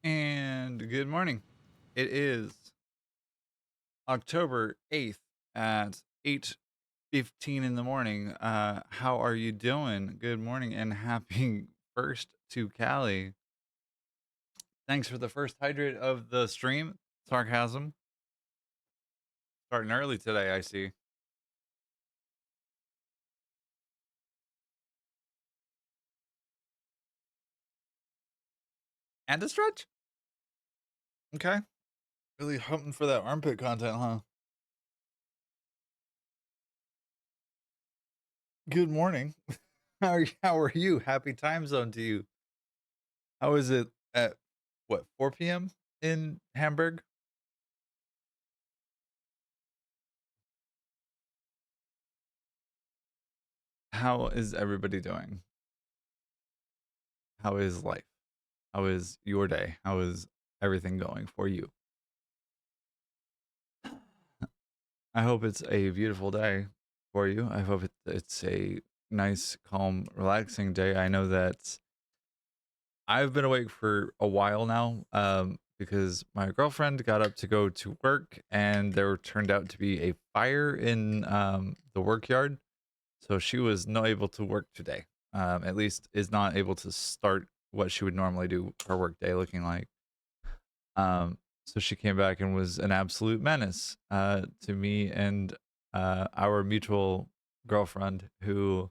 And good morning. It is October 8th at 8:15 in the morning. How are you doing? Good morning and happy first to Cali. Thanks for the first hydrate of the stream. Sarcasm. Starting early today, I see. And a stretch. Okay. Really hoping for that armpit content, huh? Good morning. How are you? Happy time zone to you. How is it at what, 4 p.m. in Hamburg? How is everybody doing? How is life? How is your day? How is everything going for you? I hope it's a beautiful day for you. I hope it's a nice, calm, relaxing day. I know that I've been awake for a while now because my girlfriend got up to go to work and there turned out to be a fire in the work yard. So she was not able to work today. At least is not able to start what she would normally do her work day looking like. So she came back and was an absolute menace to me and our mutual girlfriend who,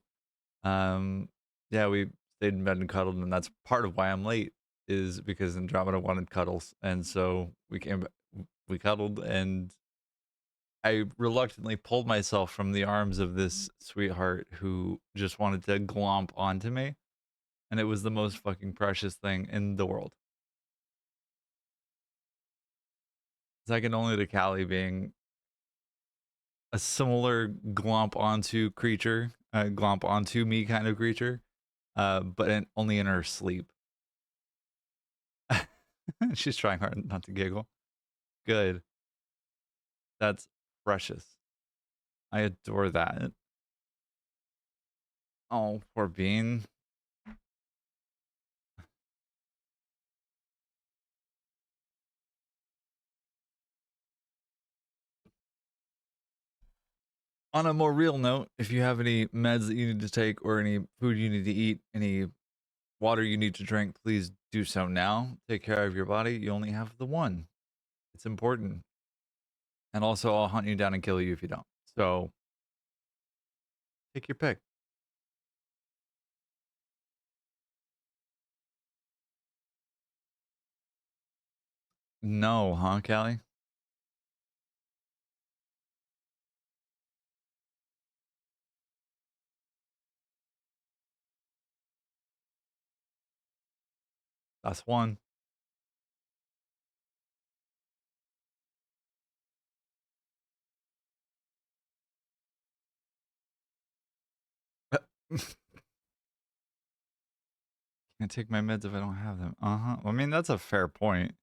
yeah, we stayed in bed and cuddled. And that's part of why I'm late is because Andromeda wanted cuddles. And so we cuddled and I reluctantly pulled myself from the arms of this sweetheart who just wanted to glomp onto me. And it was the most fucking precious thing in the world. Second only to Callie being a similar glomp onto creature, glomp onto me kind of creature, but only in her sleep. She's trying hard not to giggle. Good. That's precious. I adore that. Oh, poor Bean. On a more real note, if you have any meds that you need to take or any food you need to eat, any water you need to drink, please do so now. Take care of your body. You only have the one. It's important. And also, I'll hunt you down and kill you if you don't. So, take your pick. No, huh, Callie? That's one. Can't take my meds if I don't have them. Uh-huh. I mean, that's a fair point.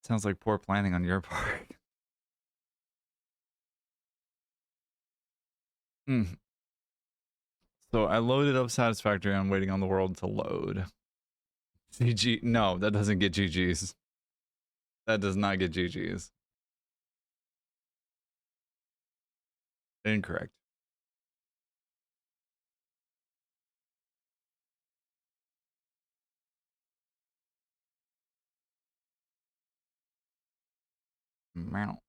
Sounds like poor planning on your part. Mm. So I loaded up Satisfactory. I'm waiting on the world to load. GG. No, that doesn't get GGs. That does not get GGs. Incorrect. Mount.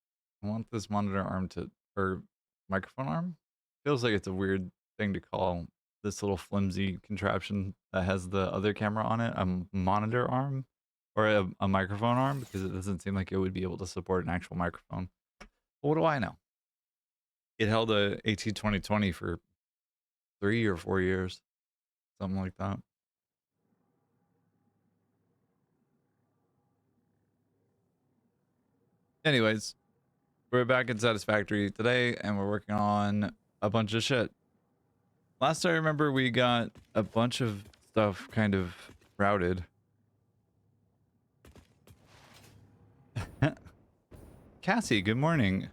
I want this monitor arm to, or microphone arm? Feels like it's a weird thing to call this little flimsy contraption that has the other camera on it a monitor arm or a microphone arm because it doesn't seem like it would be able to support an actual microphone. But what do I know? It held a AT2020 for 3 or 4 years, something like that. Anyways, we're back in Satisfactory today and we're working on a bunch of shit. Last I remember, we got a bunch of stuff kind of routed. Cassie, good morning.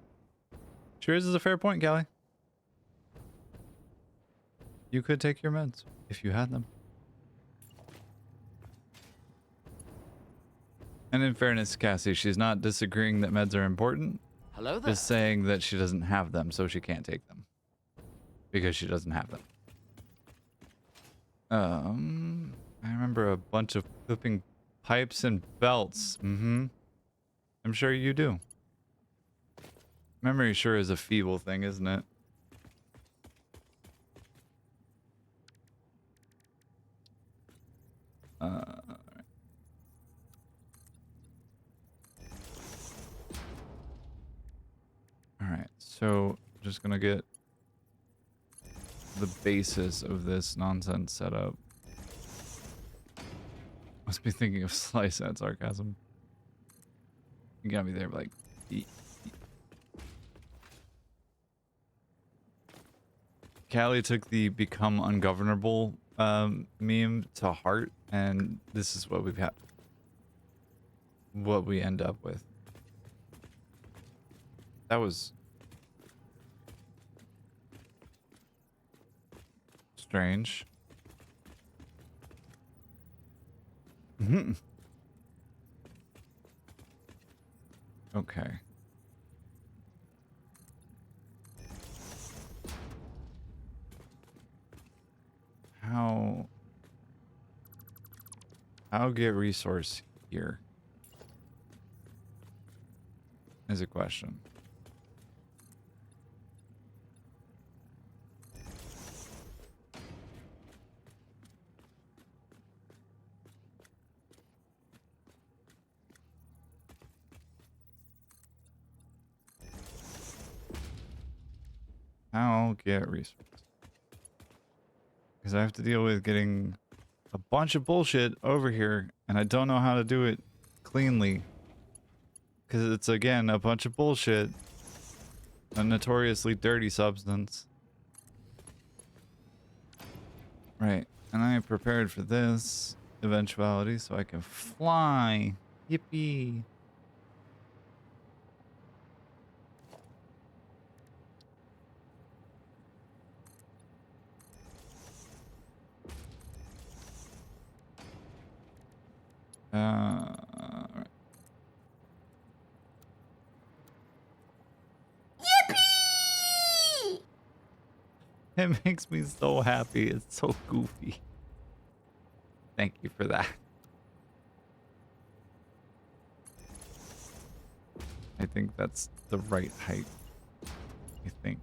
Cheers is a fair point, Callie. You could take your meds if you had them. And in fairness, Cassie, she's not disagreeing that meds are important. Hello there. Just saying that she doesn't have them, so she can't take them. Because she doesn't have them. I remember a bunch of clipping pipes and belts. I'm sure you do. Memory sure is a feeble thing, isn't it? Alright, so just gonna get the basis of this nonsense set up. Must be thinking of slice at sarcasm. You got me there, like. Callie took the become ungovernable meme to heart, and this is what we've had. What we end up with. That was strange. Okay. How get resource here is a question. How get resource? Because I have to deal with getting a bunch of bullshit over here, and I don't know how to do it cleanly. Because it's, again, a bunch of bullshit. A notoriously dirty substance. Right. And I prepared for this eventuality so I can fly. Yippee. Right. Yippee! It makes me so happy. It's so goofy. Thank you for that. I think that's the right height. I think.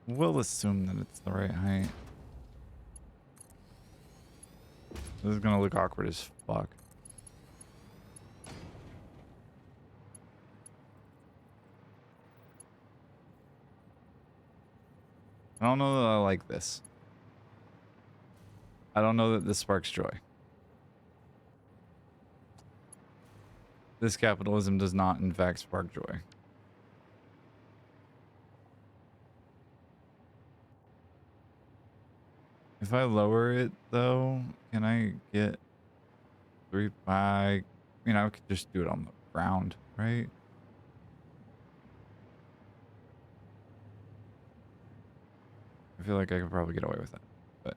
We'll assume that it's the right height. This is gonna look awkward as fuck. I don't know that I like this. I don't know that this sparks joy. This capitalism does not, in fact, spark joy. If I lower it, though, can I get 3 by... You know, I could just do it on the ground, right? I feel like I could probably get away with that, but...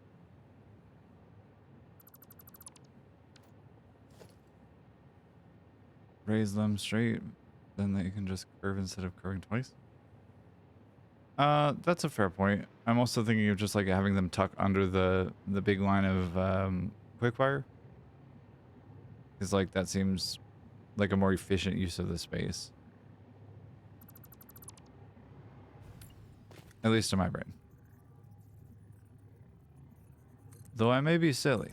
Raise them straight, then they can just curve instead of curving twice. That's a fair point. I'm also thinking of just like having them tuck under the big line of quickfire. Because like that seems like a more efficient use of the space. At least in my brain. Though I may be silly.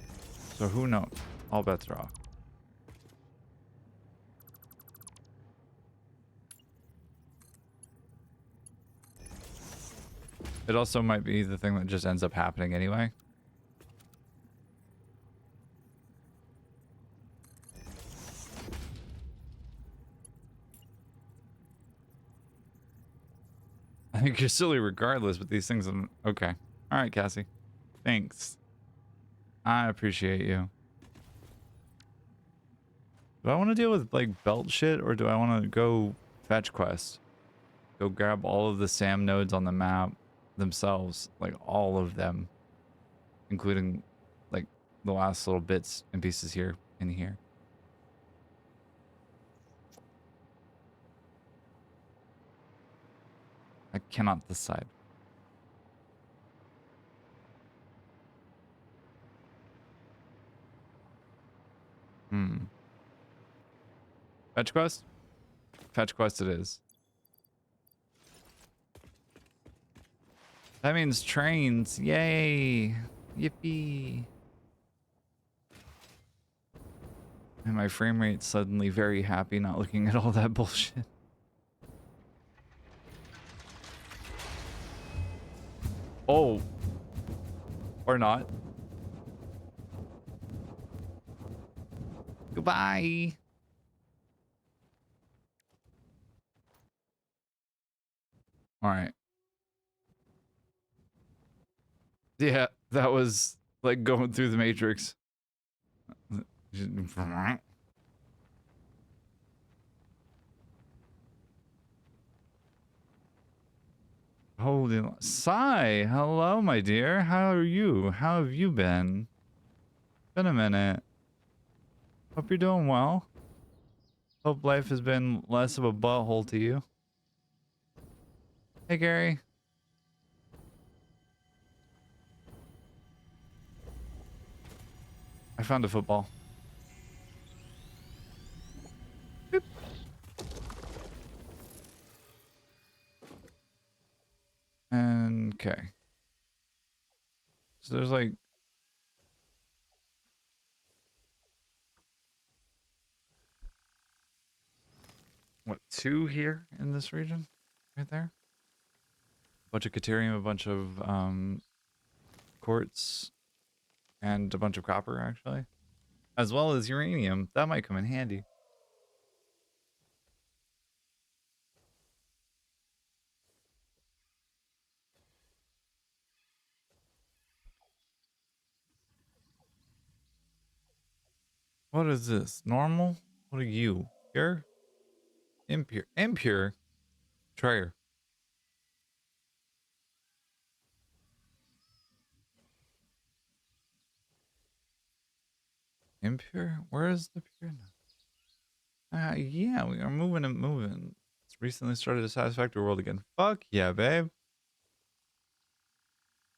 So who knows? All bets are off. It also might be the thing that just ends up happening anyway. I think you're silly regardless with these things. Okay. All right, Cassie. Thanks. I appreciate you. Do I want to deal with like belt shit, or do I want to go fetch quest? Go grab all of the SAM nodes on the map, themselves, like all of them, including like the last little bits and pieces here and here. I cannot decide. Fetch quest? Fetch quest it is. That means trains. Yay. Yippee. And my frame rate's suddenly very happy not looking at all that bullshit. Oh. Or not. Goodbye. All right. Yeah, that was like going through the Matrix. Holy Sai, hello, my dear. How are you? How have you been? Been a minute. Hope you're doing well. Hope life has been less of a butthole to you. Hey, Gary. I found a football. Boop. And okay. So there's like what, 2 here in this region? Right there? A bunch of Caterium, a bunch of quartz, and a bunch of copper actually. As well as uranium. That might come in handy. What is this? Normal? What are you? Pure? Impure? Impure? Trayer. Impure? Where is the pure now? Yeah, we are moving and moving. It's recently started a Satisfactory world again. Fuck yeah, babe.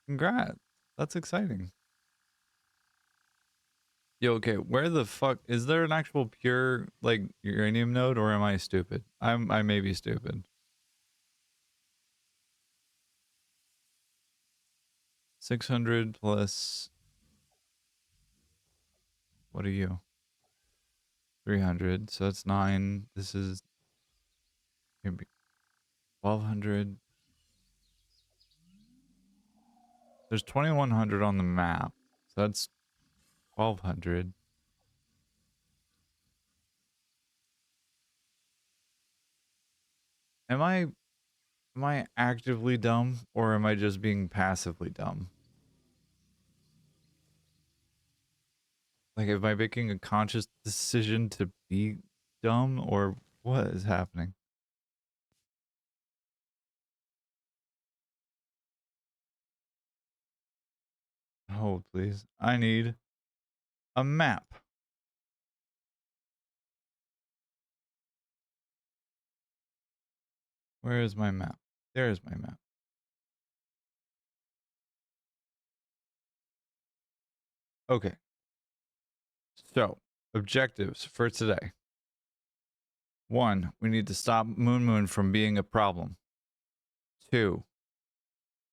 Congrats. That's exciting. Yo, okay, where the fuck is there an actual pure like uranium node, or am I stupid? I may be stupid. 600 plus, what are you? 300. So that's 9. This is maybe 1200. There's 2100 on the map. So that's 1200. Am I actively dumb, or am I just being passively dumb? Like, am I making a conscious decision to be dumb, or what is happening? Oh, please. I need a map. Where is my map? There is my map. Okay. So, objectives for today. 1, we need to stop Moon from being a problem. 2,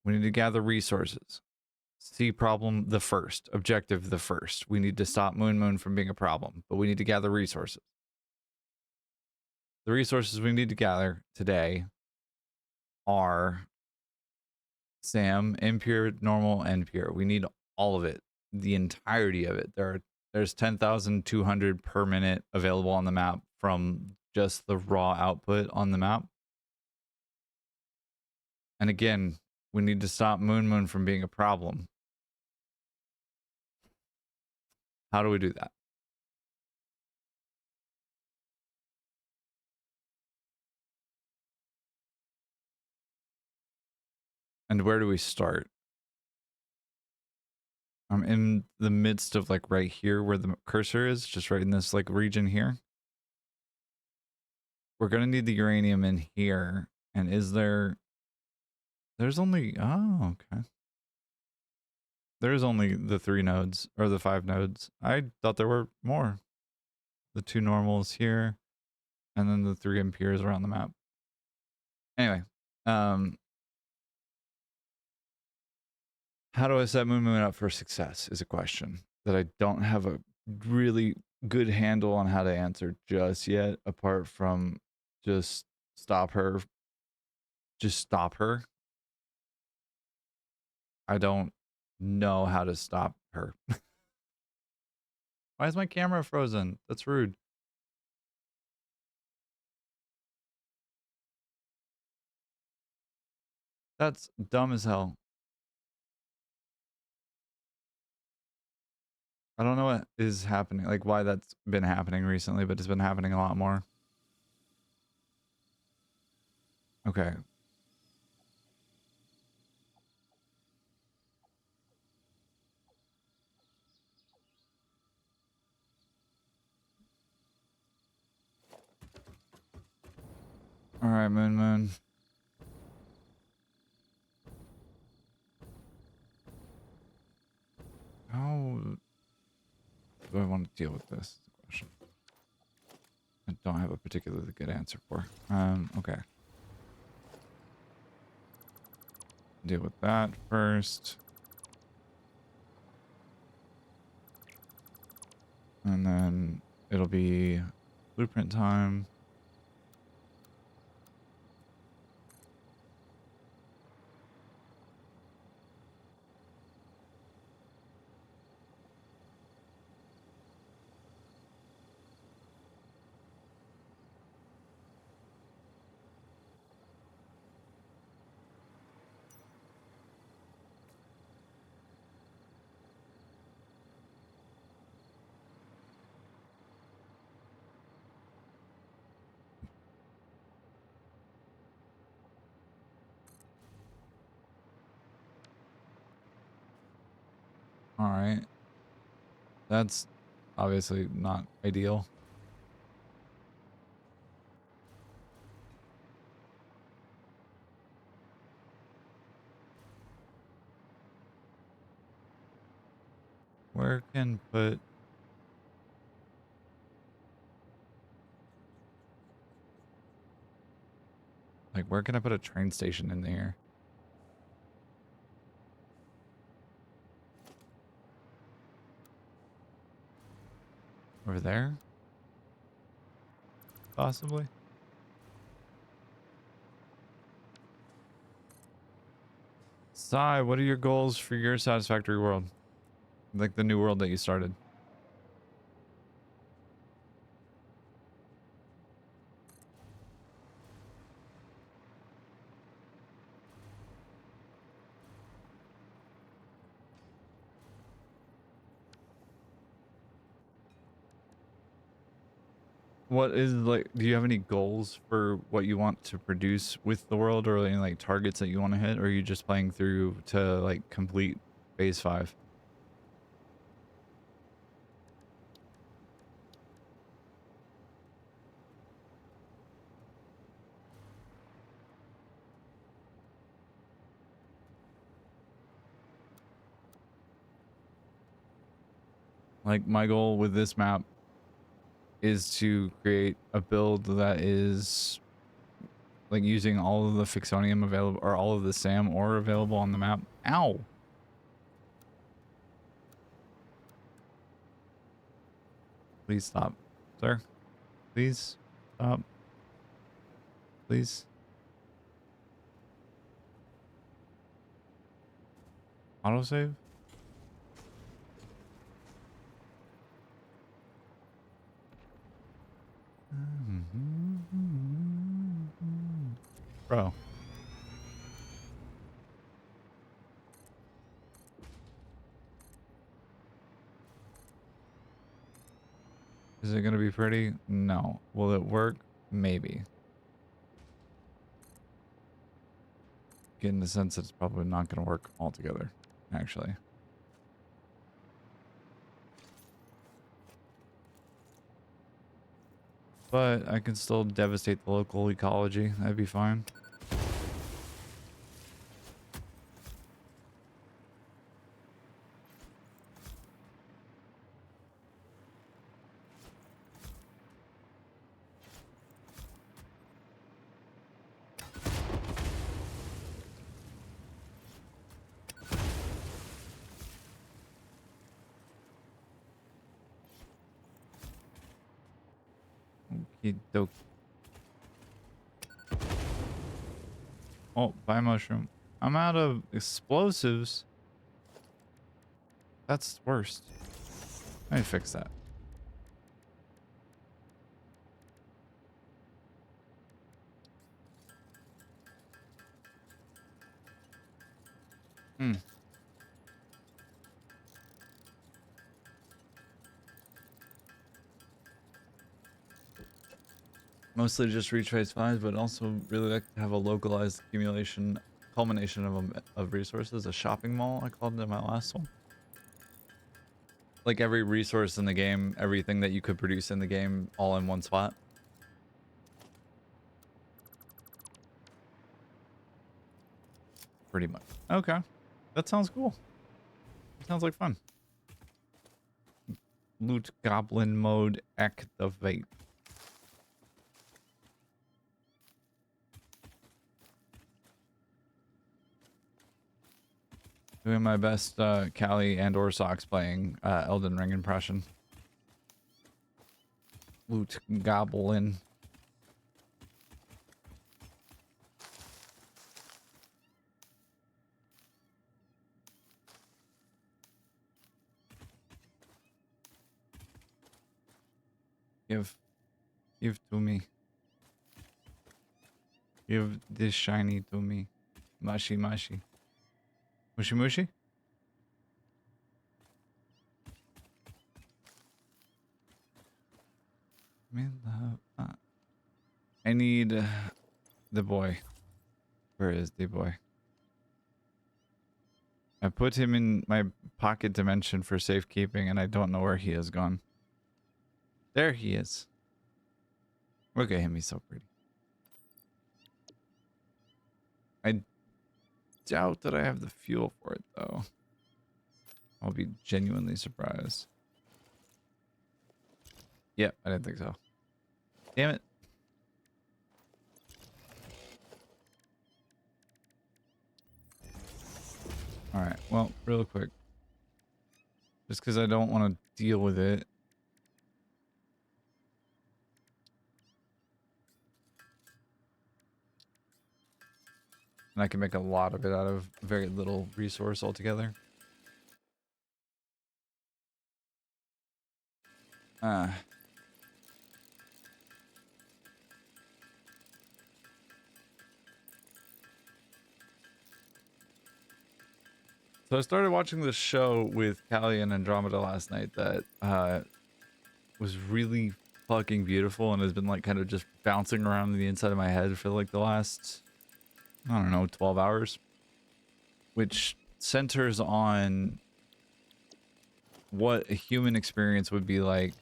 we need to gather resources. See problem the first. Objective the first. We need to stop Moon from being a problem, but we need to gather resources. The resources we need to gather today are SAM, impure, normal, and pure. We need all of it, the entirety of it. There's 10,200 per minute available on the map from just the raw output on the map. And again, we need to stop Moon from being a problem. How do we do that? And where do we start? I'm in the midst of like right here where the cursor is, just right in this like region here. We're gonna need the uranium in here. And is there... There's only... Oh, okay. There's only the 3 nodes, or the 5 nodes. I thought there were more. The 2 normals here, and then the 3 impures around the map. Anyway, how do I set Moon Moon up for success is a question that I don't have a really good handle on how to answer just yet, apart from just stop her. Just stop her. I don't know how to stop her. Why is my camera frozen? That's rude. That's dumb as hell. I don't know what is happening, like why that's been happening recently, but it's been happening a lot more. Okay. All right, Moon Moon. How do I want to deal with this? Is the question. I don't have a particularly good answer for. Okay. Deal with that first. And then it'll be blueprint time. All right. That's obviously not ideal. Where can put... Like, where can I put a train station in there? Over there? Possibly? Sai, what are your goals for your satisfactory world? Like the new world that you started. What is like, do you have any goals for what you want to produce with the world, or any like targets that you want to hit, or are you just playing through to like complete phase 5? Like my goal with this map is to create a build that is like using all of the FICSONIUM available, or all of the SAM ore available on the map. Ow! Please stop, sir. Please stop. Please. Autosave? Bro. Is it gonna be pretty? No. Will it work? Maybe. getting the sense that it's probably not going to work altogether, actually. But I can still devastate the local ecology. That'd be fine. Okey-doke. Oh, buy mushroom. I'm out of explosives. That's worst. Let me fix that. Hmm. Mostly just retrace finds, but also really like to have a localized accumulation, culmination of resources. A shopping mall, I called it in my last one. Like every resource in the game, everything that you could produce in the game, all in one spot. Pretty much. Okay. That sounds cool. Sounds like fun. Loot goblin mode activate. Doing my best Callie and or Socks playing Elden Ring impression. Loot goblin. Give to me. Give this shiny to me. Mashi mashi. Mushi mushi? I need the boy. Where is the boy? I put him in my pocket dimension for safekeeping and I don't know where he has gone. There he is. Look at him, he's so pretty. I doubt that I have the fuel for it though. I'll be genuinely surprised. Yep, I didn't think so. Damn it. Alright, well, real quick. Just because I don't want to deal with it. And I can make a lot of it out of very little resource altogether. So I started watching this show with Callie and Andromeda last night that was really fucking beautiful and has been like kind of just bouncing around the inside of my head for like the last, I don't know, 12 hours. Which centers on what a human experience would be like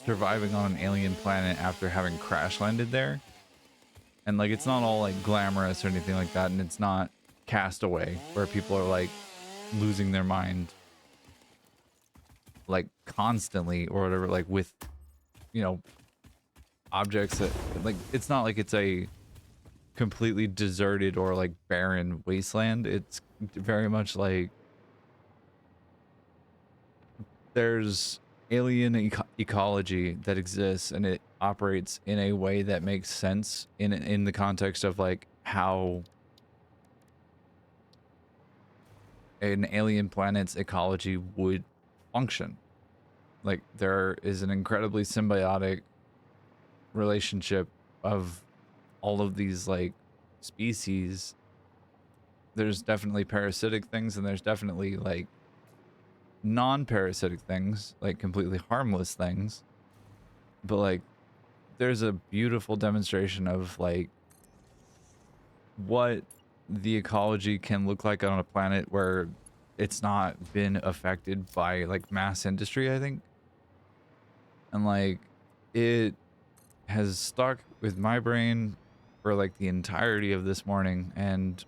surviving on an alien planet after having crash landed there. And like it's not all like glamorous or anything like that, and it's not Castaway where people are like losing their mind like constantly or whatever, like with, you know, objects that like it's not like it's a completely deserted or like barren wasteland. It's very much like there's alien ecology that exists and it operates in a way that makes sense in the context of like how an alien planet's ecology would function. Like there is an incredibly symbiotic relationship of all of these like species. There's definitely parasitic things and there's definitely like non-parasitic things, like completely harmless things. But like there's a beautiful demonstration of like what the ecology can look like on a planet where it's not been affected by like mass industry, I think. And like it has stuck with my brain for like the entirety of this morning and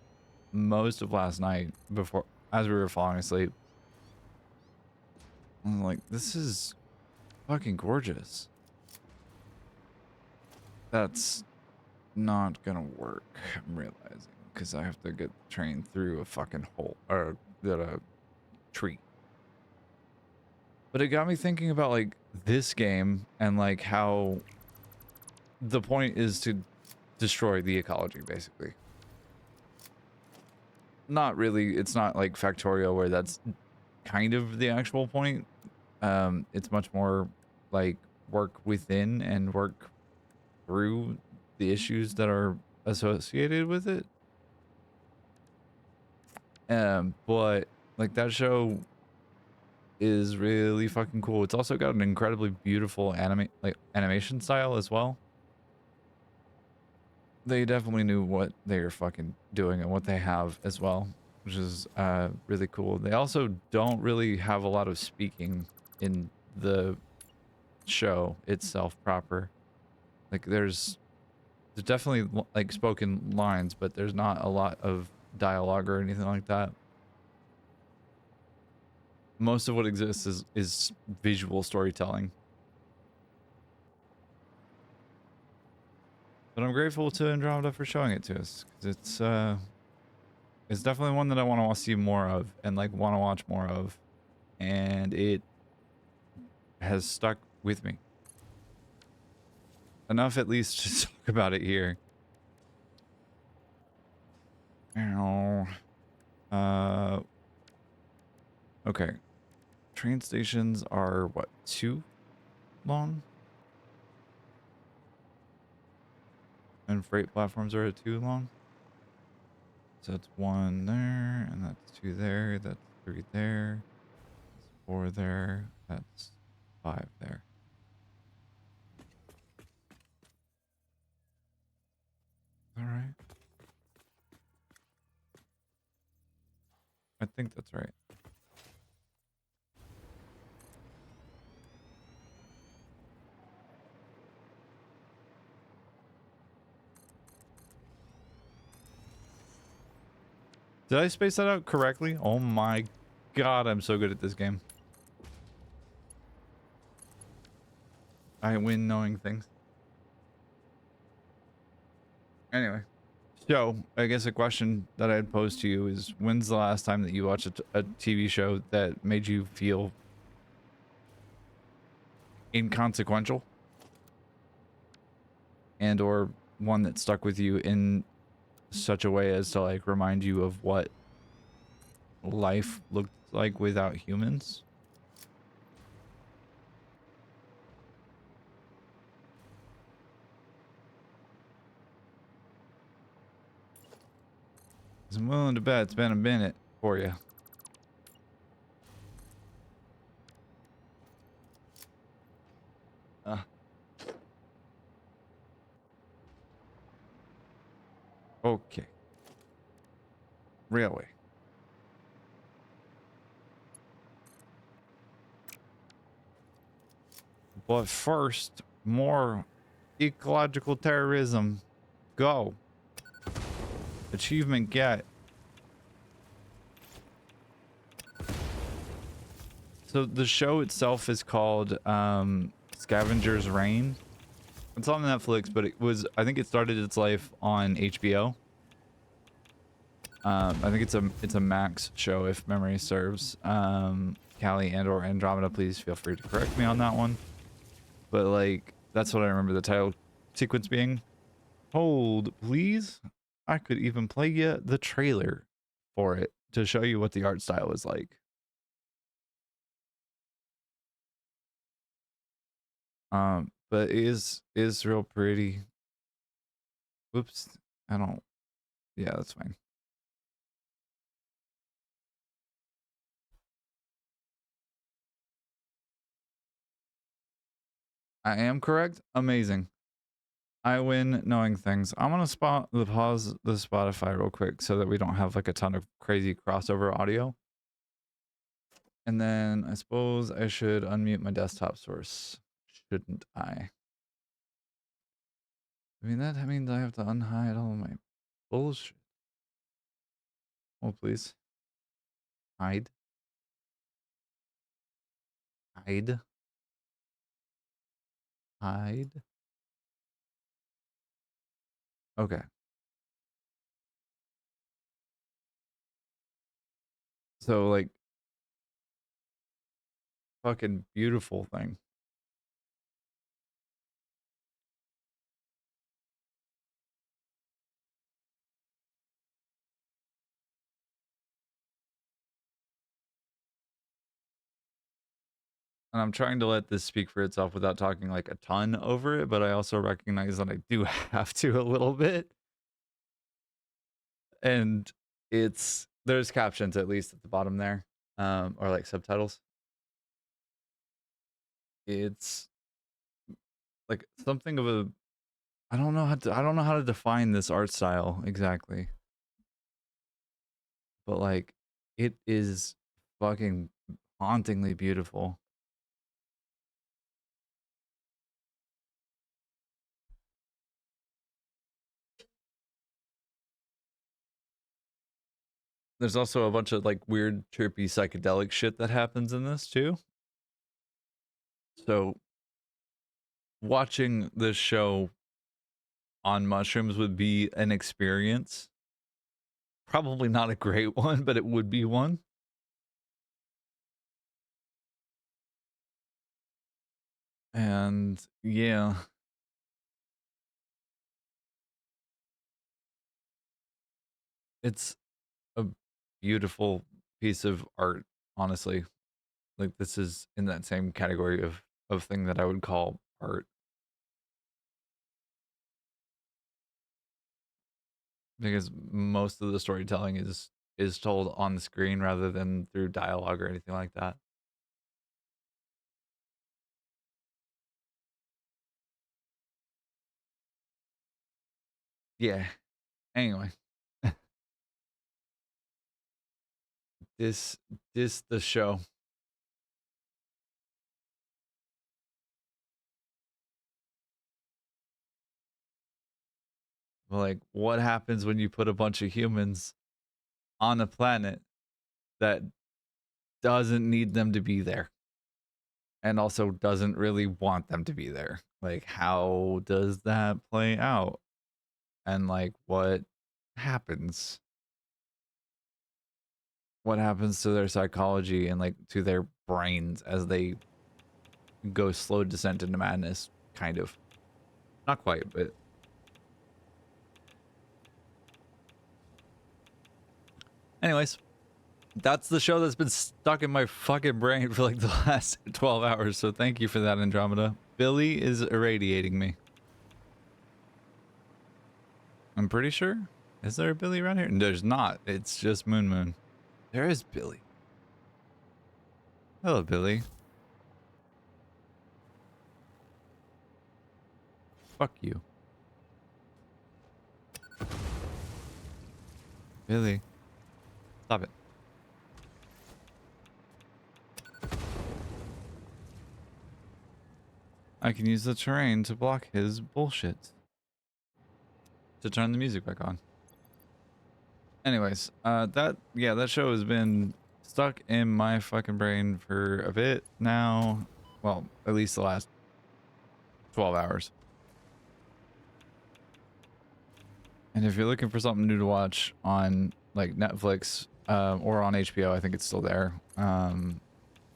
most of last night before as we were falling asleep. I'm like, this is fucking gorgeous. That's not gonna work, I'm realizing, because I have to get the train through a fucking hole or a tree. But it got me thinking about like this game and like how the point is to destroy the ecology, basically. Not really, it's not like Factorio where that's kind of the actual point. It's much more like work within and work through the issues that are associated with it. But like that show is really fucking cool. It's also got an incredibly beautiful animation style as well. They definitely knew what they were fucking doing and what they have as well, which is really cool. They also don't really have a lot of speaking in the show itself proper. Like there's definitely like spoken lines, but there's not a lot of dialogue or anything like that. Most of what exists is visual storytelling. But I'm grateful to Andromeda for showing it to us, because it's definitely one that I want to see more of and like want to watch more of, and it has stuck with me enough at least to talk about it here. Ow. Okay. Train stations are what, 2 long? And freight platforms are at 2 long? So that's 1 there, and that's 2 there, that's 3 there, that's 4 there, that's 5 there. Alright. I think that's right. Did I space that out correctly? Oh my god, I'm so good at this game. I win knowing things. Anyway. So, I guess a question that I'd pose to you is, when's the last time that you watched a TV show that made you feel inconsequential? And or one that stuck with you in such a way as to like remind you of what life looked like without humans? I'm willing to bet it's been a minute for you. Okay. Really? But first, more ecological terrorism. Go. Achievement get. So the show itself is called Scavenger's Reign. It's on Netflix, but I think it started its life on HBO. I think it's a Max show if memory serves. Callie and or Andromeda, please feel free to correct me on that one. But like that's what I remember the title sequence being. Hold, please. I could even play you the trailer for it to show you what the art style is like. But it is real pretty. Whoops. I don't. Yeah, that's fine. I am correct. Amazing. I win knowing things. I'm gonna pause the Spotify real quick so that we don't have like a ton of crazy crossover audio. And then I suppose I should unmute my desktop source, shouldn't I? I mean, that means I have to unhide all of my bullshit. Oh, please. Hide. Hide. Hide. Okay. So, like, fucking beautiful thing. And I'm trying to let this speak for itself without talking like a ton over it, but I also recognize that I do have to a little bit. And there's captions at least at the bottom there, or like subtitles. It's like something of a I don't know how to define this art style exactly. But like it is fucking hauntingly beautiful. There's also a bunch of like weird, chirpy, psychedelic shit that happens in this too. So watching this show on mushrooms would be an experience. Probably not a great one, but it would be one. And yeah. It's a beautiful piece of art, honestly. Like this is in that same category of thing that I would call art. Because most of the storytelling is told on the screen rather than through dialogue or anything like that. Yeah. Anyway, this the show. Like what happens when you put a bunch of humans on a planet that doesn't need them to be there and also doesn't really want them to be there? Like how does that play out? And like what happens? What happens to their psychology and like to their brains as they go slow descent into madness, kind of. Not quite, but anyways, that's the show that's been stuck in my fucking brain for like the last 12 hours. So thank you for that, Andromeda. Billy is irradiating me. I'm pretty sure. Is there a Billy around here? There's not. It's just Moon Moon. There is Billy. Hello, Billy. Fuck you. Billy. Stop it. I can use the terrain to block his bullshit. To turn the music back on. Anyways, that show has been stuck in my fucking brain for a bit now. Well, at least the last 12 hours. And if you're looking for something new to watch on like Netflix or on HBO, I think it's still there.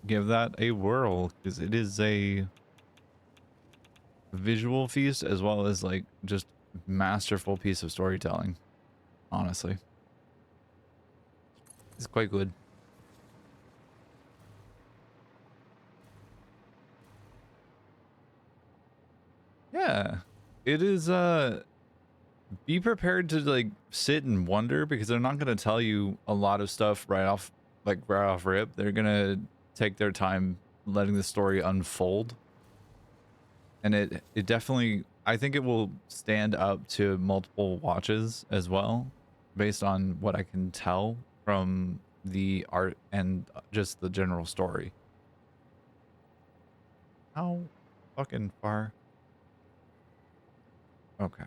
Give that a whirl because it is a visual feast as well as like just masterful piece of storytelling. Honestly, it's quite good. Yeah, it is. Be prepared to like sit and wonder because they're not going to tell you a lot of stuff right off rip. They're going to take their time letting the story unfold. And it definitely I think it will stand up to multiple watches as well, based on what I can tell from the art and just the general story. How fucking far? Okay.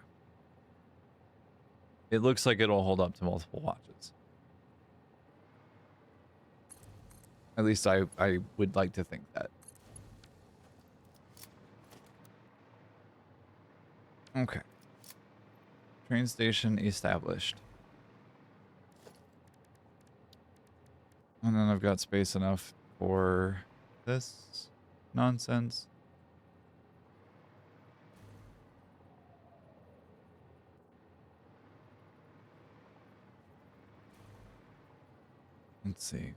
It looks like it'll hold up to multiple watches. At least I would like to think that. Okay. Train station established. And then I've got space enough for this nonsense. Let's see.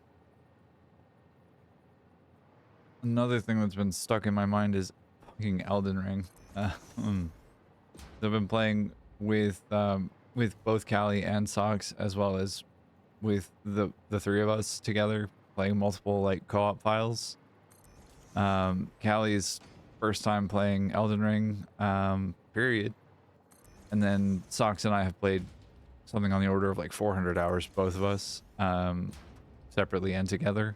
Another thing that's been stuck in my mind is fucking Elden Ring. I've been playing with both Callie and Socks, as well as with the three of us together, playing multiple like co-op files. Callie's first time playing Elden Ring, period. And then Socks and I have played something on the order of like 400 hours, both of us, separately and together.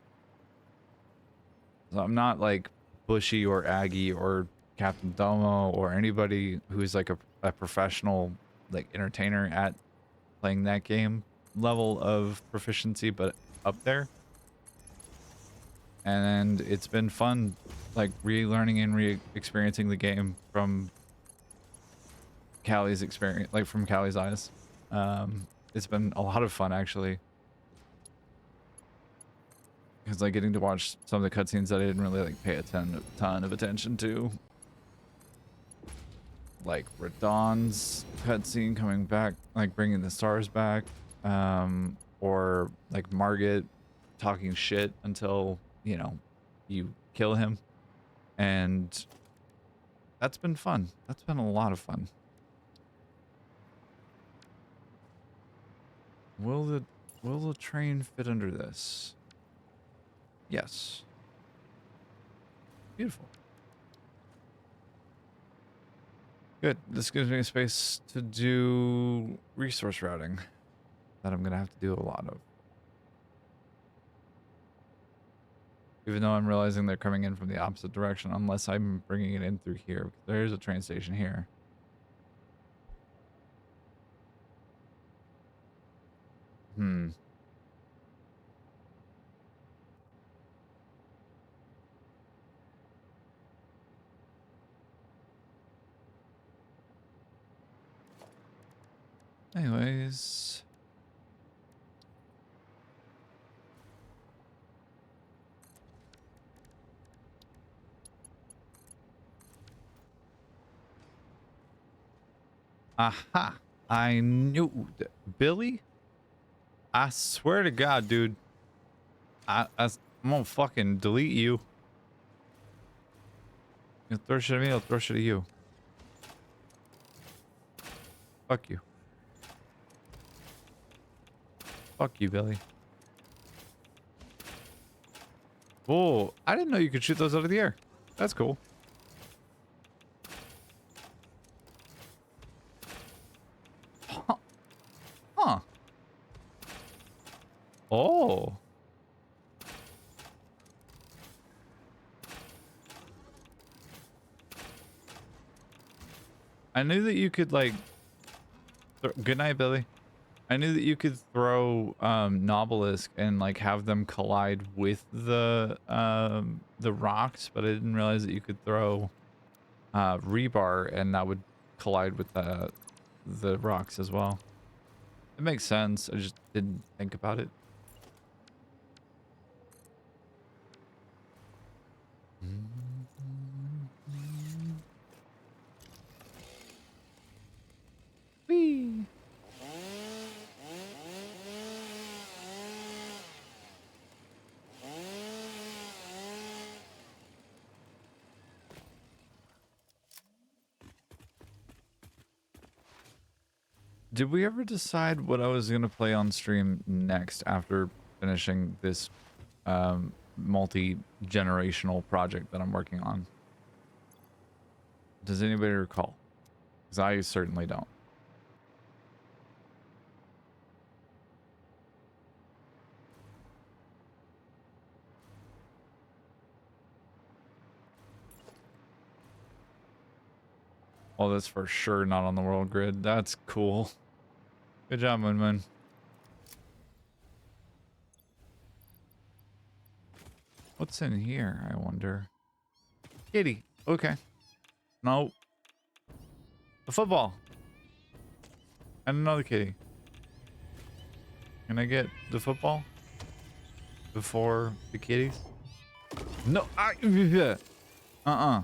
So I'm not like Bushy or Aggie or Captain Domo or anybody who's like a professional like entertainer at playing that game level of proficiency, but up there. And it's been fun like relearning and re-experiencing the game from Callie's experience, like from Callie's eyes. It's been a lot of fun actually. Because like getting to watch some of the cutscenes that I didn't really like pay a ton of attention to. Like Radahn's cutscene coming back, like bringing the stars back. Or like Margit talking shit until, you know, you kill him. And that's been fun. That's been a lot of fun. Will the train fit under this? Yes. Beautiful. Good. This gives me a space to do resource routing that I'm going to have to do a lot of. Even though I'm realizing they're coming in from the opposite direction, unless I'm bringing it in through here. There's a train station here. Anyways. Aha. I knew that. Billy? I swear to God, dude. I'm gonna fucking delete you. You throw shit at me, I'll throw shit at you. Fuck you. Fuck you, Billy. Oh, I didn't know you could shoot those out of the air. That's cool. Huh. Huh. Oh. I knew that you could like... Good night, Billy. I knew that you could throw Nobelisk and like have them collide with the rocks, but I didn't realize that you could throw rebar and that would collide with the rocks as well. It makes sense. I just didn't think about it. Whee! Did we ever decide what I was going to play on stream next after finishing this multi-generational project that I'm working on? Does anybody recall? Because I certainly don't. Well, that's for sure not on the world grid. That's cool. Good job, Moon Moon. What's in here, I wonder? Kitty. Okay. No. The football. And another kitty. Can I get the football? Before the kitties? No. Uh-uh.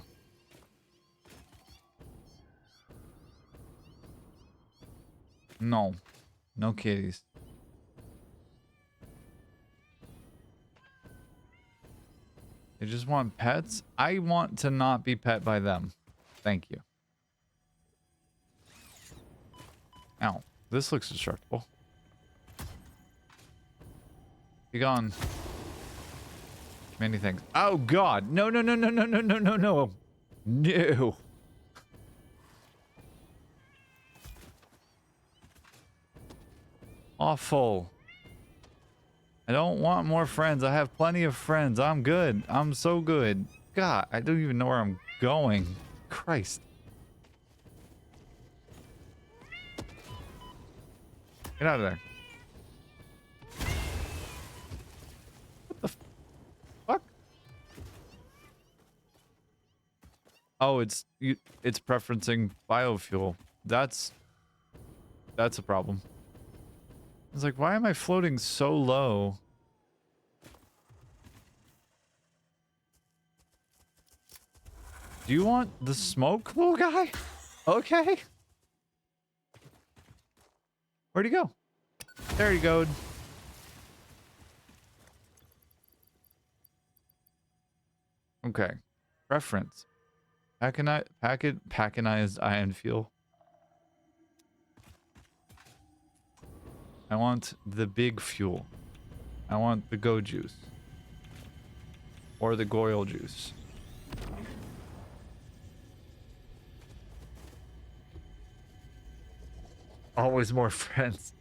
No. No kitties. They just want pets? I want to not be pet by them. Thank you. Ow. This looks destructible. Be gone. Many things. Oh god. No, no, no, no, no, no, no, no, no. No. Awful. I don't want more friends. I have plenty of friends. I'm good. I'm so good. God, I don't even know where I'm going. Christ. Get out of there. What the fuck? Oh, it's preferencing biofuel. That's a problem. I was like, why am I floating so low? Do you want the smoke, little guy? Okay. Where'd he go? There you go. Okay. Preference. Packenized ion fuel. I want the big fuel. I want the go juice. Or the goyle juice. Always more friends.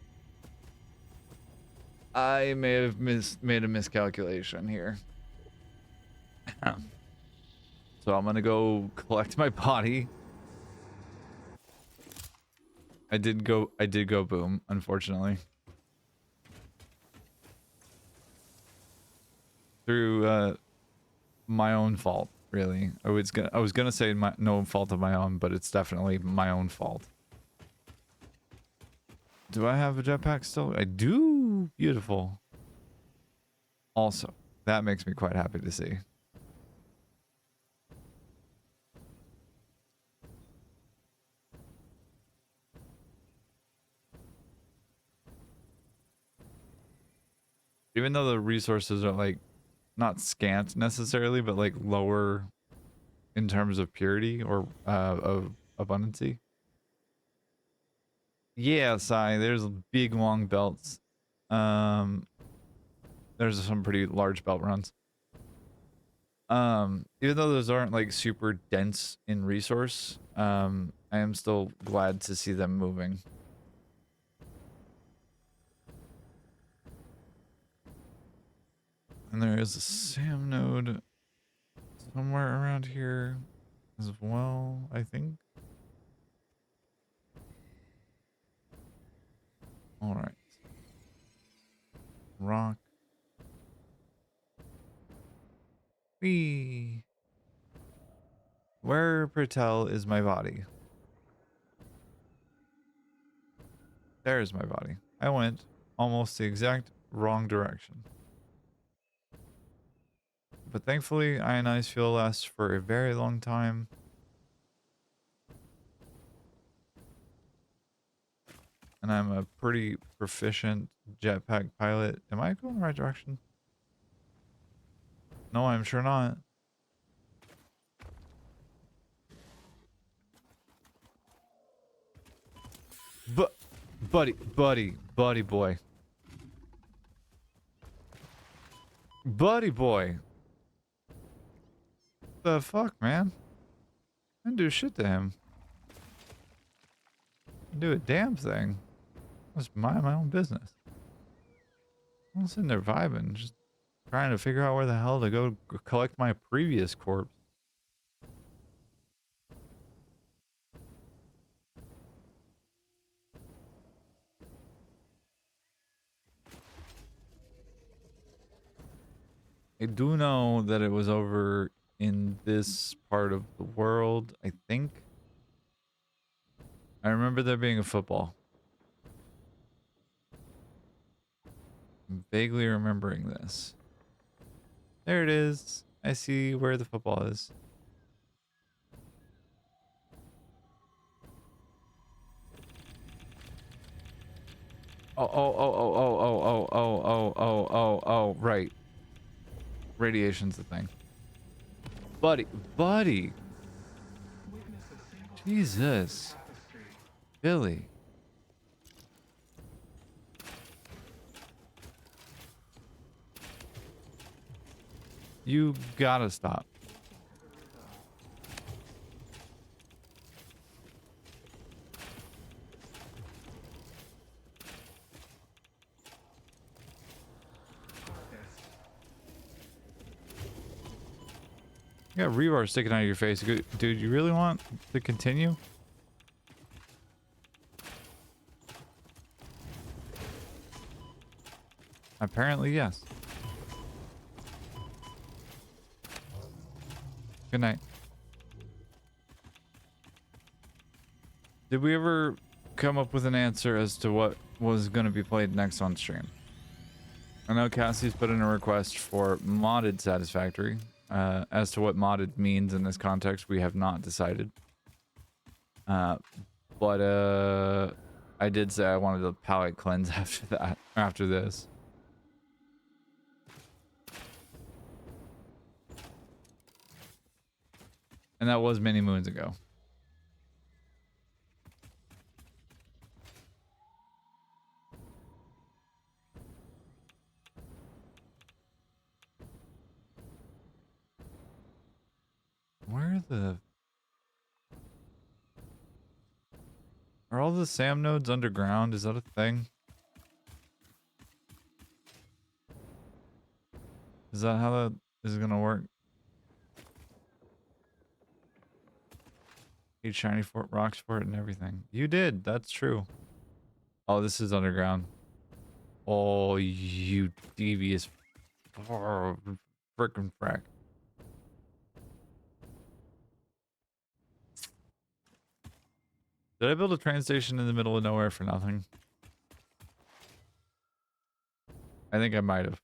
I may have made a miscalculation here. So I'm gonna go collect my body. I did go boom, unfortunately. Through my own fault, really. I was gonna say no fault of my own, but it's definitely my own fault. Do I have a jetpack still? I do. Beautiful. Also, that makes me quite happy to see. Even though the resources are like not scant necessarily, but like lower in terms of purity or of abundancy. Yeah, Sai, there's big long belts. There's some pretty large belt runs. Even though those aren't like super dense in resource, I am still glad to see them moving. And there is a SAM node somewhere around here as well, I think. All right. Rock. Whee. Where, Patel, is my body? There's my body. I went almost the exact wrong direction. But thankfully, ionized fuel lasts for a very long time. And I'm a pretty proficient jetpack pilot. Am I going the right direction? No, I'm sure not. But, buddy boy. Buddy boy. The fuck, man? I didn't do shit to him. do a damn thing. Just mind my own business. I'm sitting there vibing, just trying to figure out where the hell to go collect my previous corpse. I do know that it was over in this part of the world, I think. I remember there being a football. I'm vaguely remembering this. There it is. I see where the football is. Oh, right. Radiation's the thing. Buddy. Jesus. Billy. You gotta stop. You got rebar sticking out of your face. Dude, you really want to continue? Apparently, yes. Good night. Did we ever come up with an answer as to what was going to be played next on stream? I know Cassie's put in a request for modded Satisfactory. As to what modded means in this context, we have not decided. But I did say I wanted a palate cleanse after this. And that was many moons ago. Where are all the SAM nodes underground? Is that a thing? Is that how that is gonna work? Need shiny rocks for it and everything. You did. That's true. Oh, this is underground. Oh, you devious frickin' frack. Did I build a train station in the middle of nowhere for nothing? I think I might have.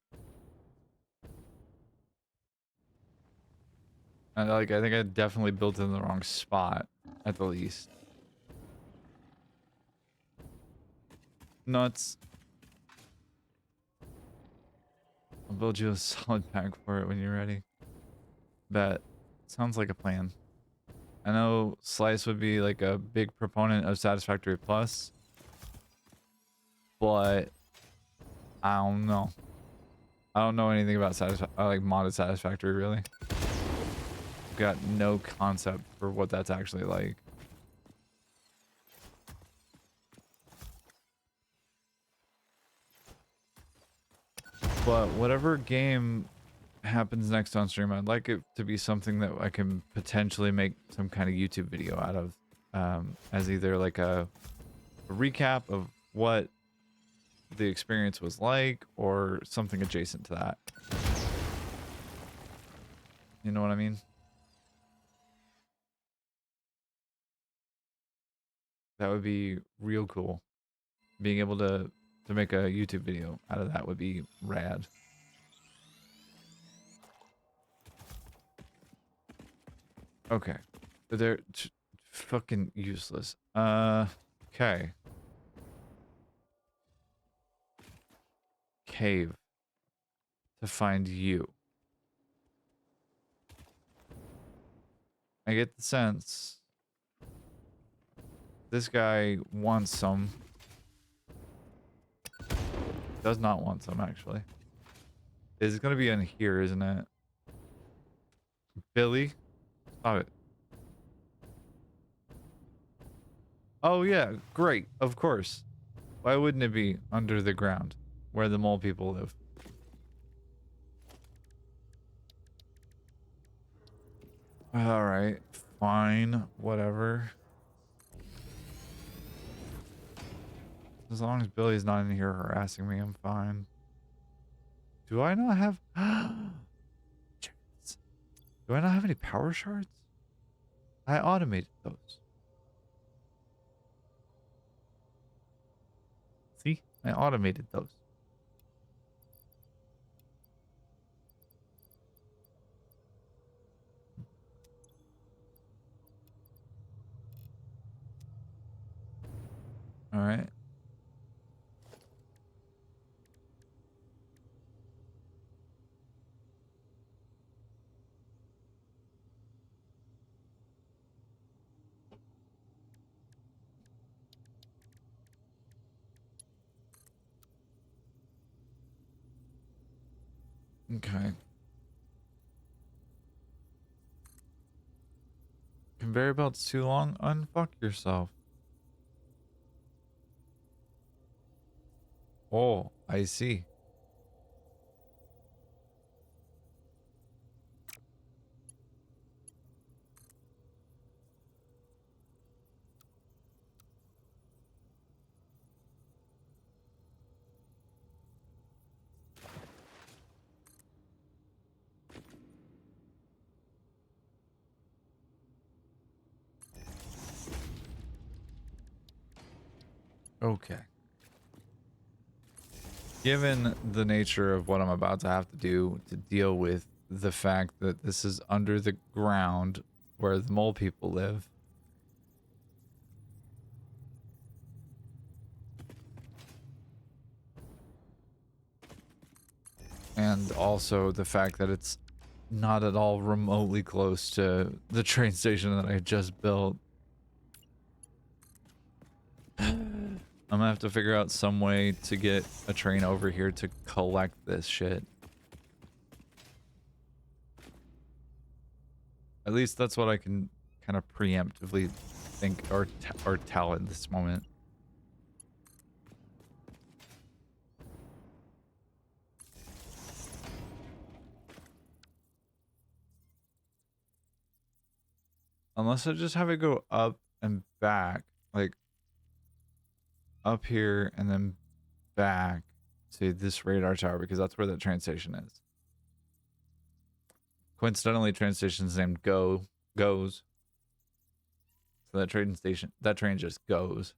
I think I definitely built it in the wrong spot, at the least. Nuts. I'll build you a solid pack for it when you're ready. Bet. Sounds like a plan. I know Slice would be like a big proponent of Satisfactory Plus, but I don't know. I don't know anything about like modded Satisfactory really. Got no concept for what that's actually like. But whatever game happens next on stream, I'd like it to be something that I can potentially make some kind of YouTube video out of, as either like a recap of what the experience was like or something adjacent to that. You know what I mean? That would be real cool. Being able to make a YouTube video out of that would be rad. Okay. They're fucking useless. Okay. Cave. To find you. I get the sense this guy wants some. Does not want some, actually. It's gonna be in here, isn't it? Billy? Stop it. Oh yeah, great. Of course. Why wouldn't it be under the ground where the mole people live? All right, fine, whatever. As long as Billy's not in here harassing me, I'm fine. Do I not have... Chickens. Do I not have any power shards? I automated those. See? I automated those. All right. Okay. Conveyor belt's too long? Unfuck yourself. Oh, I see. Okay. Given the nature of what I'm about to have to do to deal with the fact that this is under the ground where the mole people live, and also the fact that it's not at all remotely close to the train station that I just built, I'm gonna have to figure out some way to get a train over here to collect this shit. At least that's what I can kind of preemptively think or tell at this moment. Unless I just have it go up and back, like up here and then back to this radar tower, because that's where the train station is. Coincidentally, train station's named Goes. So that train just goes.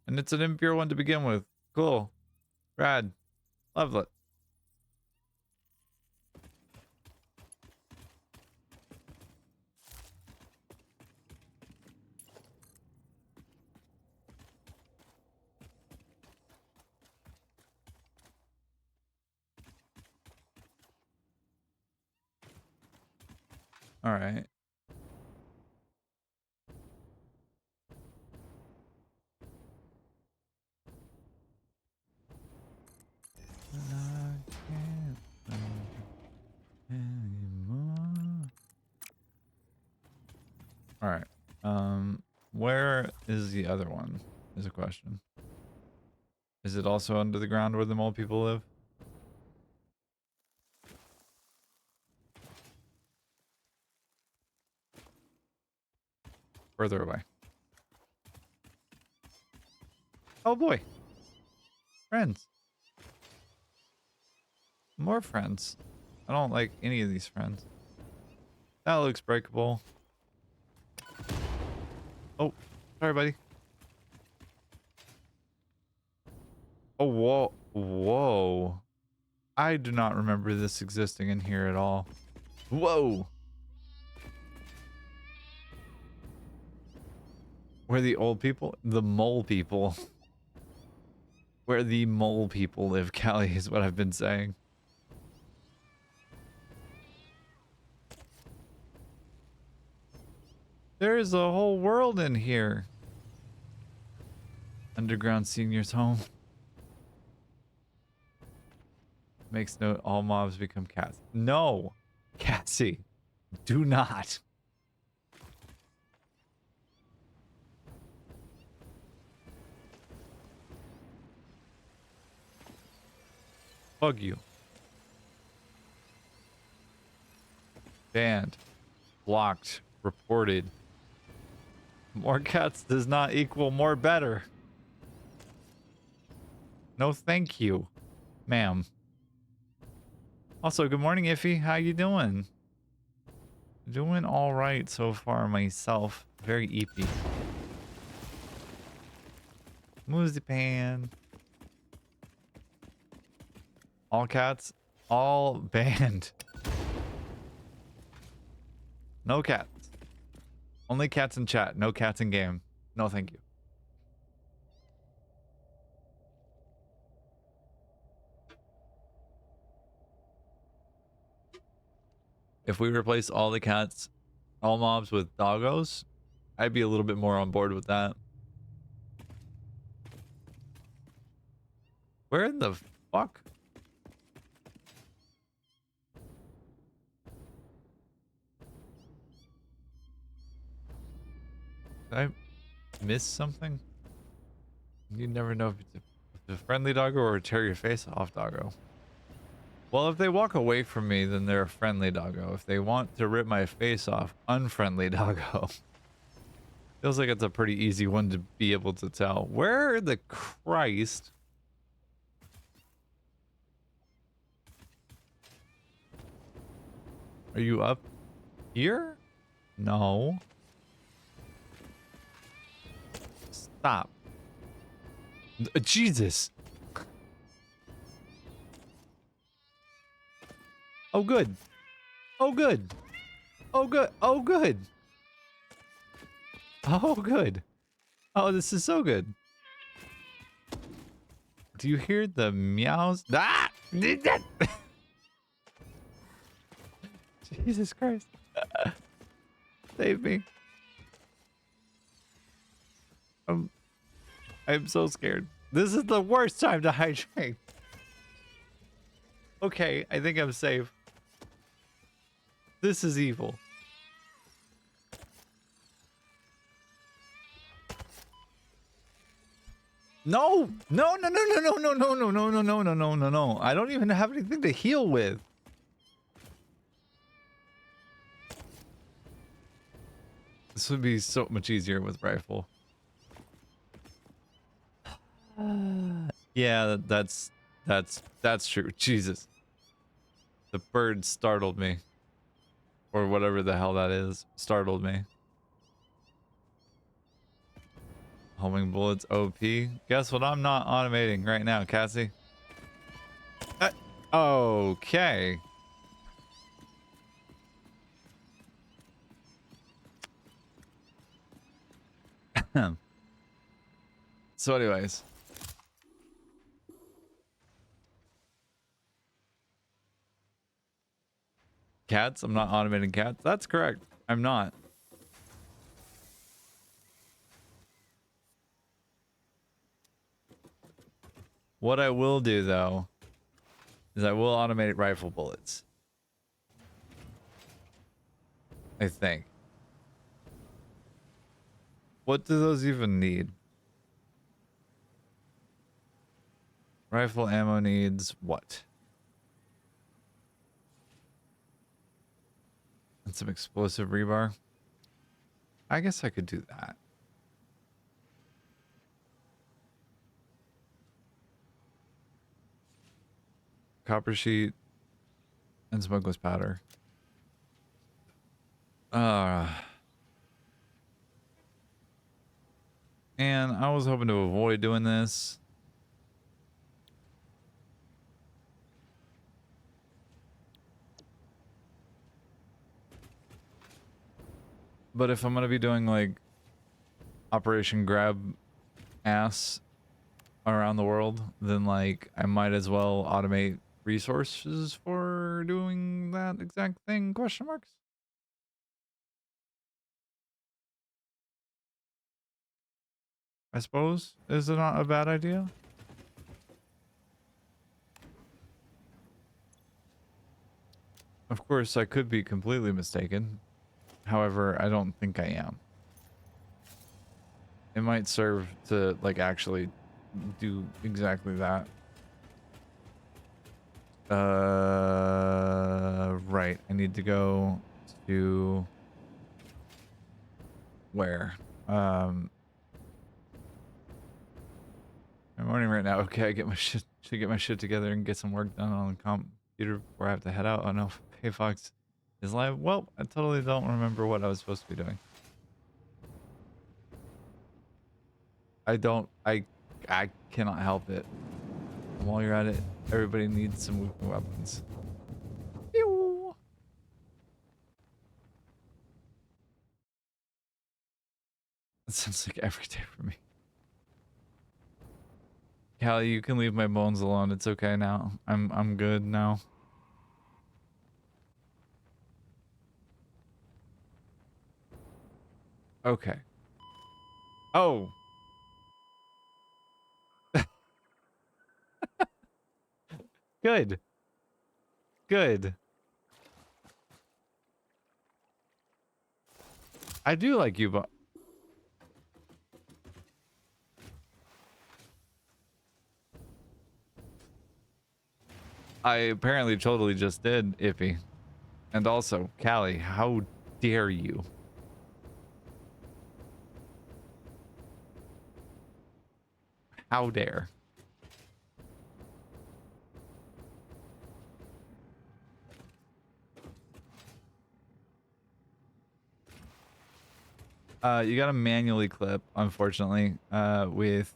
And it's an impure one to begin with. Cool. Rad. Love it. All right. All right. Where is the other one? Is a question. Is it also under the ground where the mole people live? Further away. Oh boy. Friends. More friends. I don't like any of these friends. That looks breakable. Oh, sorry, buddy. Oh, whoa. Whoa. I do not remember this existing in here at all. Whoa. Where the old people? The mole people. Where the mole people live, Callie, is what I've been saying. There is a whole world in here. Underground seniors home. Makes note all mobs become cats. No, Cassie, do not. Bug you. Banned. Blocked. Reported. More cats does not equal more better. No thank you, ma'am. Also, good morning, Iffy. How you doing? Doing all right so far myself. Very eepy. Pan. All cats. All banned. No cats. Only cats in chat. No cats in game. No thank you. If we replace all the cats, all mobs with doggos, I'd be a little bit more on board with that. Where in the fuck? Did I miss something? You never know if it's a friendly doggo or a tear your face off doggo. Well, if they walk away from me, then they're a friendly doggo. If they want to rip my face off, unfriendly doggo. Feels like it's a pretty easy one to be able to tell. Where the Christ? Are you up here? No. Stop. Jesus. Oh, good. Oh, good. Oh, good. Oh, good. Oh, good. Oh, this is so good. Do you hear the meows? Ah! Jesus Christ. Save me. I'm so scared. This is the worst time to hydrate. Okay, I think I'm safe. This is evil. No! No, no, no, no, no, no, no, no, no, no, no, no, no, no, no. I don't even have anything to heal with. This would be so much easier with rifle. Yeah, that's true. Jesus. The bird startled me. Or whatever the hell that is. Startled me. Homing bullets OP. Guess what I'm not automating right now, Cassie? Okay. So anyways. Cats? I'm not automating cats? That's correct. I'm not. What I will do, though, is I will automate rifle bullets. I think. What do those even need? Rifle ammo needs what? And some explosive rebar. I guess I could do that. Copper sheet and smokeless powder. And I was hoping to avoid doing this. But if I'm going to be doing like Operation Grab Ass around the world, then like I might as well automate resources for doing that exact thing, question marks? I suppose. Is it not a bad idea? Of course, I could be completely mistaken. However, I don't think I am. It might serve to, like, actually do exactly that. Right. I need to go to where? I'm morning right now. Okay, I get my shit should get my shit together and get some work done on the computer before I have to head out. Oh no, Payfox is live. Well, I totally don't remember what I was supposed to be doing. I cannot help it. And while you're at it, everybody needs some moving weapons. Pew! That sounds like every day for me. Callie, you can leave my bones alone. It's okay now. I'm good now. Okay. Oh. Good. Good. I do like you, but I apparently totally just did, Iffy. And also, Callie, how dare you? How dare? You gotta manually clip, unfortunately, with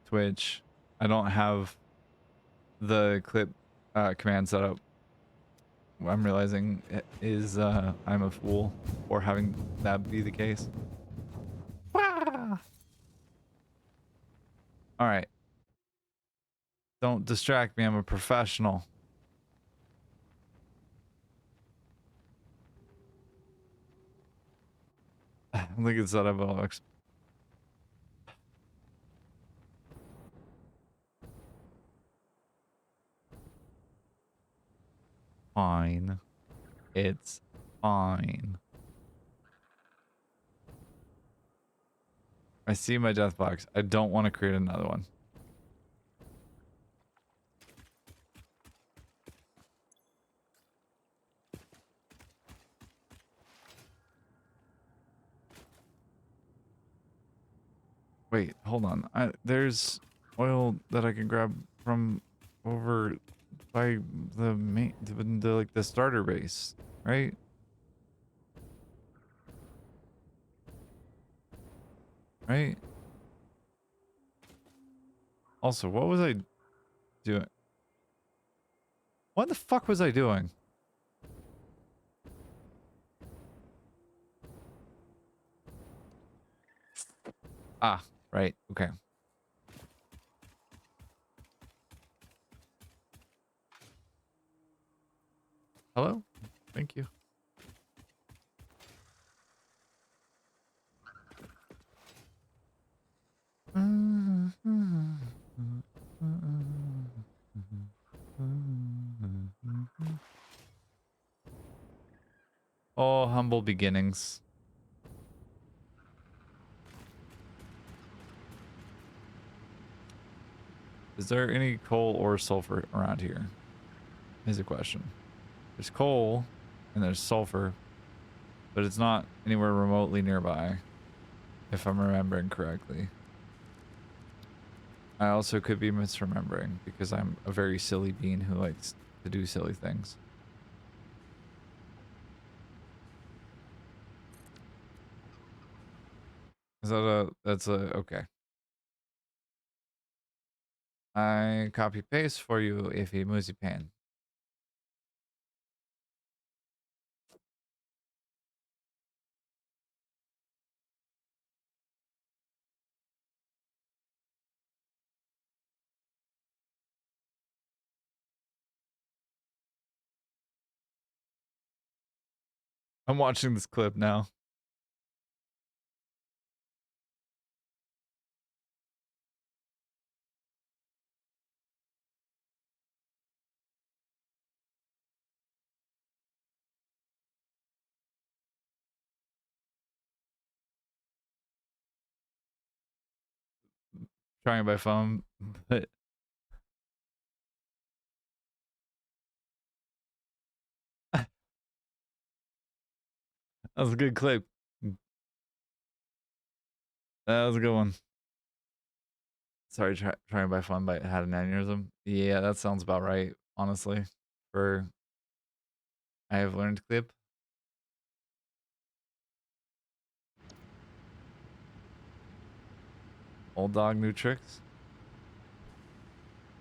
Twitch. I don't have the clip command set up. What I'm realizing is I'm a fool for having that be the case. Wah! All right. Don't distract me. I'm a professional. I think it's that I've fine. It's fine. I see my death box. I don't want to create another one. Wait, hold on. There's oil that I can grab from over by the main, like the starter base, right? Right? Also, what was I doing? What the fuck was I doing? Ah, right. Okay. Hello? Thank you. Oh, humble beginnings. Is there any coal or sulfur around here? Is a question. There's coal and there's sulfur, but it's not anywhere remotely nearby, if I'm remembering correctly. I also could be misremembering because I'm a very silly bean who likes to do silly things. Is that that's a, okay. I copy paste for you if you pan. I'm watching this clip now. trying by phone, but that was a good clip. That was a good one. Sorry, trying by phone, but had an aneurysm. Yeah, that sounds about right, honestly. For I have learned clip. Old dog, new tricks.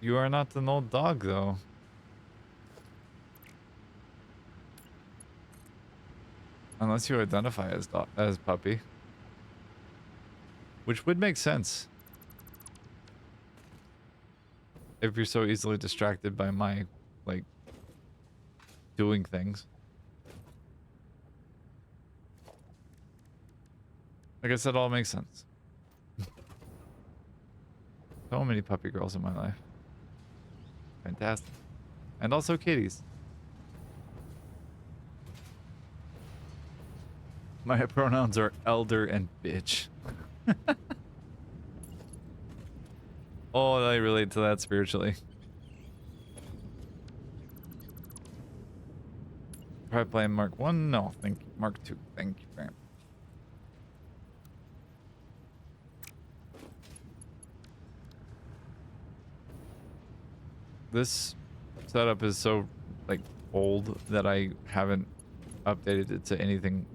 You are not an old dog, though. Unless you identify as puppy. Which would make sense. If you're so easily distracted by my, like, doing things. I guess that all makes sense. So many puppy girls in my life. Fantastic. And also kitties. My pronouns are elder and bitch. Oh, I relate to that spiritually. Try playing Mark 1? No, thank you. Mark 2. Thank you very much. This setup is so, like, old that I haven't updated it to anything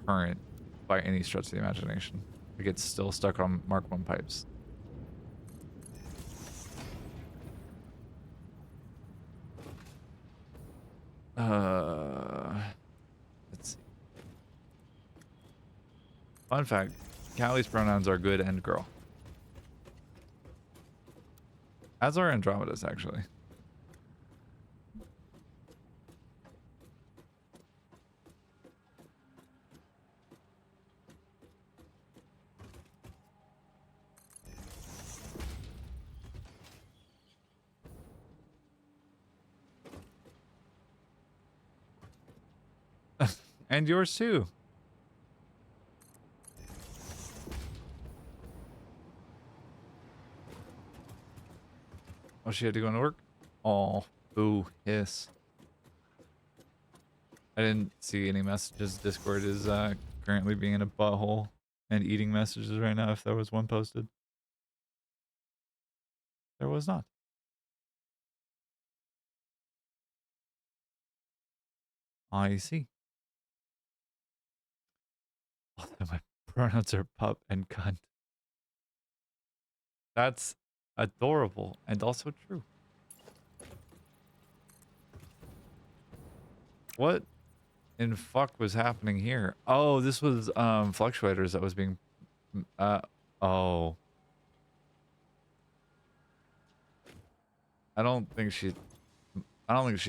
current by any stretch of the imagination. Like, it's still stuck on Mark 1 pipes. Let's see. Fun fact, Callie's pronouns are good and girl. As are Andromeda's, actually. And yours too. Oh, she had to go into work? Oh, boo, hiss. I didn't see any messages. Discord is currently being in a butthole and eating messages right now if there was one posted. There was not. I see. Although my pronouns are pup and cunt. That's adorable and also true. What in fuck was happening here? Oh, this was fluctuators that was being oh. I don't think she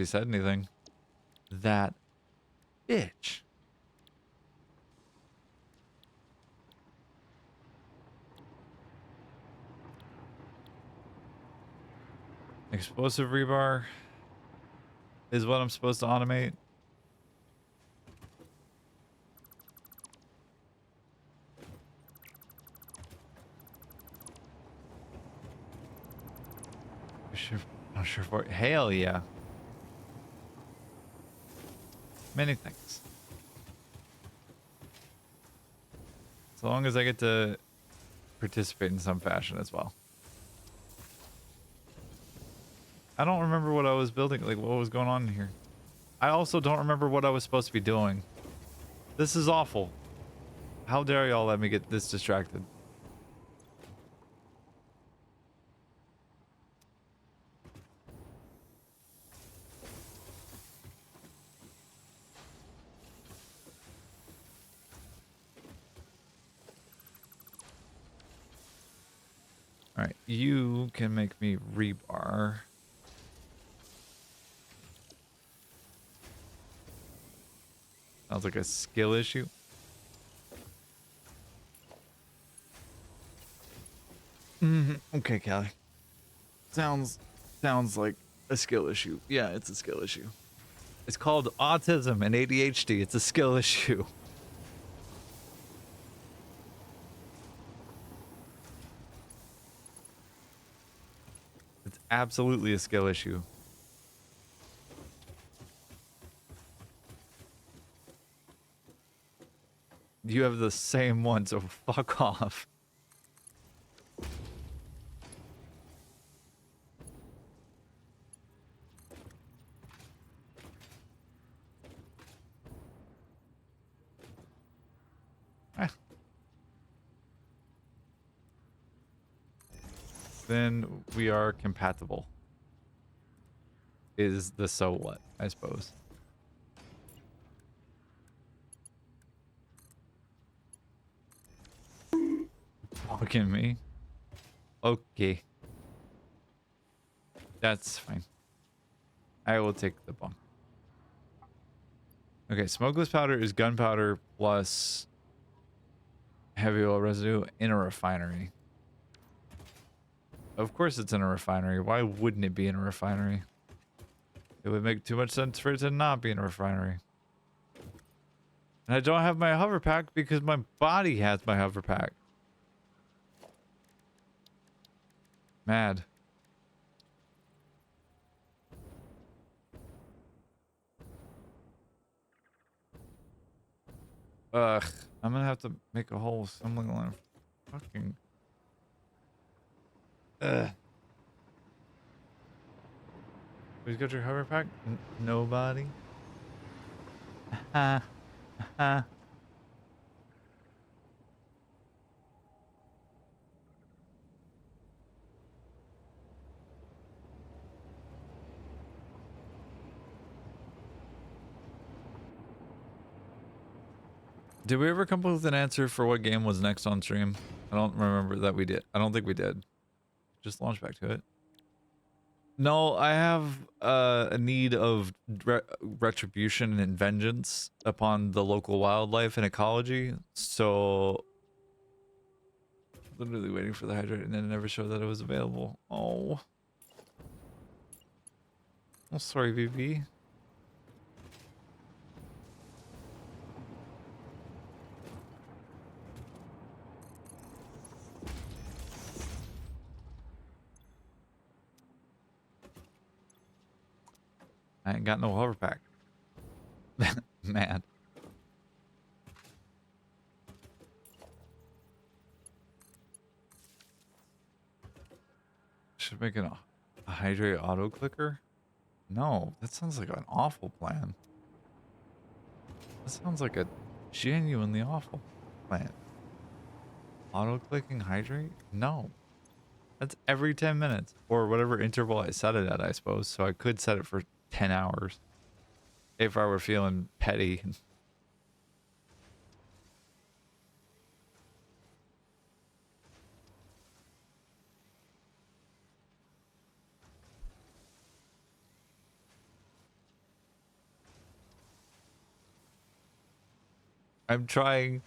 said anything. That bitch. Explosive rebar is what I'm supposed to automate. I'm sure for it. Hell yeah. Many things. So long as I get to participate in some fashion as well. I don't remember what I was building, like what was going on here. I also don't remember what I was supposed to be doing. This is awful. How dare y'all let me get this distracted? Alright, you can make me rebar. Sounds like a skill issue. Okay, Callie. Sounds like a skill issue. Yeah, it's a skill issue. It's called autism and ADHD. It's a skill issue. absolutely a skill issue. You have the same one, so fuck off. Eh, then we are compatible. Is the so what, I suppose. Fucking me. Okay. That's fine. I will take the bunk. Okay, smokeless powder is gunpowder plus heavy oil residue in a refinery. Of course it's in a refinery. Why wouldn't it be in a refinery? It would make too much sense for it to not be in a refinery. And I don't have my hover pack because my body has my hover pack. Mad. Ugh. I'm gonna have to make a whole assembly line. Fucking. Ugh. Who's got your hover pack? Nobody. Ha ha. Did we ever come up with an answer for what game was next on stream? I don't remember that we did. I don't think we did. Just launch back to it. No, I have a need of retribution and vengeance upon the local wildlife and ecology. So, literally waiting for the hydrate, and then it never showed that it was available. Oh, oh, sorry, VB. I ain't got no hover pack. Man. Should make a hydrate auto clicker? No, that sounds like an awful plan. That sounds like a genuinely awful plan. Auto clicking hydrate? No. That's every 10 minutes or whatever interval I set it at, I suppose. So I could set it for 10 hours if I were feeling petty. I'm trying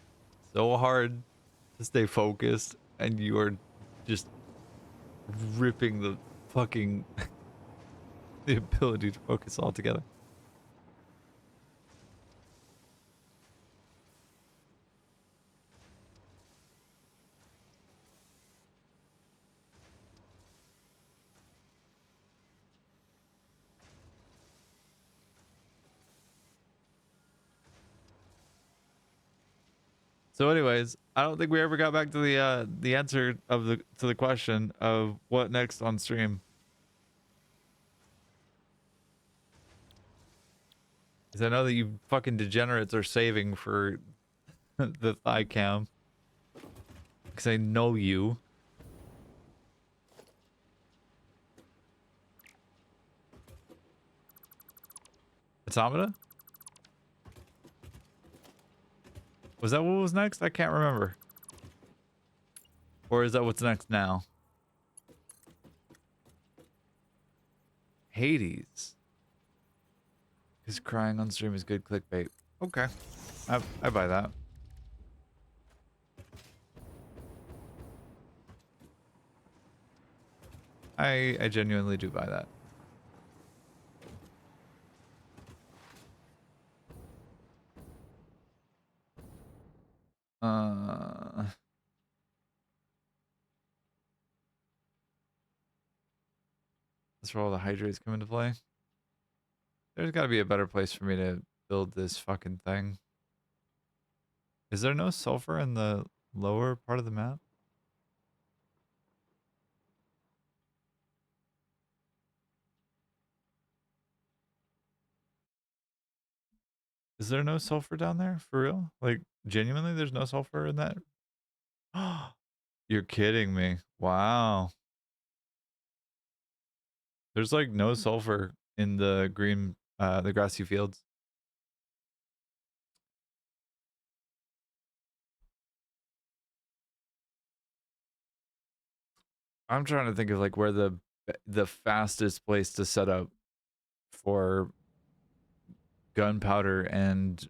so hard to stay focused, and you are just ripping the fucking the ability to focus altogether. So anyways, I don't think we ever got back to the answer of the question of what next on stream. Because I know that you fucking degenerates are saving for the thigh cam. Because I know you. Automata? Was that what was next? I can't remember. Or is that what's next now? Hades. His crying on stream is good clickbait. Okay. I buy that. I genuinely do buy that. Uh... That's where all the hydrates come into play. There's got to be a better place for me to build this fucking thing. Is there no sulfur in the lower part of the map? Is there no sulfur down there? For real? Like, genuinely, there's no sulfur in that? You're kidding me. Wow. There's like no sulfur in the green, the grassy fields. I'm trying to think of like where the fastest place to set up for gunpowder and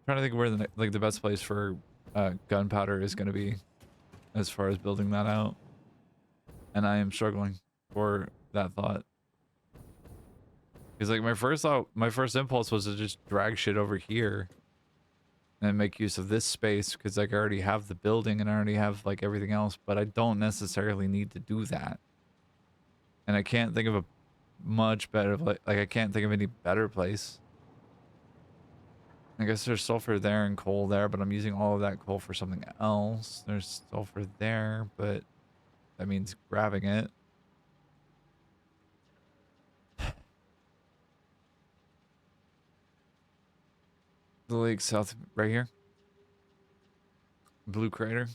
trying to think where the best place for gunpowder is going to be as far as building that out, and I am struggling for that thought because like my first impulse was to just drag shit over here and make use of this space because like I already have the building and I already have like everything else, but I don't necessarily need to do that, and I can't think of a much better like I can't think of any better place. I guess there's sulfur there and coal there, but I'm using all of that coal for something else. There's sulfur there, but that means grabbing it. The lake south right here. Blue crater.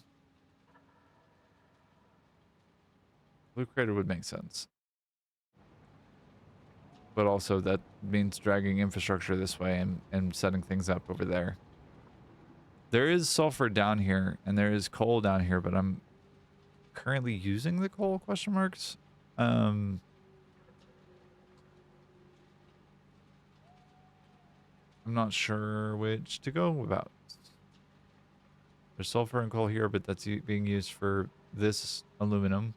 Blue crater would make sense. But also that means dragging infrastructure this way and setting things up over there. There is sulfur down here and there is coal down here, but I'm currently using the coal, question marks. I'm not sure which to go about. There's sulfur and coal here, but that's being used for this aluminum.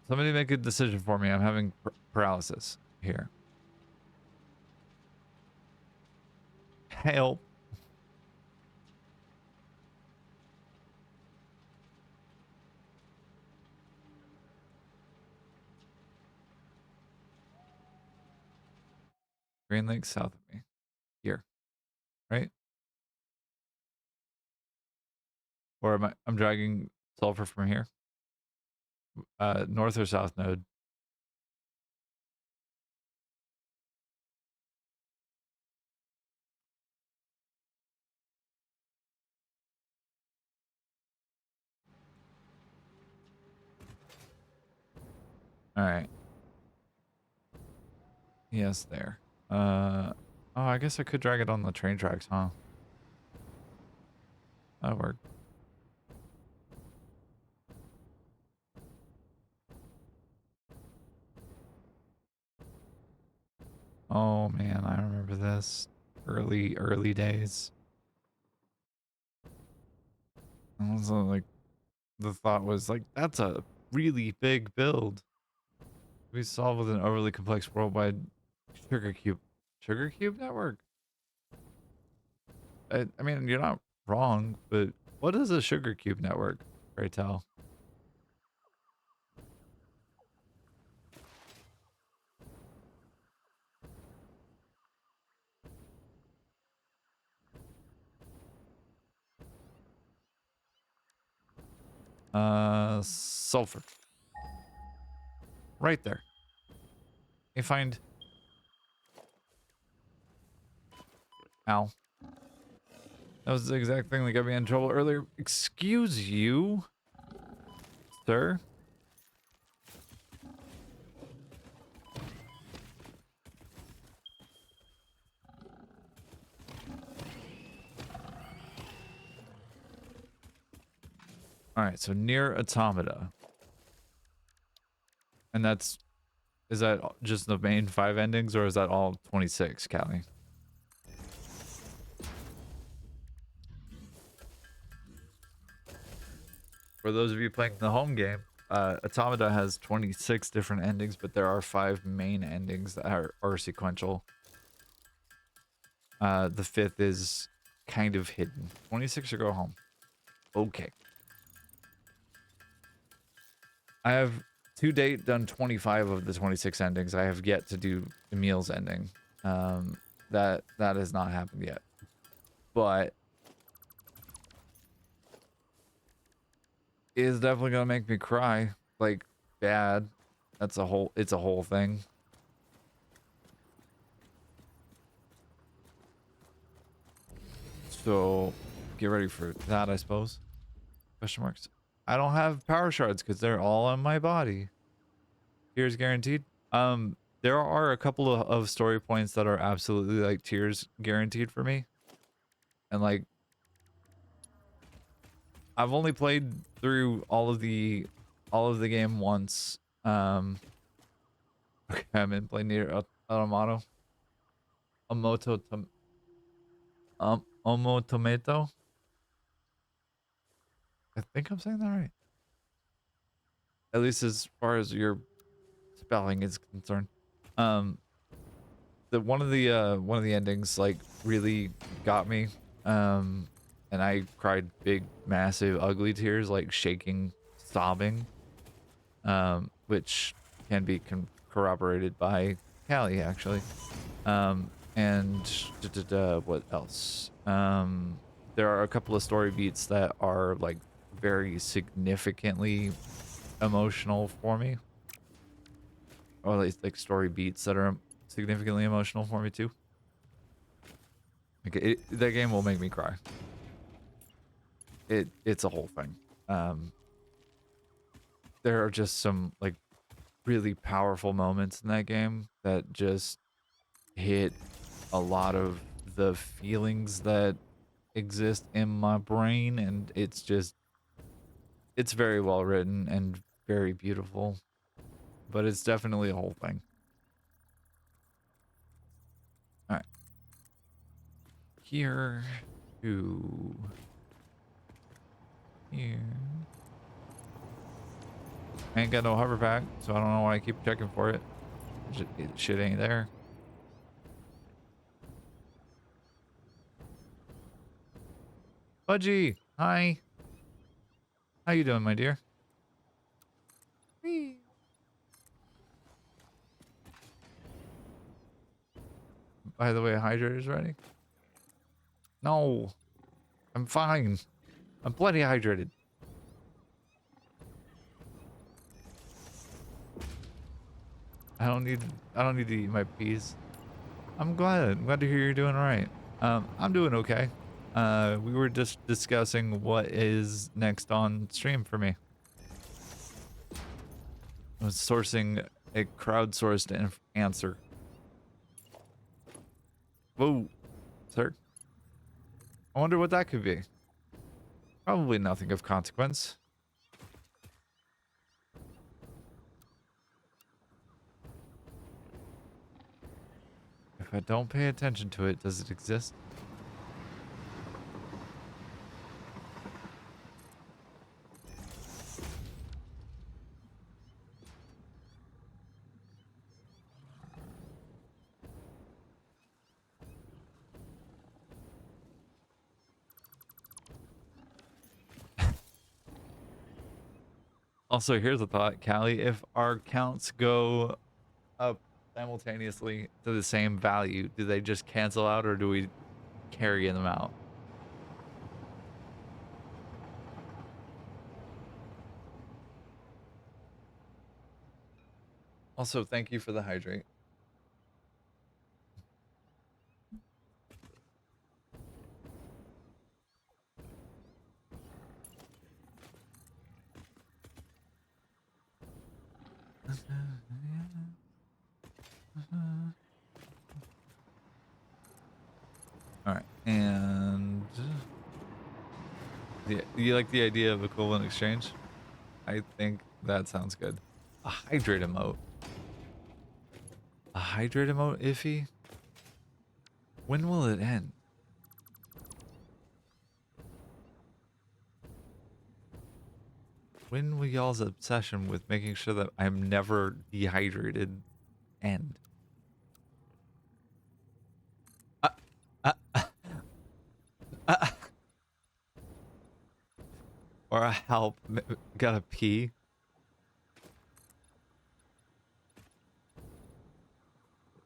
Somebody make a decision for me. I'm having paralysis here. Help. Green Lake south of me. Here. Right? Or I'm dragging sulfur from here? North or south node? Alright. Yes, there. Oh, I guess I could drag it on the train tracks, huh? That'll work. Oh man, I remember this. Early days. Also, like, the thought was like, that's a really big build. We solve with an overly complex worldwide sugar cube network. I mean, you're not wrong, but what is a sugar cube network? Pray tell. Sulfur. Right there. You find. Ow. That was the exact thing that got me in trouble earlier. Excuse you, sir. All right, so near automata. And is that just the main 5 endings or is that all 26, Callie? For those of you playing the home game, Automata has 26 different endings, but there are 5 main endings that are sequential. The 5th is kind of hidden. 26 or go home. Okay. I have to date done 25 of the 26 endings. I have yet to do Emil's ending. That has not happened yet. But it is definitely gonna make me cry. Like bad. It's a whole thing. So get ready for that, I suppose. Question marks. I don't have power shards because they're all on my body. Tears guaranteed. There are a couple of story points that are absolutely like tears guaranteed for me. And like I've only played through all of the game once. Okay, I'm in play near Automata. Omo Tomato. I think I'm saying that right. At least as far as your spelling is concerned. Um, the one of the endings like really got me. And I cried big, massive, ugly tears, like shaking, sobbing. Which can be corroborated by Callie actually. And what else? There are a couple of story beats that are like very significantly emotional for me, or at least like story beats that are significantly emotional for me too. Like that game will make me cry. It's a whole thing. There are just some like really powerful moments in that game that just hit a lot of the feelings that exist in my brain, and it's very well written and very beautiful, but it's definitely a whole thing. All right, here to here. I ain't got no hover pack, so I don't know why I keep checking for it. Shit ain't there. Budgie, hi. How you doing, my dear? Whee. By the way, hydrator's ready. No, I'm fine. I'm plenty hydrated. I don't need to eat my peas. I'm glad. I'm glad to hear you're doing all right. I'm doing okay. We were just discussing what is next on stream for me. I was sourcing a crowdsourced answer. Whoa, sir. I wonder what that could be. Probably nothing of consequence. If I don't pay attention to it, does it exist? Also, here's a thought, Callie. If our counts go up simultaneously to the same value, do they just cancel out, or do we carry them out? Also, thank you for the hydrate. All right, and you like the idea of equivalent exchange? I think that sounds good. A hydrate emote. A hydrate emote, iffy? When will it end? When will y'all's obsession with making sure that I'm never dehydrated end? Uh, uh, uh, uh, or a help. Gotta pee.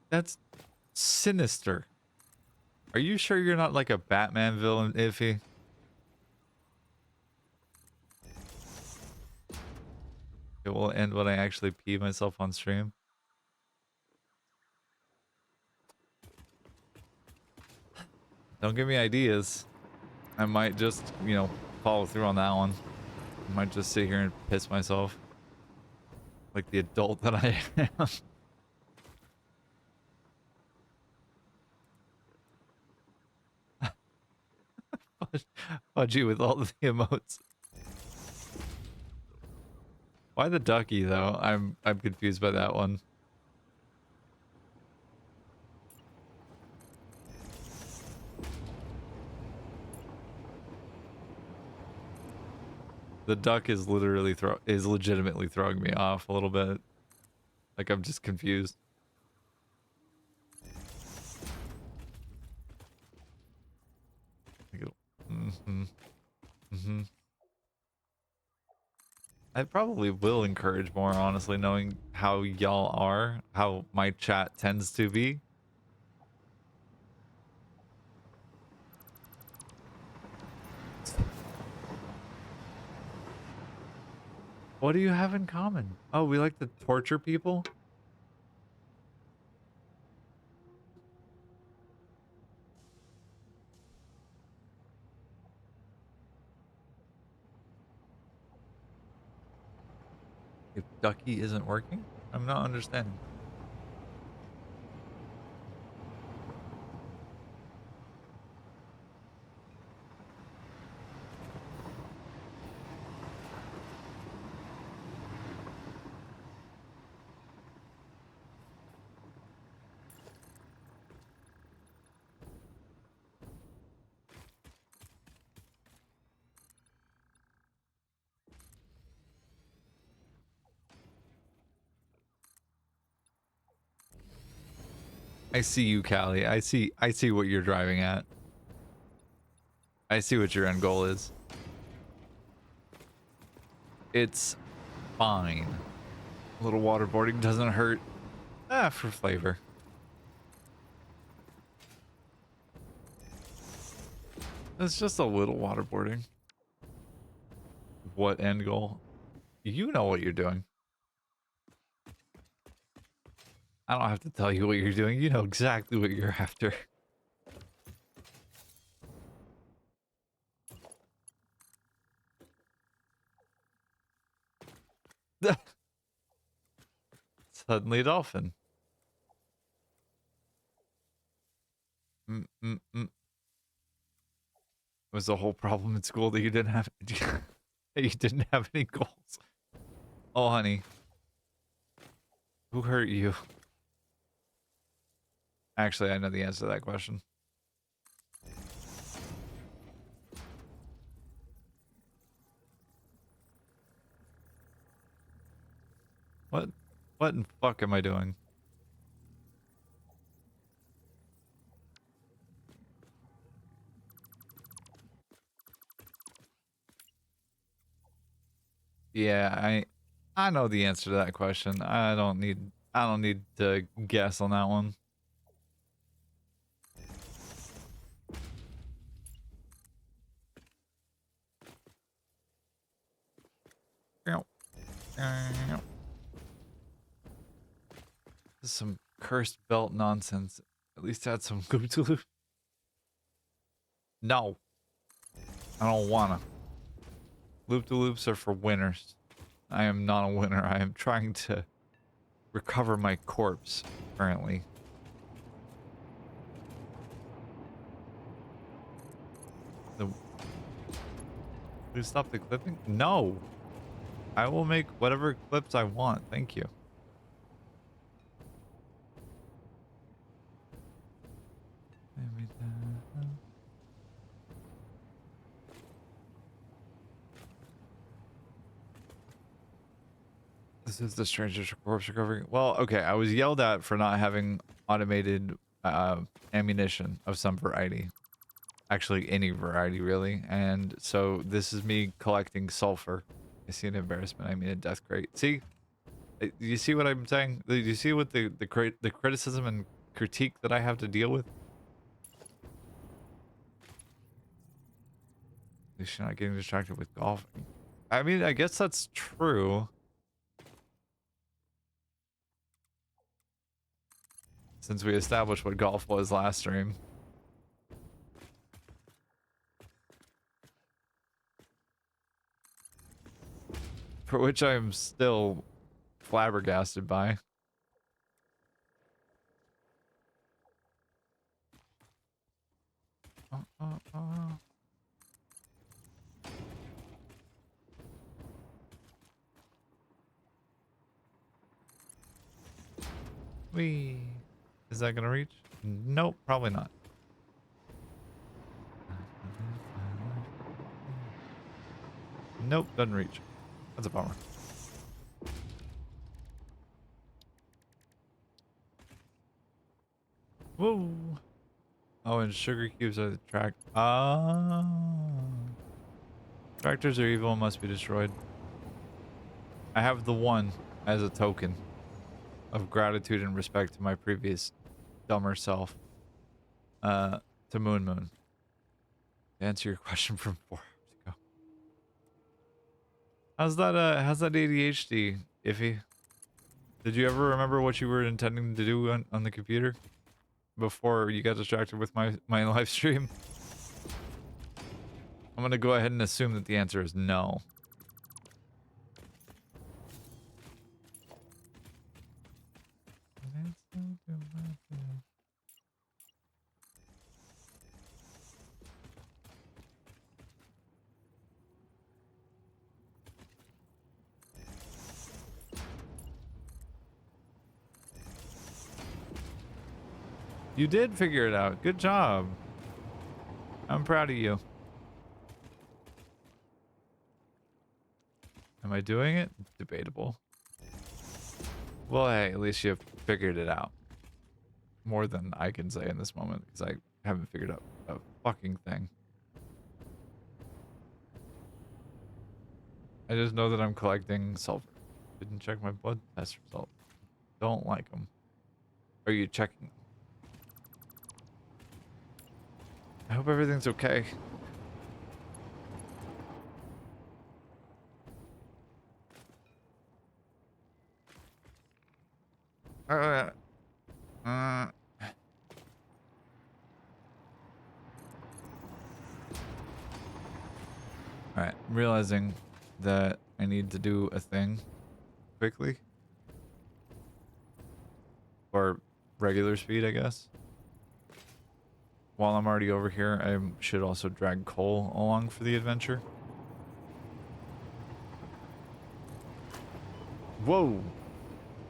That's sinister. Are you sure you're not like a Batman villain, Iffy? It will end when I actually pee myself on stream. Don't give me ideas. I might just, you know, follow through on that one. I might just sit here and piss myself. Like the adult that I am. Fudgy with all the emotes. Why the ducky though? I'm confused by that one. The duck is literally legitimately throwing me off a little bit. Like I'm just confused. Mm-hmm. Mm-hmm. I probably will encourage more, honestly, knowing how y'all are, how my chat tends to be. What do you have in common? Oh, we like to torture people? If Ducky isn't working? I'm not understanding. I see you, Callie. I see what you're driving at. I see what your end goal is. It's fine. A little waterboarding doesn't hurt. Ah, for flavor. It's just a little waterboarding. What end goal? You know what you're doing. I don't have to tell you what you're doing. You know exactly what you're after. Suddenly a dolphin. It was the whole problem in school that you didn't have that you didn't have any goals. Oh, honey. Who hurt you? Actually, I know the answer to that question. What in fuck am I doing? Yeah, I know the answer to that question. I don't need to guess on that one. This is some cursed belt nonsense. At least add some loop to loop. No. I don't wanna. Loop to loops are for winners. I am not a winner. I am trying to recover my corpse currently. Please stop the clipping? No. I will make whatever clips I want. Thank you. This is the stranger's corpse recovery. Well, okay, I was yelled at for not having automated ammunition of some variety. Actually, any variety, really. And so this is me collecting sulfur. I see an embarrassment. I mean a death crate. See? Do you see what I'm saying? Do you see what the criticism and critique that I have to deal with? At least you're not getting distracted with golfing. I mean, I guess that's true. Since we established what golf was last stream. For which I'm still flabbergasted by. Whee. Is that gonna reach? Nope, probably not. Nope, doesn't reach. That's a bummer. Whoa. Oh, and sugar cubes are the track. Ah. Tractors are evil and must be destroyed. I have the one as a token of gratitude and respect to my previous dumber self. To Moon Moon. To answer your question from 4 hours ago. How's that ADHD, Iffy? Did you ever remember what you were intending to do on the computer? Before you got distracted with my live stream? I'm gonna go ahead and assume that the answer is no. You did figure it out. Good job. I'm proud of you. Am I doing it? Debatable. Well, hey, at least you figured it out. More than I can say in this moment, because I haven't figured out a fucking thing. I just know that I'm collecting sulfur. Didn't check my blood test result. Don't like them. Are you checking? I hope everything's okay. Alright, I'm realizing that I need to do a thing quickly. Or regular speed, I guess. While I'm already over here, I should also drag Cole along for the adventure. Whoa!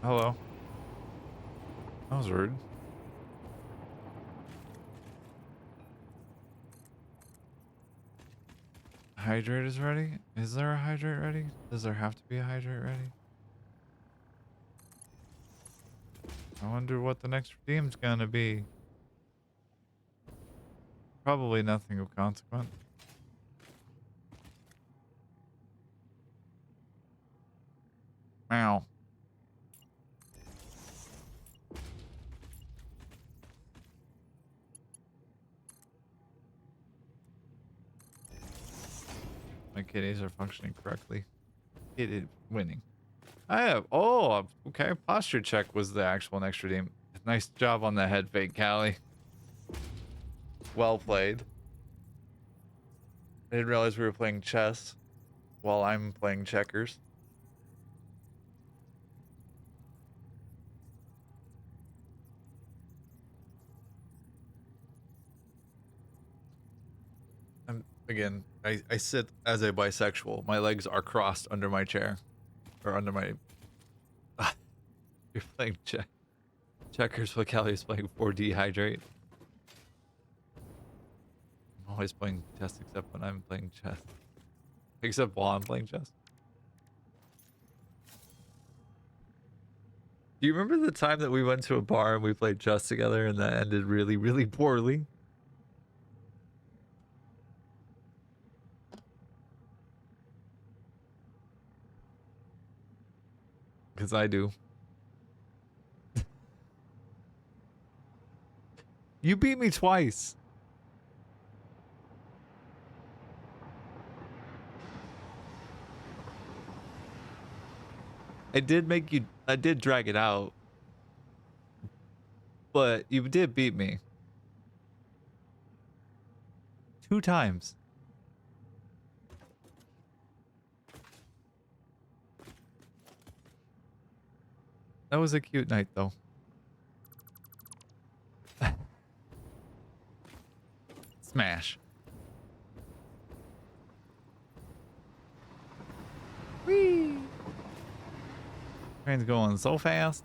Hello. That was rude. Hydrate is ready? Is there a hydrate ready? Does there have to be a hydrate ready? I wonder what the next redeem's gonna be. Probably nothing of consequence. Meow. My kidneys are functioning correctly. It is winning. I have. Oh, okay. Posture check was the actual next redeem. Nice job on the head fake, Callie. Well played. I didn't realize we were playing chess while I'm playing checkers. Again, I sit as a bisexual. My legs are crossed under my chair. Or under my... You're playing checkers while Callie is playing 4D Hydrate. I'm always playing chess except when I'm playing chess. Except while I'm playing chess. Do you remember the time that we went to a bar and we played chess together and that ended really, really poorly? Because I do. You beat me twice. I did drag it out. But you did beat me. 2 times. That was a cute night, though. Smash. Whee! Train's going so fast.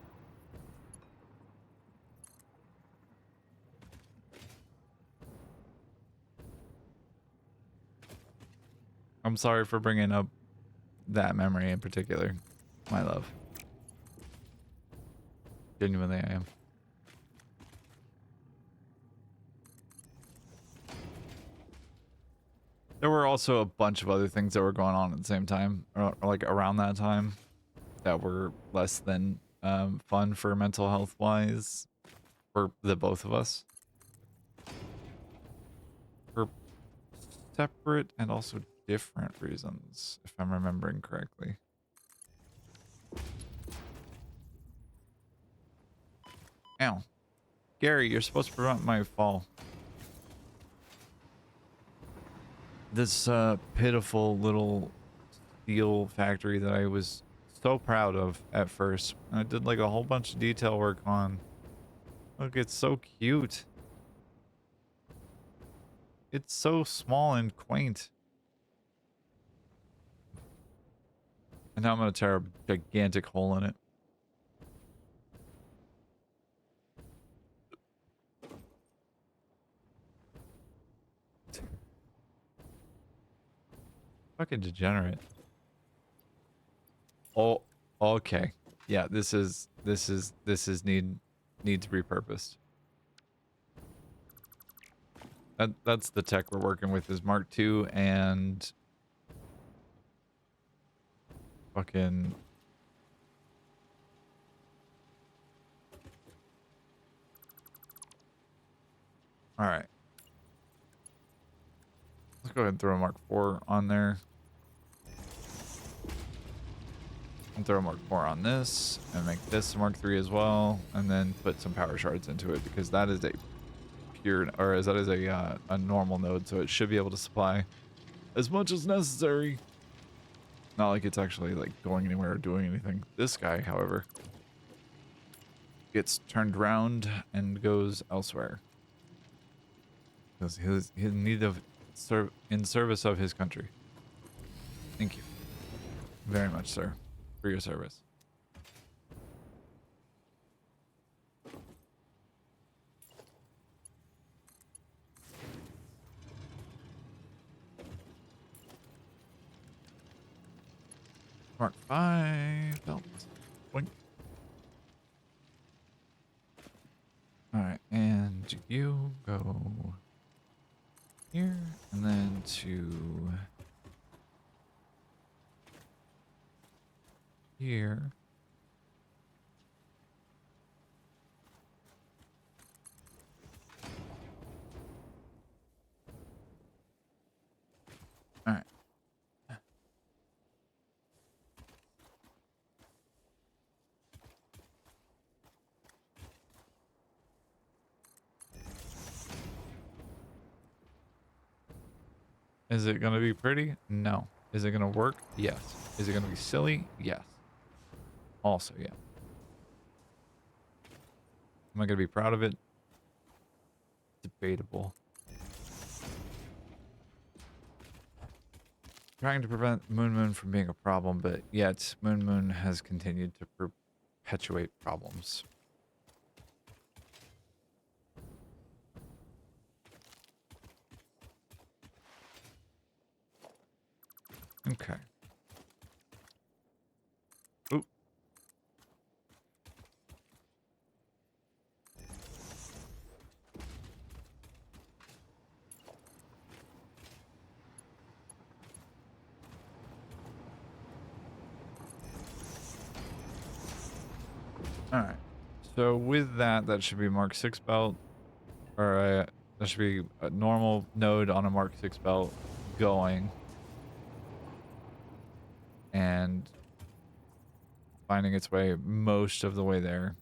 I'm sorry for bringing up that memory in particular, my love. Genuinely, I am. There were also a bunch of other things that were going on at the same time, or like around that time, that were less than fun for mental health wise for the both of us. For separate and also different reasons, if I'm remembering correctly. Ow. Gary, you're supposed to prevent my fall. This pitiful little steel factory that I was so proud of at first. I did like a whole bunch of detail work on. Look, it's so cute. It's so small and quaint. And now I'm going to tear a gigantic hole in it. Fucking degenerate. Oh, okay. Yeah, this is needs repurposed. That's the tech we're working with is Mark II and fucking all right. Let's go ahead and throw a Mark IV on there. And throw a Mark IV on this and make this a Mark III as well, and then put some power shards into it because that is a pure, or that is a normal node, so it should be able to supply as much as necessary. Not like it's actually like going anywhere or doing anything. This guy, however, gets turned around and goes elsewhere because he's in need of in service of his country. Thank you very much, sir, for your service. Mark V belt. Boink. Alright, and you go here, and then to here. Alright. Is it gonna be pretty? No. Is it gonna work? Yes. Is it gonna be silly? Yes. Also, yeah. Am I gonna be proud of it? Debatable. Trying to prevent Moon from being a problem, but yet Moon has continued to perpetuate problems. Okay. Oop. All right. So with that, that should be Mark 6 belt, or that should be a normal node on a Mark 6 belt going and finding its way most of the way there.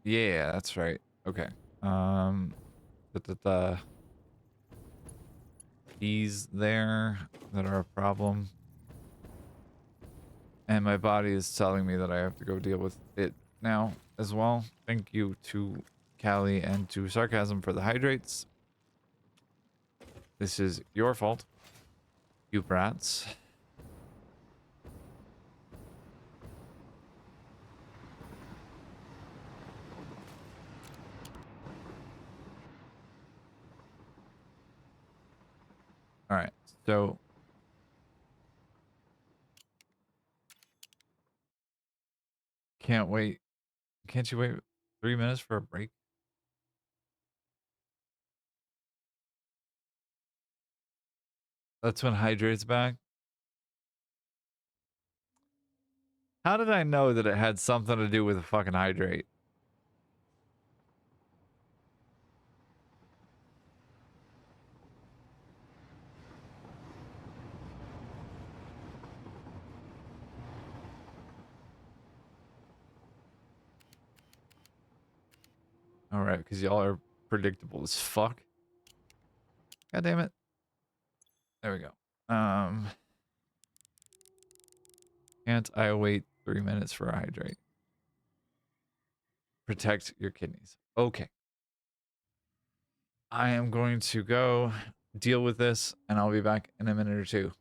Yeah, that's right. Okay. The keys there that are a problem. And my body is telling me that I have to go deal with it now as well. Thank you to Callie and to Sarcasm for the hydrates. This is your fault, you brats. All right, so can't wait. Can't you wait 3 minutes for a break? That's when hydrates back. How did I know that it had something to do with a fucking hydrate? All right, because y'all are predictable as fuck. God damn it. There we go. Can't I wait 3 minutes for a hydrate? Protect your kidneys. Okay. I am going to go deal with this, and I'll be back in a minute or two.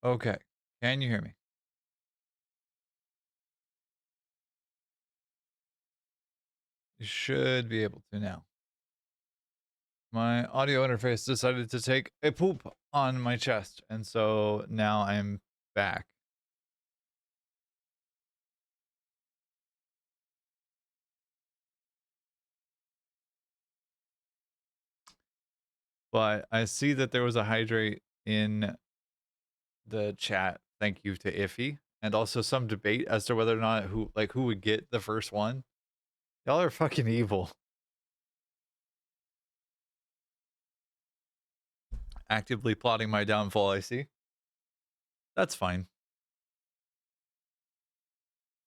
Okay. Can you hear me? You should be able to now. My audio interface decided to take a poop on my chest, and so now I'm back. But I see that there was a hydrate in the chat. Thank you to Iffy. And also some debate as to whether or not who would get the first one. Y'all are fucking evil. Actively plotting my downfall, I see. That's fine.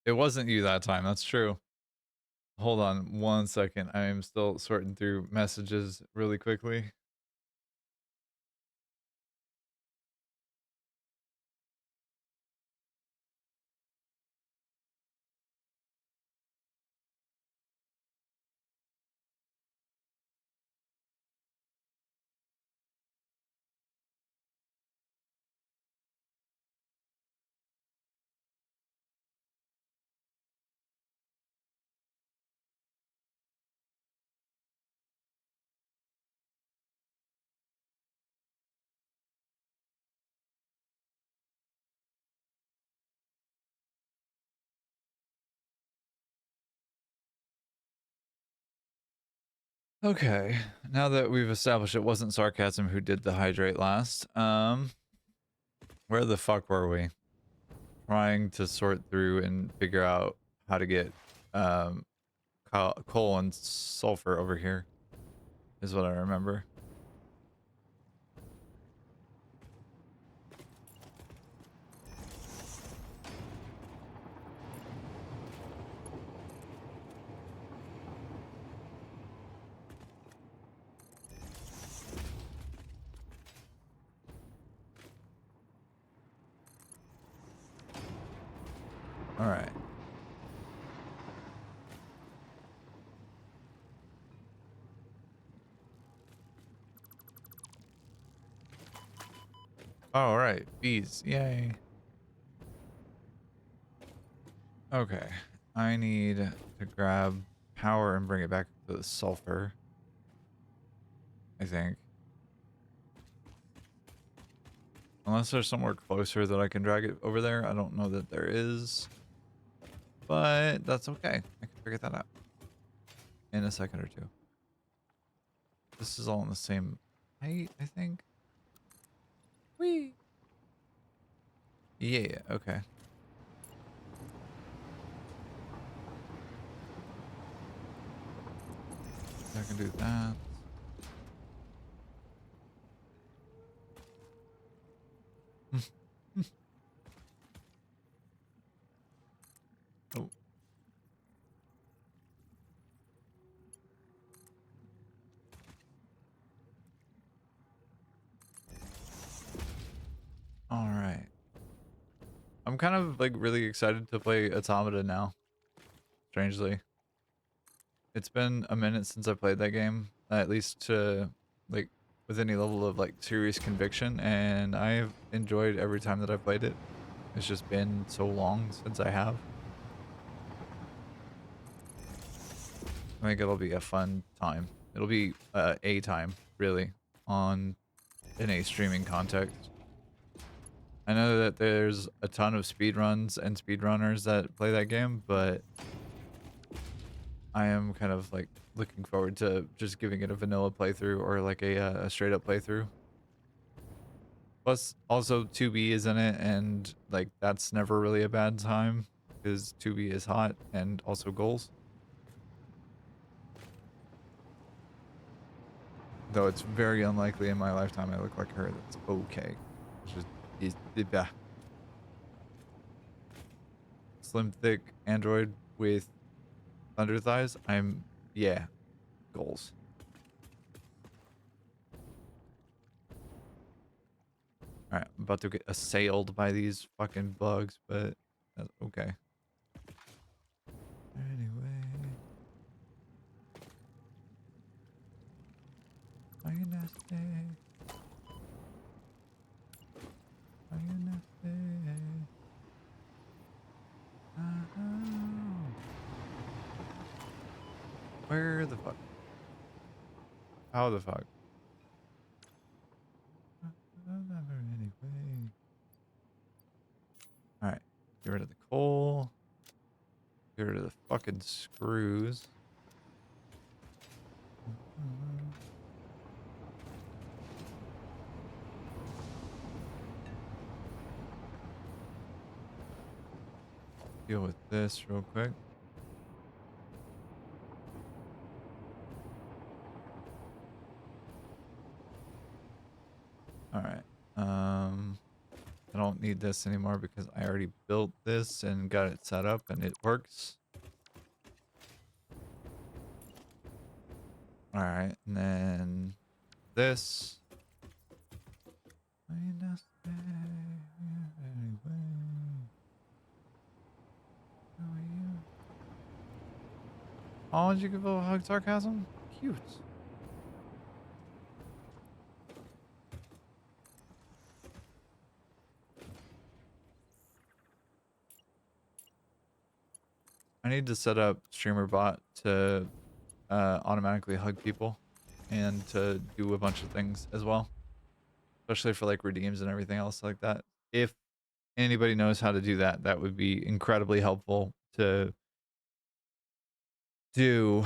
It wasn't you that time, that's true. Hold on 1 second. I am still sorting through messages really quickly. Okay, now that we've established it wasn't sarcasm who did the hydrate last, where the fuck were we? Trying to sort through and figure out how to get coal and sulfur over here is what I remember. All right. All right, bees, yay. Okay, I need to grab power and bring it back to the sulfur, I think. Unless there's somewhere closer that I can drag it over there. I don't know that there is, but that's okay. I can figure that out in a second or two. This is all in the same height, I think. Whee! Yeah, okay. I can do that. Oh. All right. I'm kind of like really excited to play Automata now. Strangely. It's been a minute since I played that game, at least to like with any level of like serious conviction, and I've enjoyed every time that I've played it. It's just been so long since I have. I think it'll be a fun time. It'll be a time, really, on in a streaming context. I know that there's a ton of speedruns and speedrunners that play that game, but I am kind of like looking forward to just giving it a vanilla playthrough or like a straight up playthrough. Plus, also 2B is in it, and like that's never really a bad time because 2B is hot and also goals. Though it's very unlikely in my lifetime I look like her. That's okay. Just bah. Slim, thick android with thunder thighs. Yeah, goals. All right, I'm about to get assailed by these fucking bugs, but that's okay. Anyway, are you nasty? Are you nasty? Oh. Where the fuck? How the fuck? Never anyway. Alright. Get rid of the coal. Get rid of the fucking screws. Deal with this real quick. Alright. I don't need this anymore because I already built this and got it set up and it works. Alright, and then this. Oh, did you give a hug sarcasm? Cute. I need to set up streamer bot to automatically hug people and to do a bunch of things as well, especially for like redeems and everything else like that. If anybody knows how to do that, that would be incredibly helpful to do.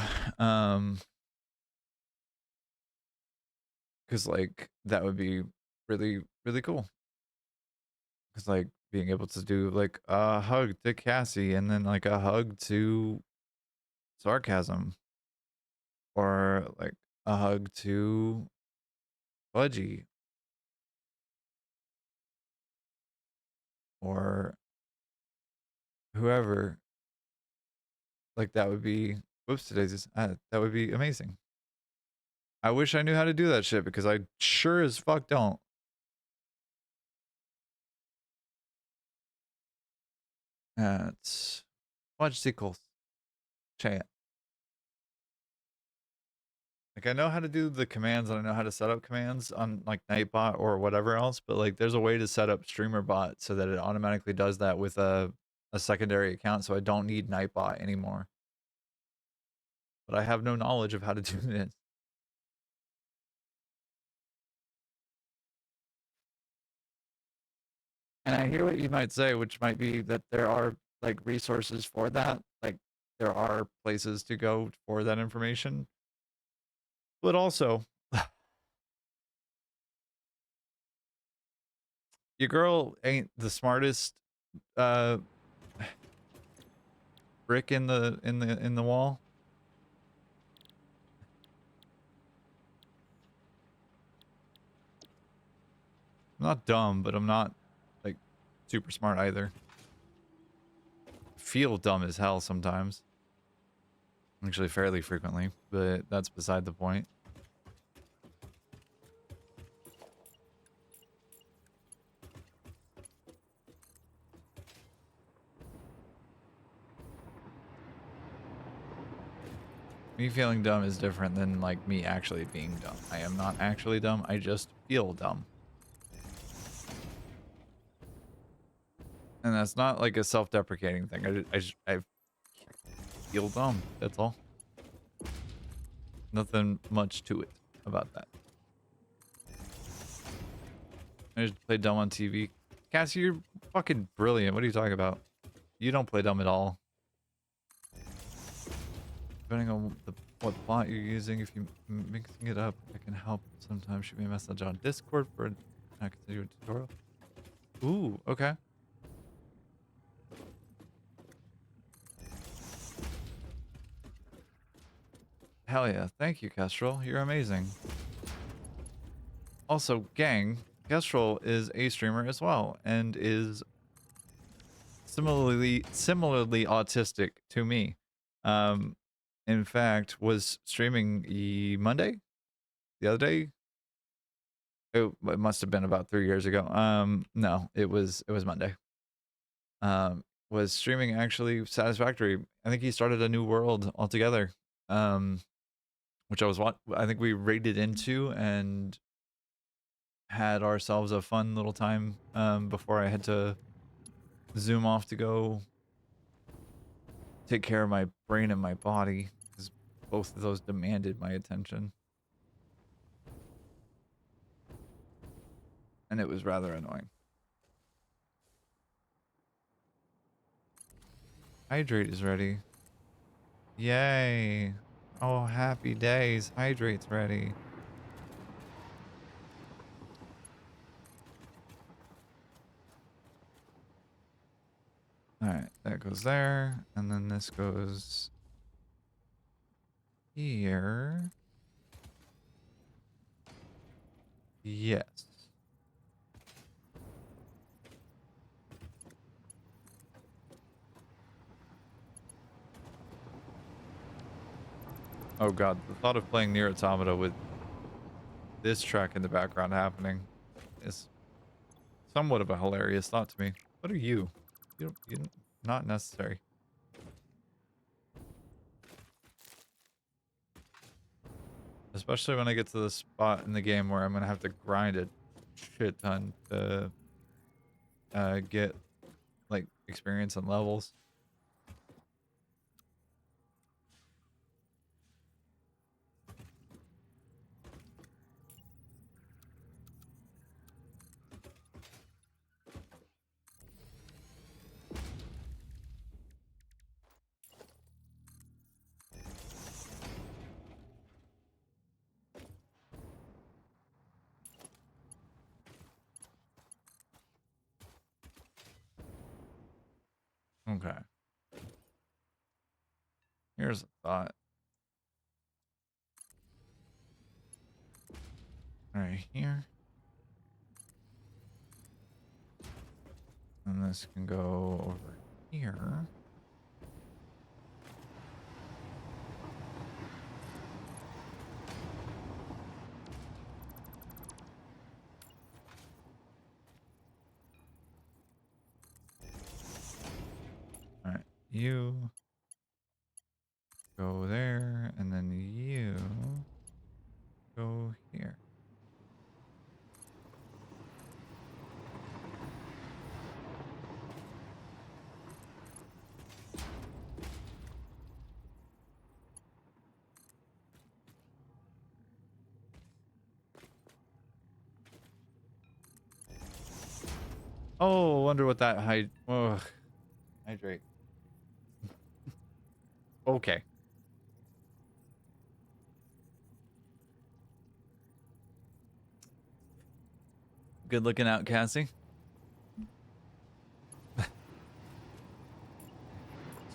Because like that would be really, really cool. Because like being able to do like a hug to Cassie and then like a hug to sarcasm, or like a hug to Budgie, or whoever, like that would be, whoops, today's that would be amazing. I wish I knew how to do that shit because I sure as fuck don't. It's much sequels chat. Like I know how to do the commands and I know how to set up commands on like Nightbot or whatever else, but like there's a way to set up StreamerBot so that it automatically does that with a secondary account, so I don't need Nightbot anymore. But I have no knowledge of how to do this. And I hear what you might say, which might be that there are like resources for that. Like there are places to go for that information. But also, your girl ain't the smartest uh brick in the wall. I'm not dumb, but I'm not like super smart either. I feel dumb as hell sometimes. Actually fairly frequently, but that's beside the point. Me feeling dumb is different than like me actually being dumb. I am not actually dumb. I just feel dumb. And that's not like a self-deprecating thing. I feel dumb. That's all. Nothing much to it about that. I just play dumb on TV. Cassie, you're fucking brilliant. What are you talking about? You don't play dumb at all. Depending on what bot you're using, if you're mixing it up, I can help. Sometimes shoot me a message on Discord for I can send you a tutorial. Ooh, okay. Hell yeah. Thank you, Kestrel. You're amazing. Also, gang, Kestrel is a streamer as well and is similarly autistic to me. In fact, was streaming Monday, the other day. It must have been about 3 years ago. No, it was Monday. Was streaming actually Satisfactory. I think he started a new world altogether. Which I think we raided into, and had ourselves a fun little time before I had to zoom off to go take care of my brain and my body, because both of those demanded my attention. And it was rather annoying. Hydrate is ready. Yay. Oh, happy days. Hydrate's ready. Alright, that goes there. And then this goes here. Yes. Oh god, the thought of playing Nier Automata with this track in the background happening is somewhat of a hilarious thought to me. What are you? You not necessary. Especially when I get to the spot in the game where I'm gonna have to grind a shit ton to get like experience and levels. Okay. Here's a thought. Right here. And this can go over here. All right, you go there, and then you go here. Oh, wonder what that hydrate. Okay. Good looking out, Cassie.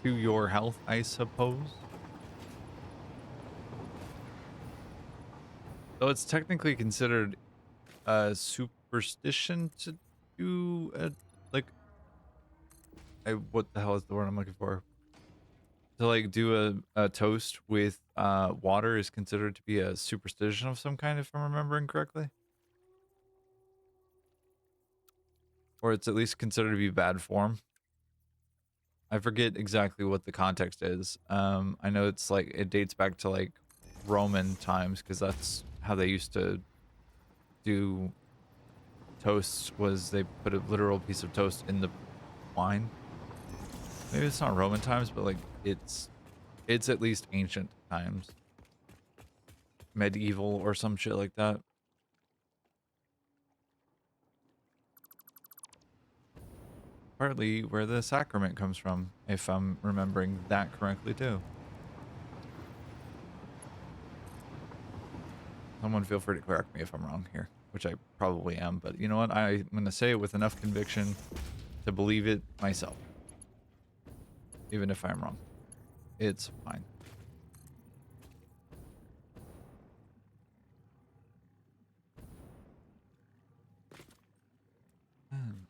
To your health, I suppose. Though it's technically considered a superstition to do a, like, what the hell is the word I'm looking for? To like do a toast with water is considered to be a superstition of some kind, if I'm remembering correctly. Or it's at least considered to be bad form. I forget exactly what the context is. I know it's like it dates back to like Roman times, because that's how they used to do toasts, was they put a literal piece of toast in the wine. Maybe it's not Roman times, but like it's at least ancient times. Medieval or some shit like that. Partly where the sacrament comes from, if I'm remembering that correctly too. Someone feel free to correct me if I'm wrong here, which I probably am, but you know what? I'm going to say it with enough conviction to believe it myself. Even if I'm wrong. It's fine.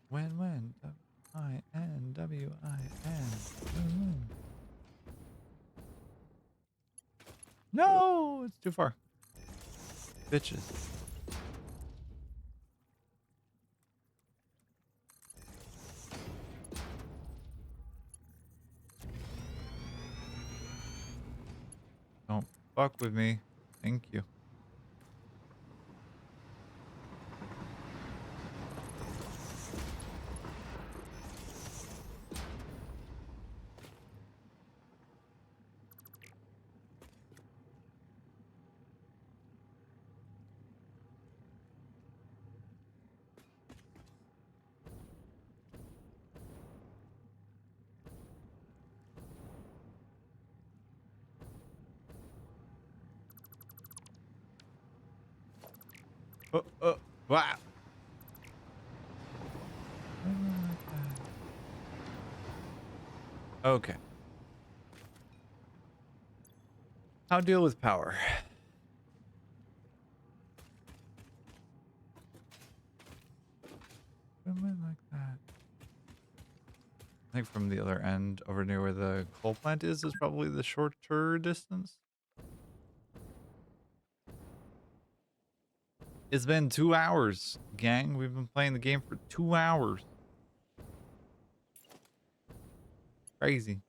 When, W-I-N-W-I-N. No, it's too far. Bitches. Don't fuck with me. Thank you. Wow. Okay. How to deal with power? Like that. I think from the other end, over near where the coal plant is probably the shorter distance. It's been 2 hours, gang. We've been playing the game for 2 hours. Crazy.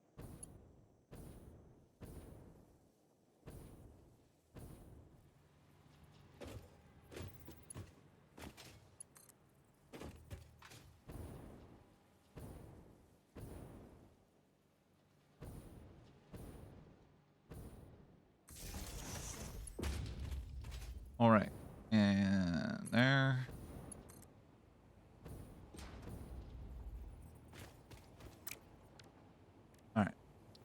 All right. And there. All right.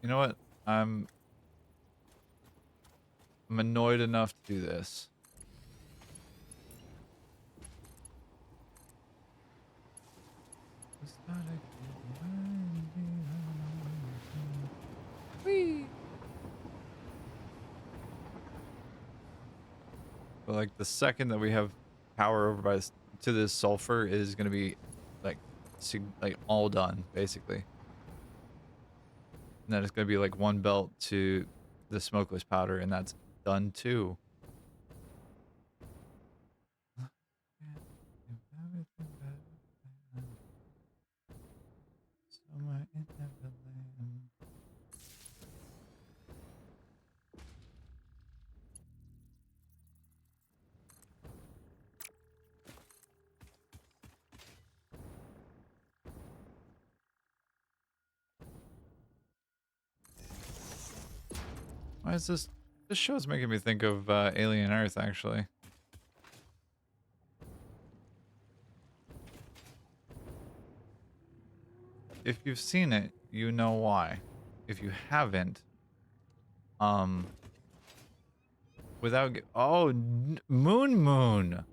You know what? I'm annoyed enough to do this. Whee! But like the second that we have power over by this, to this sulfur is going to be like all done basically. And then it's going to be like one belt to the smokeless powder, and that's done too. Why is this? This show's making me think of Alien Earth, actually. If you've seen it, you know why. If you haven't, without oh, Moon.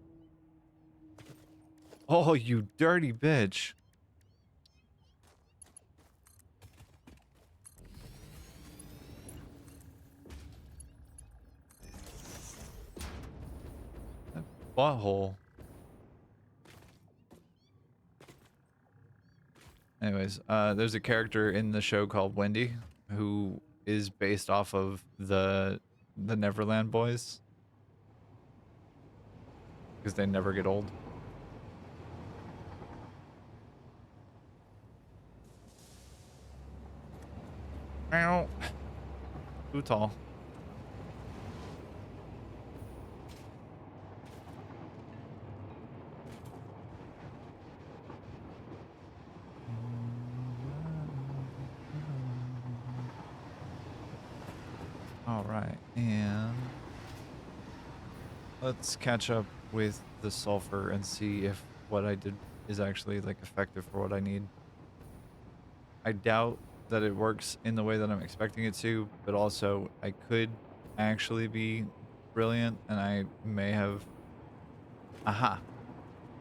Oh, you dirty bitch. That butthole. Anyways, there's a character in the show called Wendy who is based off of the Neverland Boys because they never get old. Ow. Too tall. All right, and let's catch up with the sulfur and see if what I did is actually like effective for what I need. I doubt that it works in the way that I'm expecting it to, but also I could actually be brilliant and I may have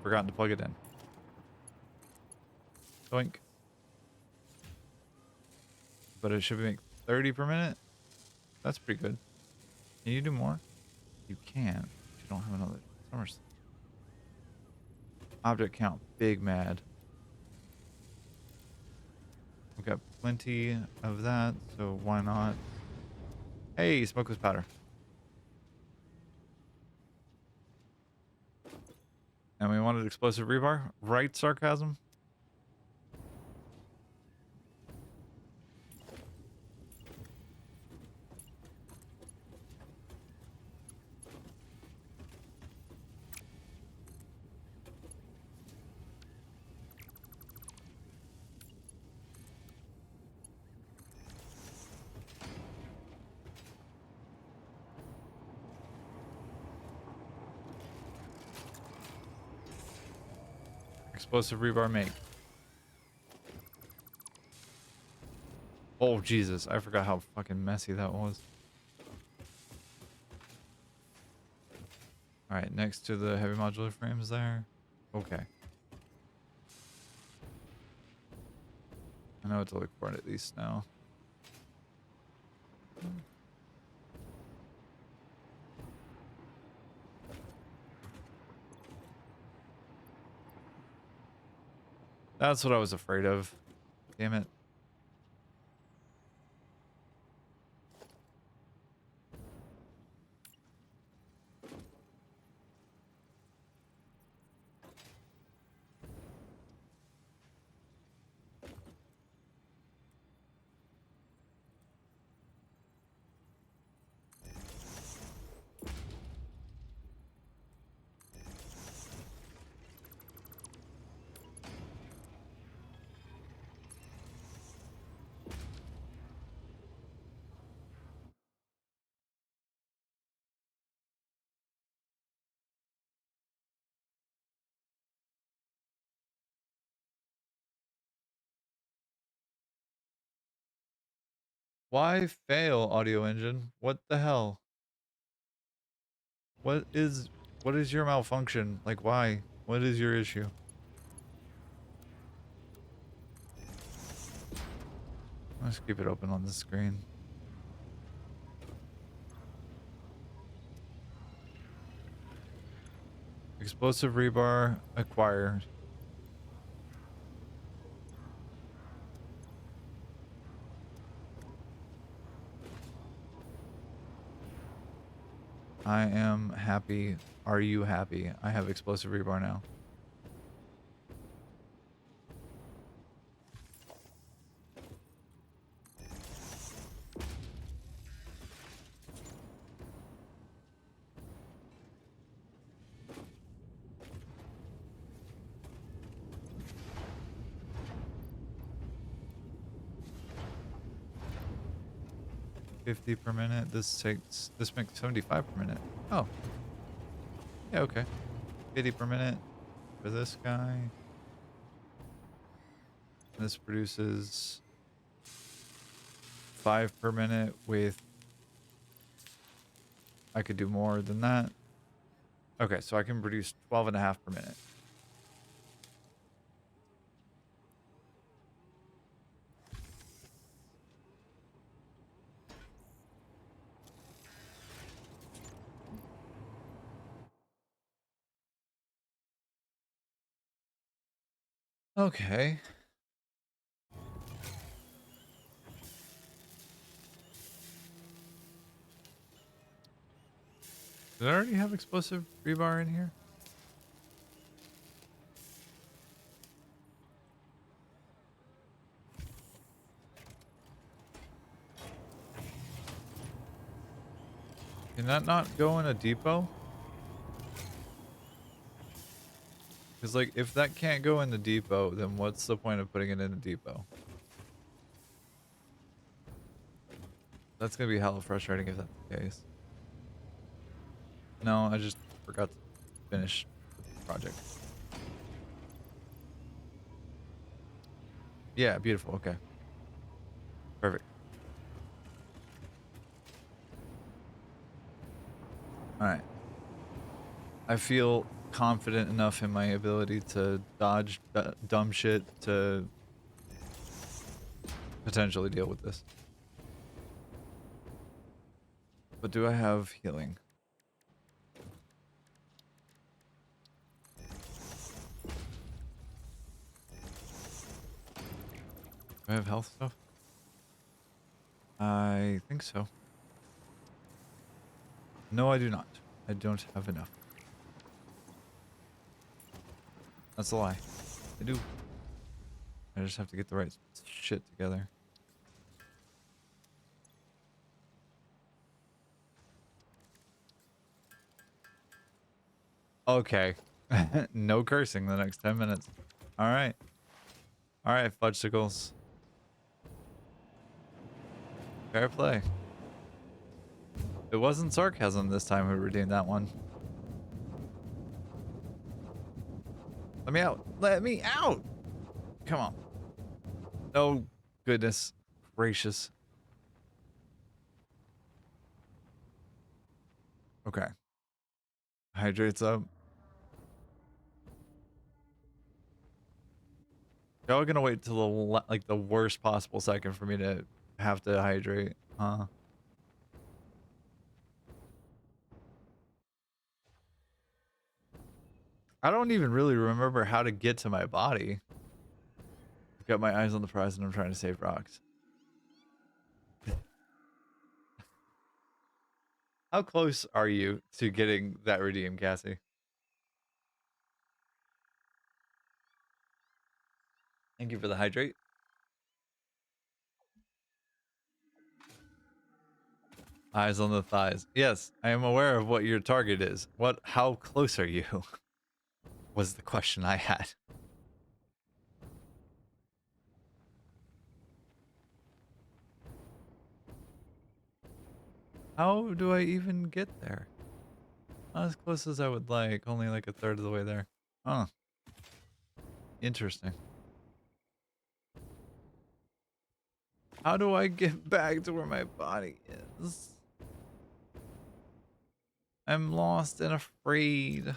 forgotten to plug it in. Doink. But it should make 30 per minute. That's pretty good. Can you do more? You can. But you don't have another summer. Object count. Big mad. We've got plenty of that, so why not? Hey, smokeless powder. And we wanted explosive rebar, right, Sarcasm? Explosive rebar make. Oh, Jesus. I forgot how fucking messy that was. All right, next to the heavy modular frames there. Okay. I know what to look for at least now. That's what I was afraid of. Damn it. Why fail, audio engine? What the hell? What is your malfunction? Like, why? What is your issue? Let's keep it open on the screen. Explosive rebar acquired. I am happy. Are you happy? I have explosive rebar now. $50 per minute. This makes 75 per minute. Oh. Yeah, okay. 50 per minute for this guy. This produces 5 per minute with... I could do more than that. Okay, so I can produce 12.5 per minute. Okay. Did I already have explosive rebar in here? Can that not go in a depot? Because, like, if that can't go in the depot, then what's the point of putting it in a depot? That's gonna be hella frustrating if that's the case. No, I just forgot to finish the project. Yeah, beautiful. Okay. Perfect. Alright. I feel confident enough in my ability to dodge dumb shit to potentially deal with this. But do I have healing? Do I have health stuff? I think so. No, I do not. I don't have enough. That's a lie. I do. I just have to get the right shit together. Okay. No cursing the next 10 minutes. All right. All right, fudgesicles. Fair play. It wasn't sarcasm this time who redeemed that one. Let me out. Let me out. Come on. Oh, goodness gracious. Okay. Hydrates up. Y'all gonna wait till the like the worst possible second for me to have to hydrate, huh? I don't even really remember how to get to my body. I've got my eyes on the prize and I'm trying to save rocks. How close are you to getting that redeem, Cassie? Thank you for the hydrate. Eyes on the thighs. Yes, I am aware of what your target is. How close are you? Was the question I had. How do I even get there? Not as close as I would like, only like a third of the way there. Huh. Interesting. How do I get back to where my body is? I'm lost and afraid.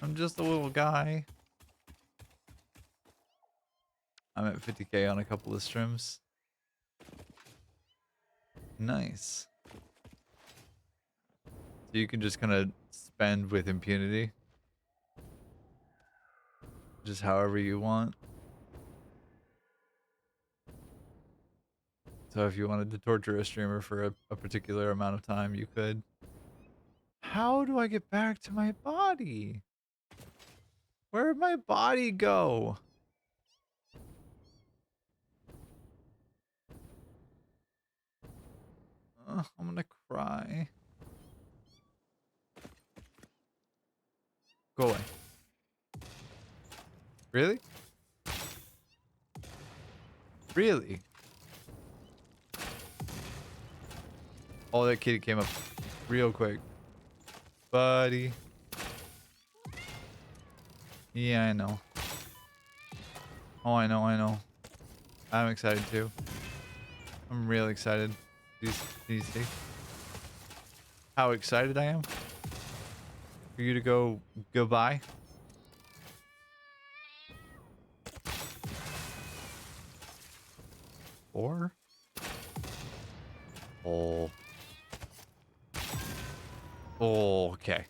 I'm just a little guy. I'm at 50k on a couple of streams. Nice. So you can just kind of spend with impunity. Just however you want. So if you wanted to torture a streamer for a particular amount of time, you could. How do I get back to my body? Where'd my body go? I'm gonna cry. Go away. Really? Really? Oh, that kitty came up real quick. Buddy. Yeah, I know. Oh, I know. I'm excited too. I'm real excited. Do you see how excited I am for you to go goodbye? Or? Oh. Oh, okay.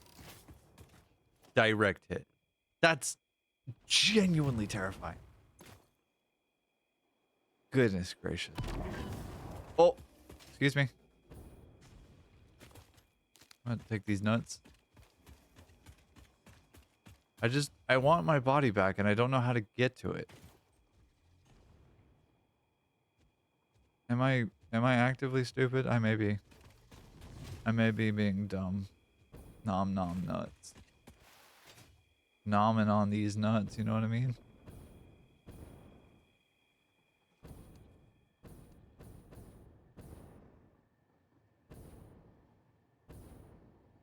Direct hit. That's genuinely terrifying. Goodness gracious. Oh, excuse me. I'm gonna take these nuts. I want my body back and I don't know how to get to it. Am I actively stupid? I may be. I may be being dumb. Nom nom nuts. Nomming on these nuts, you know what I mean?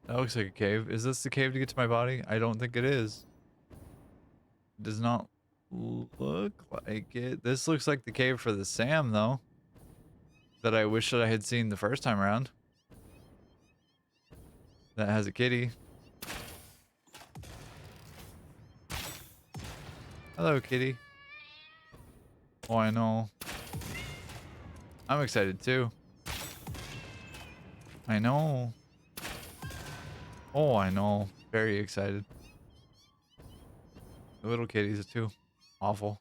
That looks like a cave. Is this the cave to get to my body? I don't think it is. It does not look like it. This looks like the cave for the Sam, though. That I wish that I had seen the first time around. That has a kitty. Hello, kitty. Oh, I know. I'm excited, too. I know. Oh, I know. Very excited. The little kitties are too awful.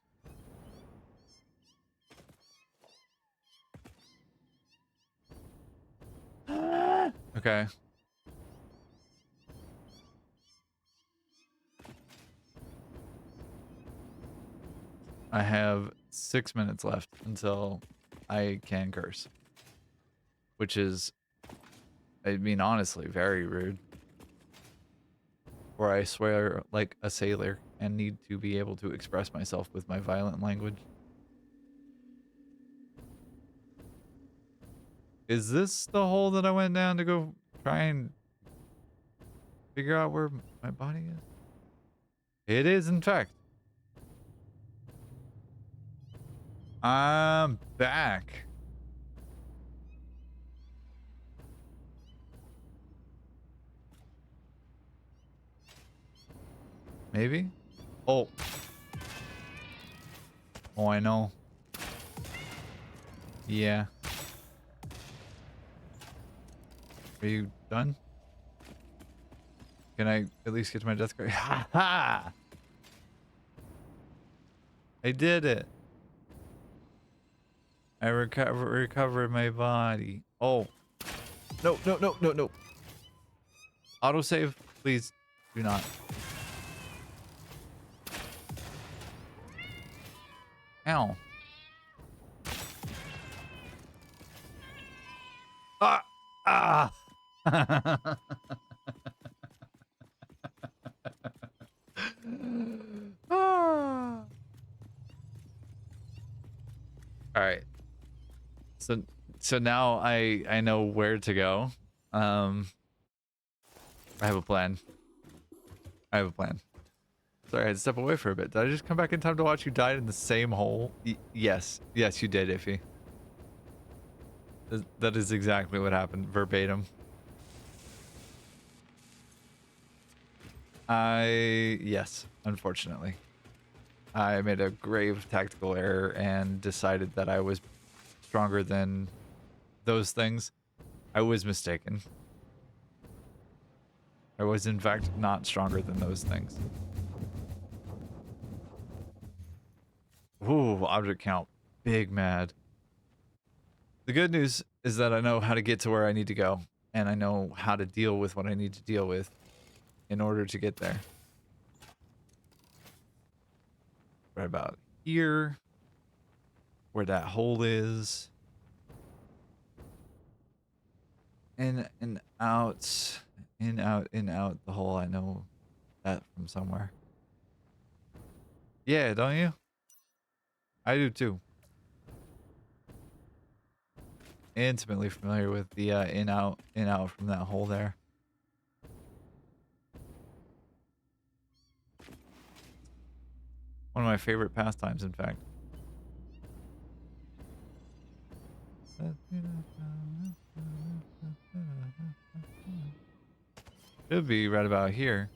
Okay. I have 6 minutes left until I can curse. Which is, I mean, honestly, very rude. Or I swear like a sailor and need to be able to express myself with my violent language. Is this the hole that I went down to go try and figure out where my body is? It is, in fact. I'm back. Maybe? Oh. Oh, I know. Yeah. Are you done? Can I at least get to my death card? Ha ha! I did it. I recovered my body. Oh. No, no, no, no, no. Autosave, please do not. Ow. Ah! Ah! Ah. All right. So now I know where to go. I have a plan. I have a plan. Sorry, I had to step away for a bit. Did I just come back in time to watch you die in the same hole? Yes. Yes, you did, Iffy. That is exactly what happened, verbatim. Yes, unfortunately. I made a grave tactical error and decided that I was stronger than those things. I was mistaken. I was, in fact, not stronger than those things. Ooh, object count. Big mad. The good news is that I know how to get to where I need to go, and I know how to deal with what I need to deal with in order to get there. Right about here, where that hole is. In and out, in out the hole. I know that from somewhere. Yeah, don't you? I do too. Intimately familiar with the in out from that hole there. One of my favorite pastimes, in fact. Should be right about here.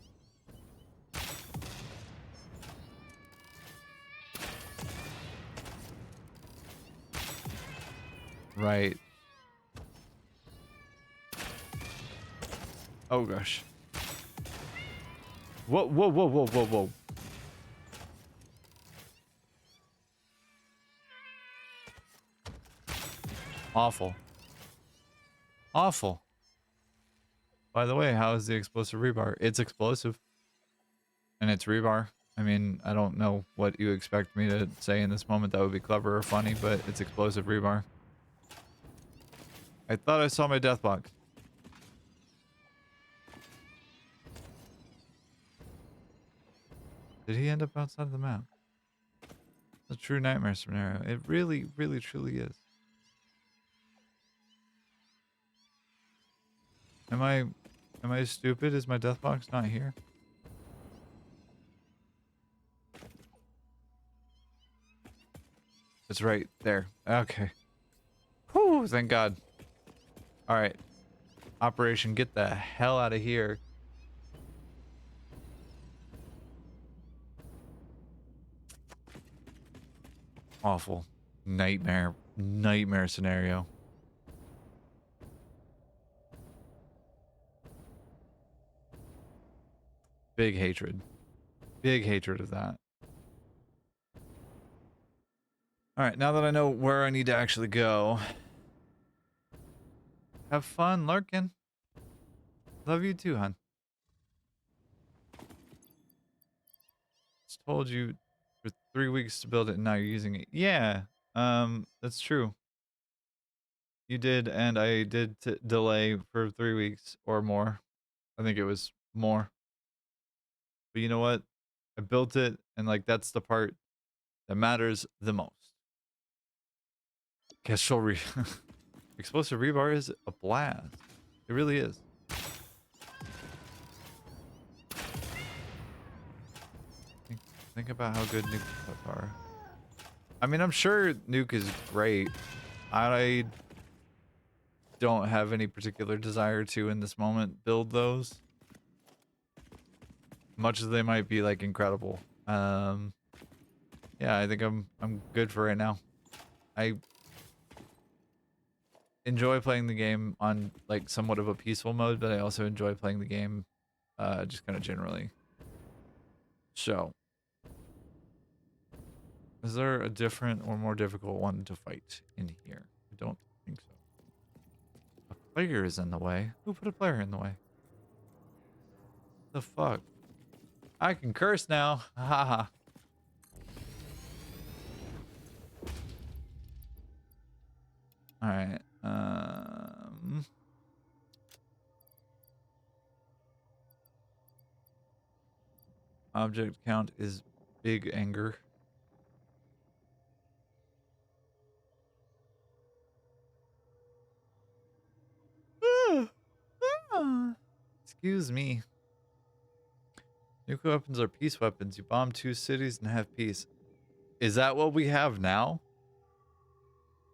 Right. Oh gosh. Whoa, whoa, whoa, whoa, whoa, whoa. Awful. Awful. By the way, how is the explosive rebar? It's explosive. And it's rebar. I mean, I don't know what you expect me to say in this moment that would be clever or funny, but it's explosive rebar. I thought I saw my death box. Did he end up outside of the map? It's a true nightmare scenario. It really, really, truly is. Am I stupid? Is my death box not here? It's right there. Okay. Whew, thank God. All right. Operation get the hell out of here. Awful. Nightmare. Nightmare scenario. Big hatred. Big hatred of that. Alright, now that I know where I need to actually go. Have fun lurking. Love you too, hon. Just told you for 3 weeks to build it and now you're using it. Yeah, that's true. You did, and I did delay for 3 weeks or more. I think it was more. But you know what? I built it, and like that's the part that matters the most. Kestrel explosive rebar is a blast. It really is. Think about how good nuke are. I mean, I'm sure nuke is great. I don't have any particular desire to, in this moment, build those. much as they might be like incredible. Yeah, I think I'm good for right now. I enjoy playing the game on like somewhat of a peaceful mode, but I also enjoy playing the game just kind of generally. So, is there a different or more difficult one to fight in here? I don't think so. A player is in the way. Who put a player in the way? The fuck? I can curse now. Haha. All right. Object count is big anger. Excuse me. Nuclear weapons are peace weapons. You bomb 2 cities and have peace. Is that what we have now?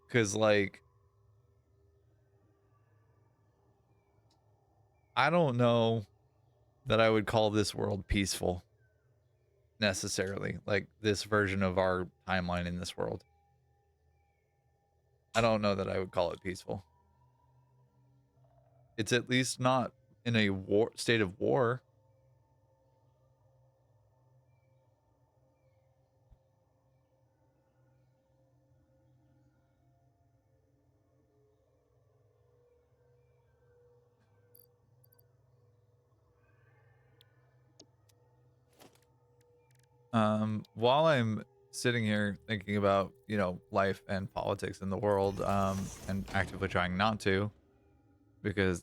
Because, like, I don't know that I would call this world peaceful necessarily. Like, this version of our timeline in this world. I don't know that I would call it peaceful. It's at least not in a state of war. While I'm sitting here thinking about, you know, life and politics in the world, and actively trying not to, because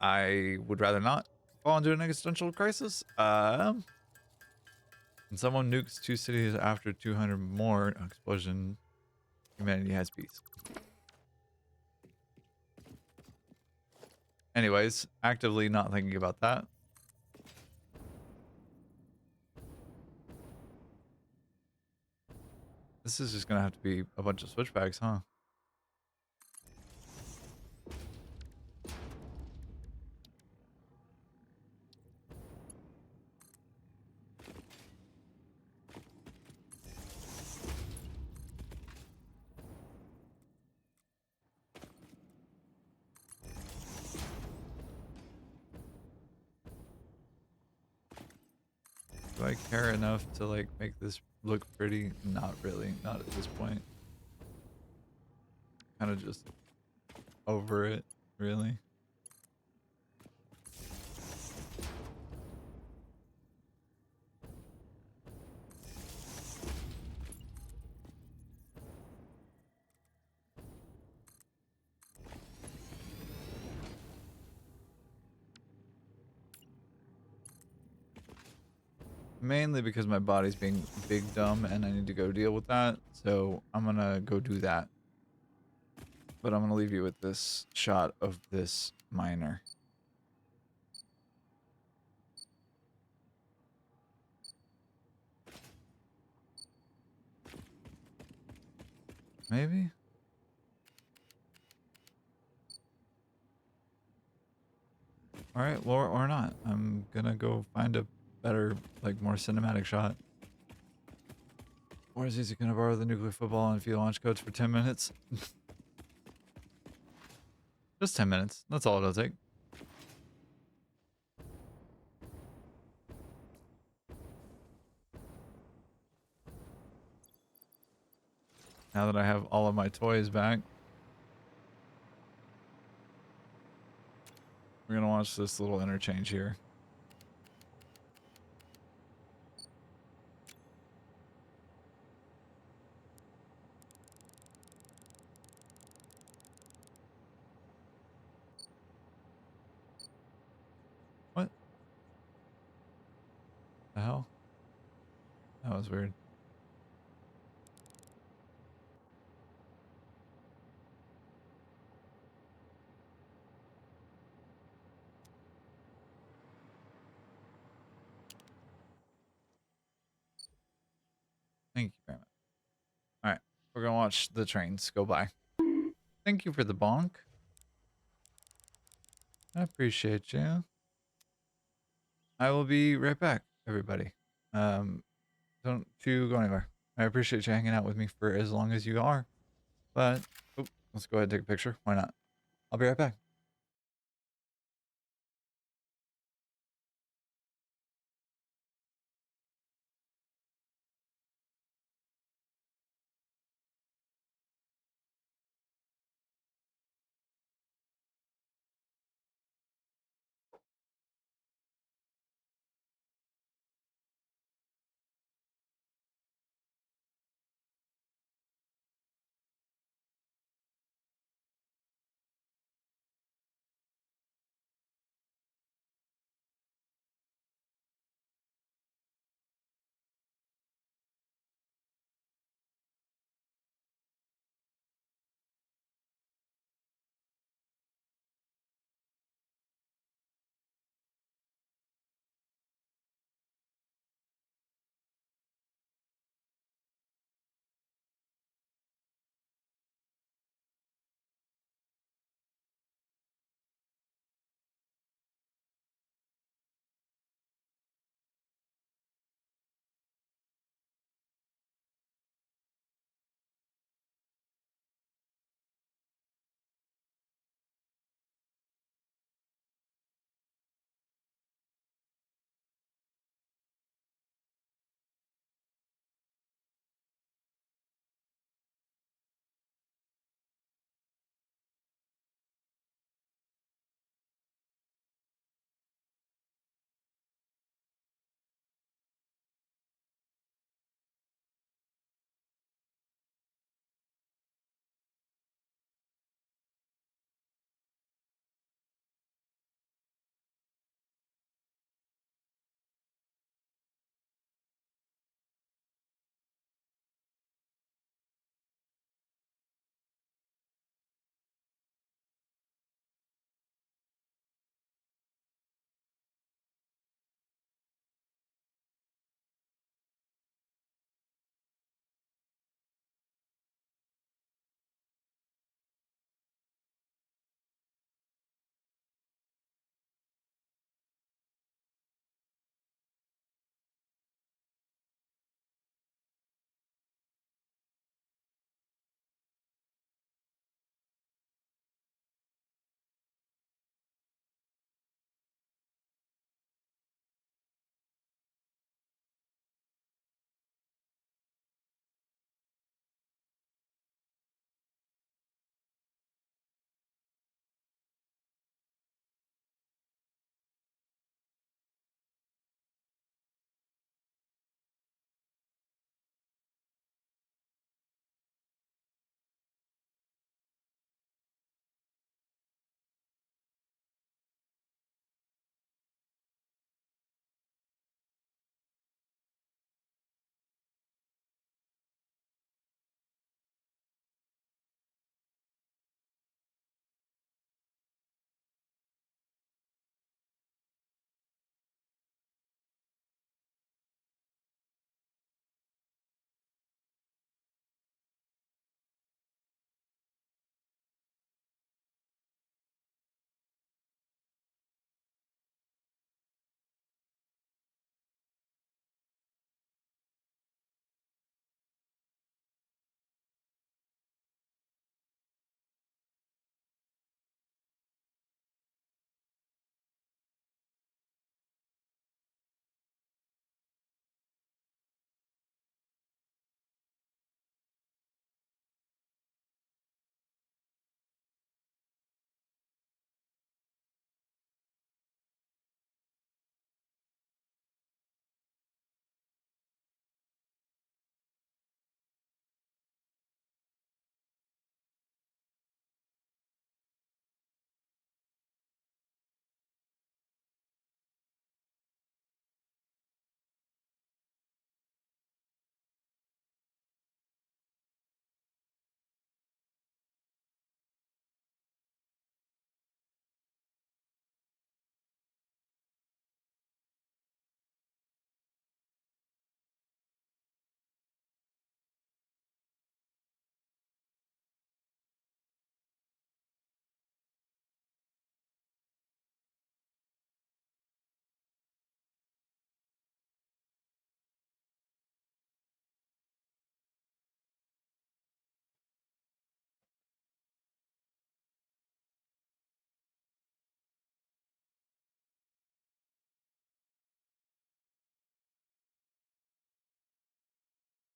I would rather not fall into an existential crisis. And someone nukes 2 cities after 200 more explosion, humanity has peace. Anyways, actively not thinking about that. This is just gonna have to be a bunch of switchbacks, huh? Do I care enough to like make this look pretty? Not really, not at this point. Kind of just over it, really. Mainly because my body's being big dumb and I need to go deal with that. So I'm gonna go do that. But I'm gonna leave you with this shot of this miner. Maybe? Alright, well, or not. I'm gonna go find a better, like, more cinematic shot. Or is he gonna borrow the nuclear football and few launch codes for 10 minutes? Just 10 minutes. That's all it'll take. Now that I have all of my toys back. We're gonna watch this little interchange here. What the hell? That was weird. Thank you very much. Alright, we're gonna watch the trains go by. Thank you for the bonk. I appreciate you. I will be right back. everybody. Um, don't you go anywhere. I appreciate you hanging out with me for as long as you are. But oh, let's go ahead and take a picture. Why not? I'll be right back.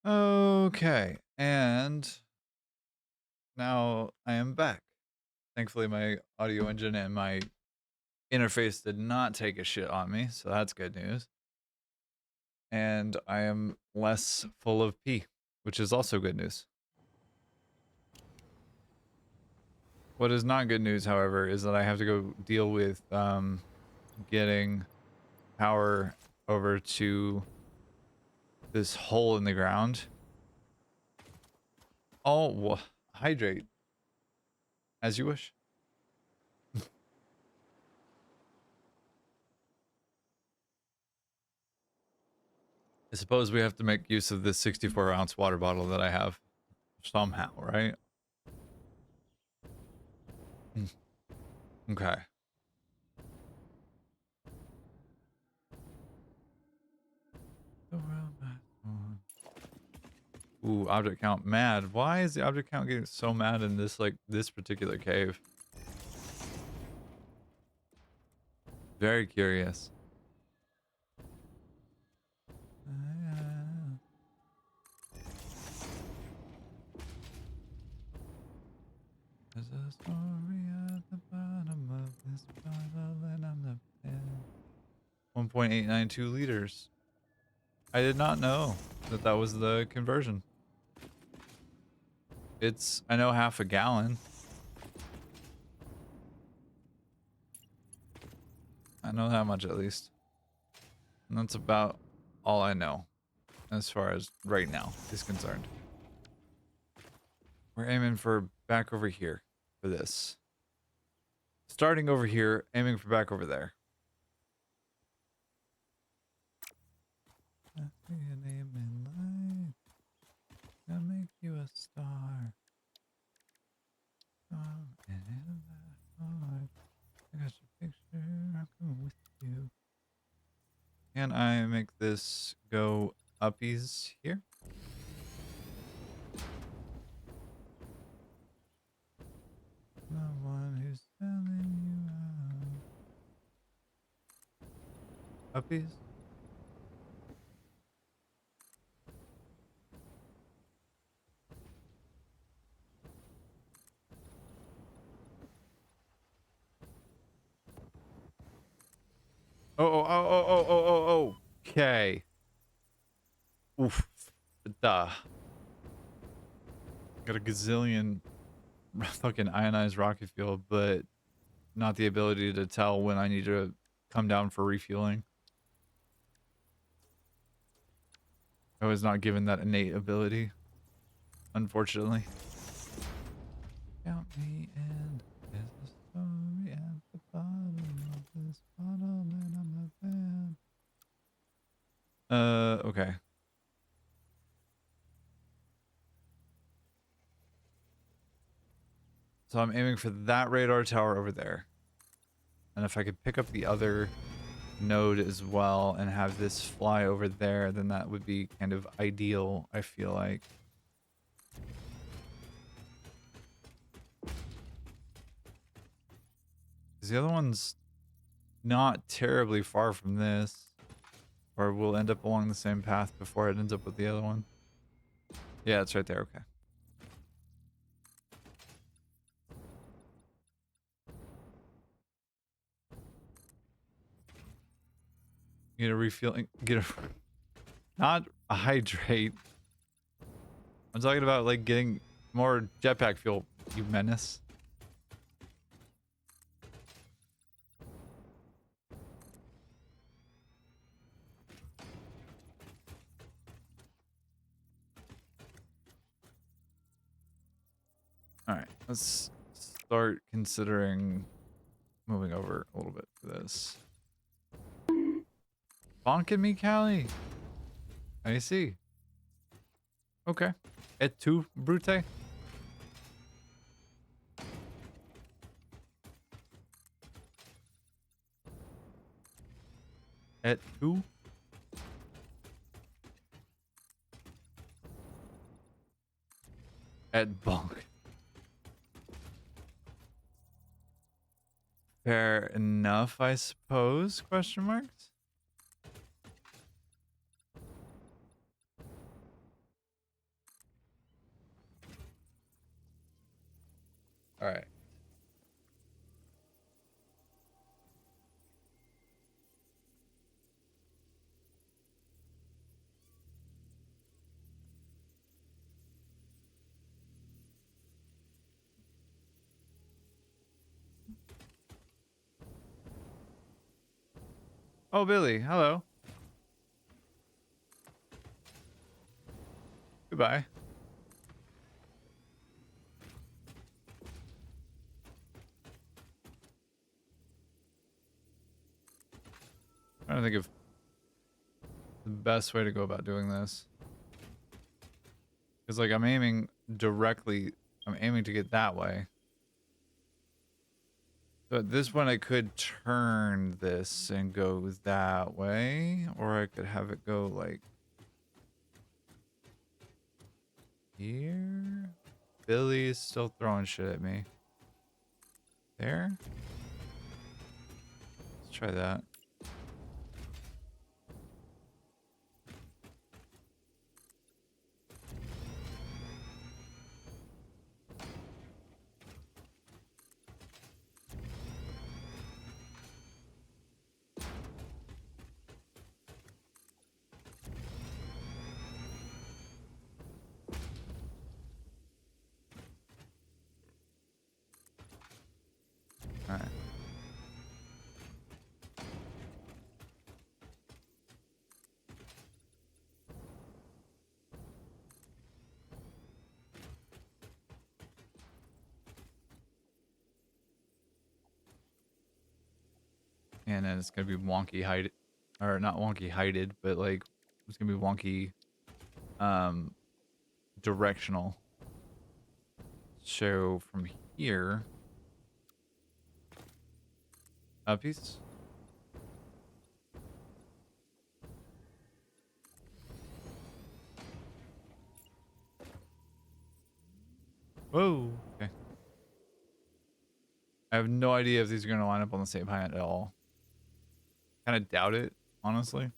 Okay, and now I am back. Thankfully, my audio engine and my interface did not take a shit on me, so that's good news. And I am less full of pee, which is also good news. What is not good news, however, is that I have to go deal with getting power over to this hole in the ground. Oh, hydrate. As you wish. I suppose we have to make use of this 64-ounce water bottle that I have somehow, right? Okay. Ooh, object count mad. Why is the object count getting so mad in this, like, this particular cave? Very curious. There's a story at the bottom of this bottle and I'm the pen. 1.892 liters. I did not know that that was the conversion. It's, I know, half a gallon. I know that much at least. And that's about all I know as far as right now is concerned. We're aiming for back over here for this. Starting over here, aiming for back over there. I see your name in light. I'll make you a star. I got your picture. I'm coming with you. Can I make this go uppies here? The one who's telling you out. Uppies? Oh. Okay. Oof. Duh. Got a gazillion fucking ionized rocket fuel, but not the ability to tell when I need to come down for refueling. I was not given that innate ability, unfortunately. Count me in. There's a story at the bottom of this bottle, and I'm the fan. Okay. So I'm aiming for that radar tower over there. And if I could pick up the other node as well and have this fly over there, then that would be kind of ideal, I feel like. Because the other one's not terribly far from this. Or we'll end up along the same path before it ends up with the other one. Yeah, it's right there, okay. Get a refueling, not a hydrate. I'm talking about like getting more jetpack fuel, you menace. All right, let's start considering moving over a little bit for this. Bonking me, Callie. I see. Okay. Et tu, Brute? Et tu? Et bonk. Fair enough, I suppose? Question marks? All right. Oh, Billy. Hello. Goodbye. Trying to think of the best way to go about doing this. Because, like, I'm aiming directly. I'm aiming to get that way. So at this point, I could turn this and go that way. Or I could have it go, like, here. Billy is still throwing shit at me. There. Let's try that. All right. And then it's gonna be wonky height, or not wonky heighted, but like it's gonna be wonky, directional. So from here, a piece. Whoa. Okay. I have no idea if these are gonna line up on the same height at all. Kind of doubt it, honestly.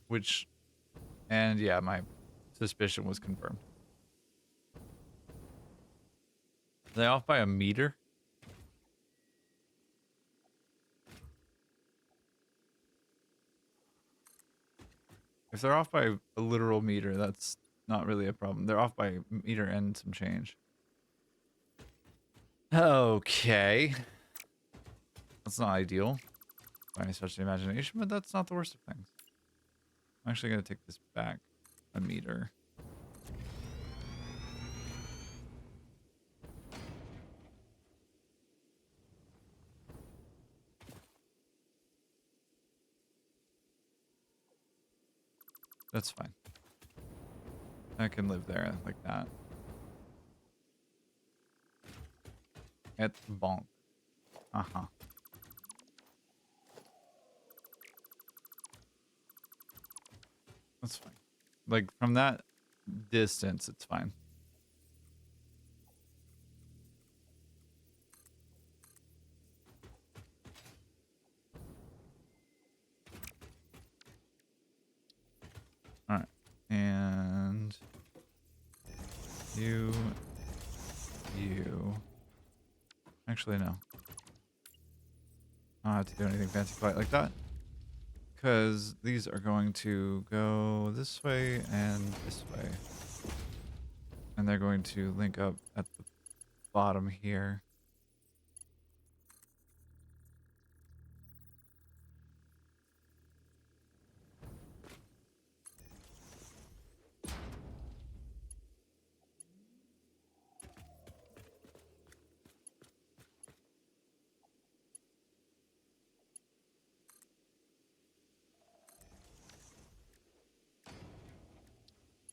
Which, and yeah, my suspicion was confirmed. Are they off by a meter? If they're off by a literal meter, that's not really a problem. They're off by a meter and some change. Okay. That's not ideal by any stretch of the imagination, but that's not the worst of things. I'm actually going to take this back a meter. That's fine. I can live there like that. At bonk. Uh-huh. That's fine. Like, from that distance, it's fine. Alright. And... You... Actually, no. I don't have to do anything fancy quite like that. Because these are going to go this way and this way. And they're going to link up at the bottom here.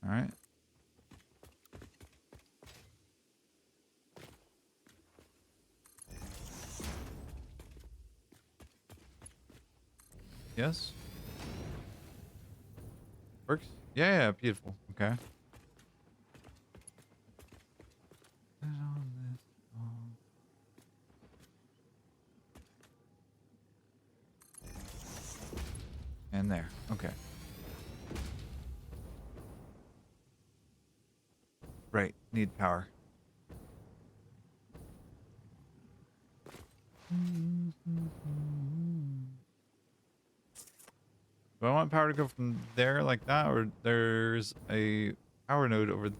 All right. Yes. Works? Yeah, yeah, beautiful. Okay. And there. Okay. Right. Need power. Do I want power to go from there like that, or there's a power node over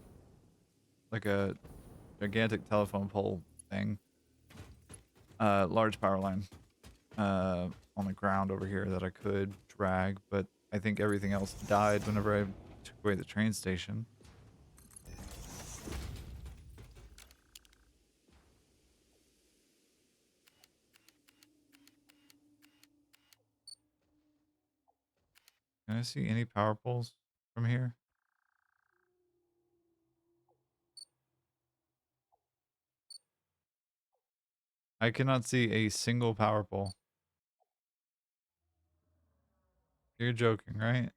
like a gigantic telephone pole thing? Large power line on the ground over here that I could drag, but I think everything else died whenever I took away the train station. Can I see any power poles from here? I cannot see a single power pole. You're joking, right?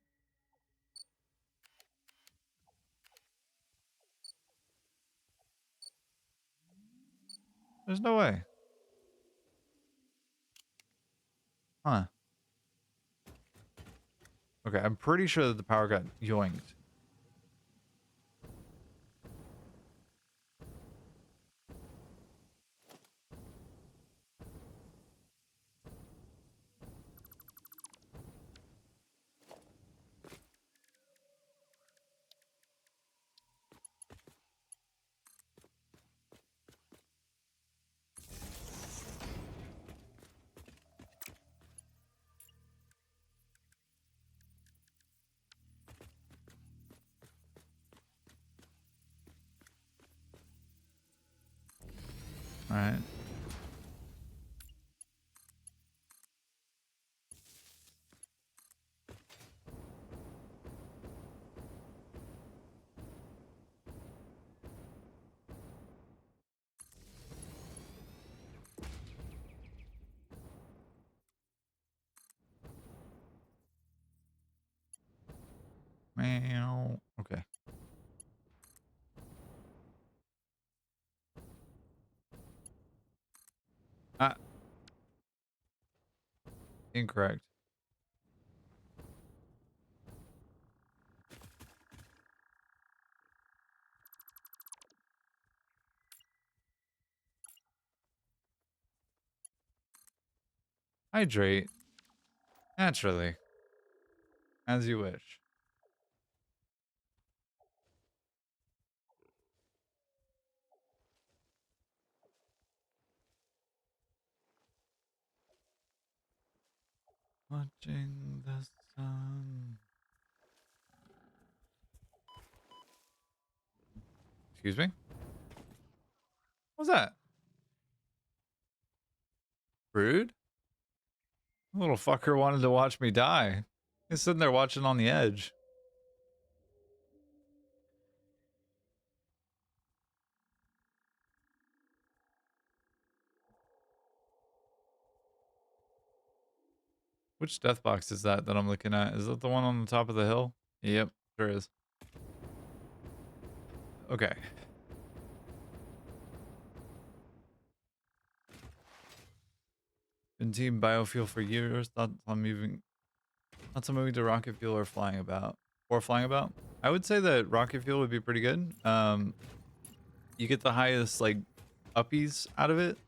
There's no way. Huh. Okay, I'm pretty sure that the power got yoinked. All right. Meow. Okay. Ah, incorrect. Hydrate. Naturally. As you wish. Watching the sun. Excuse me? What was that? Rude? The little fucker wanted to watch me die. He's sitting there watching on the edge. Which death box is that I'm looking at? Is that the one on the top of the hill? Yep, sure is. Okay. Been team biofuel for years. Thoughts on moving to rocket fuel or flying about. I would say that rocket fuel would be pretty good. You get the highest like uppies out of it,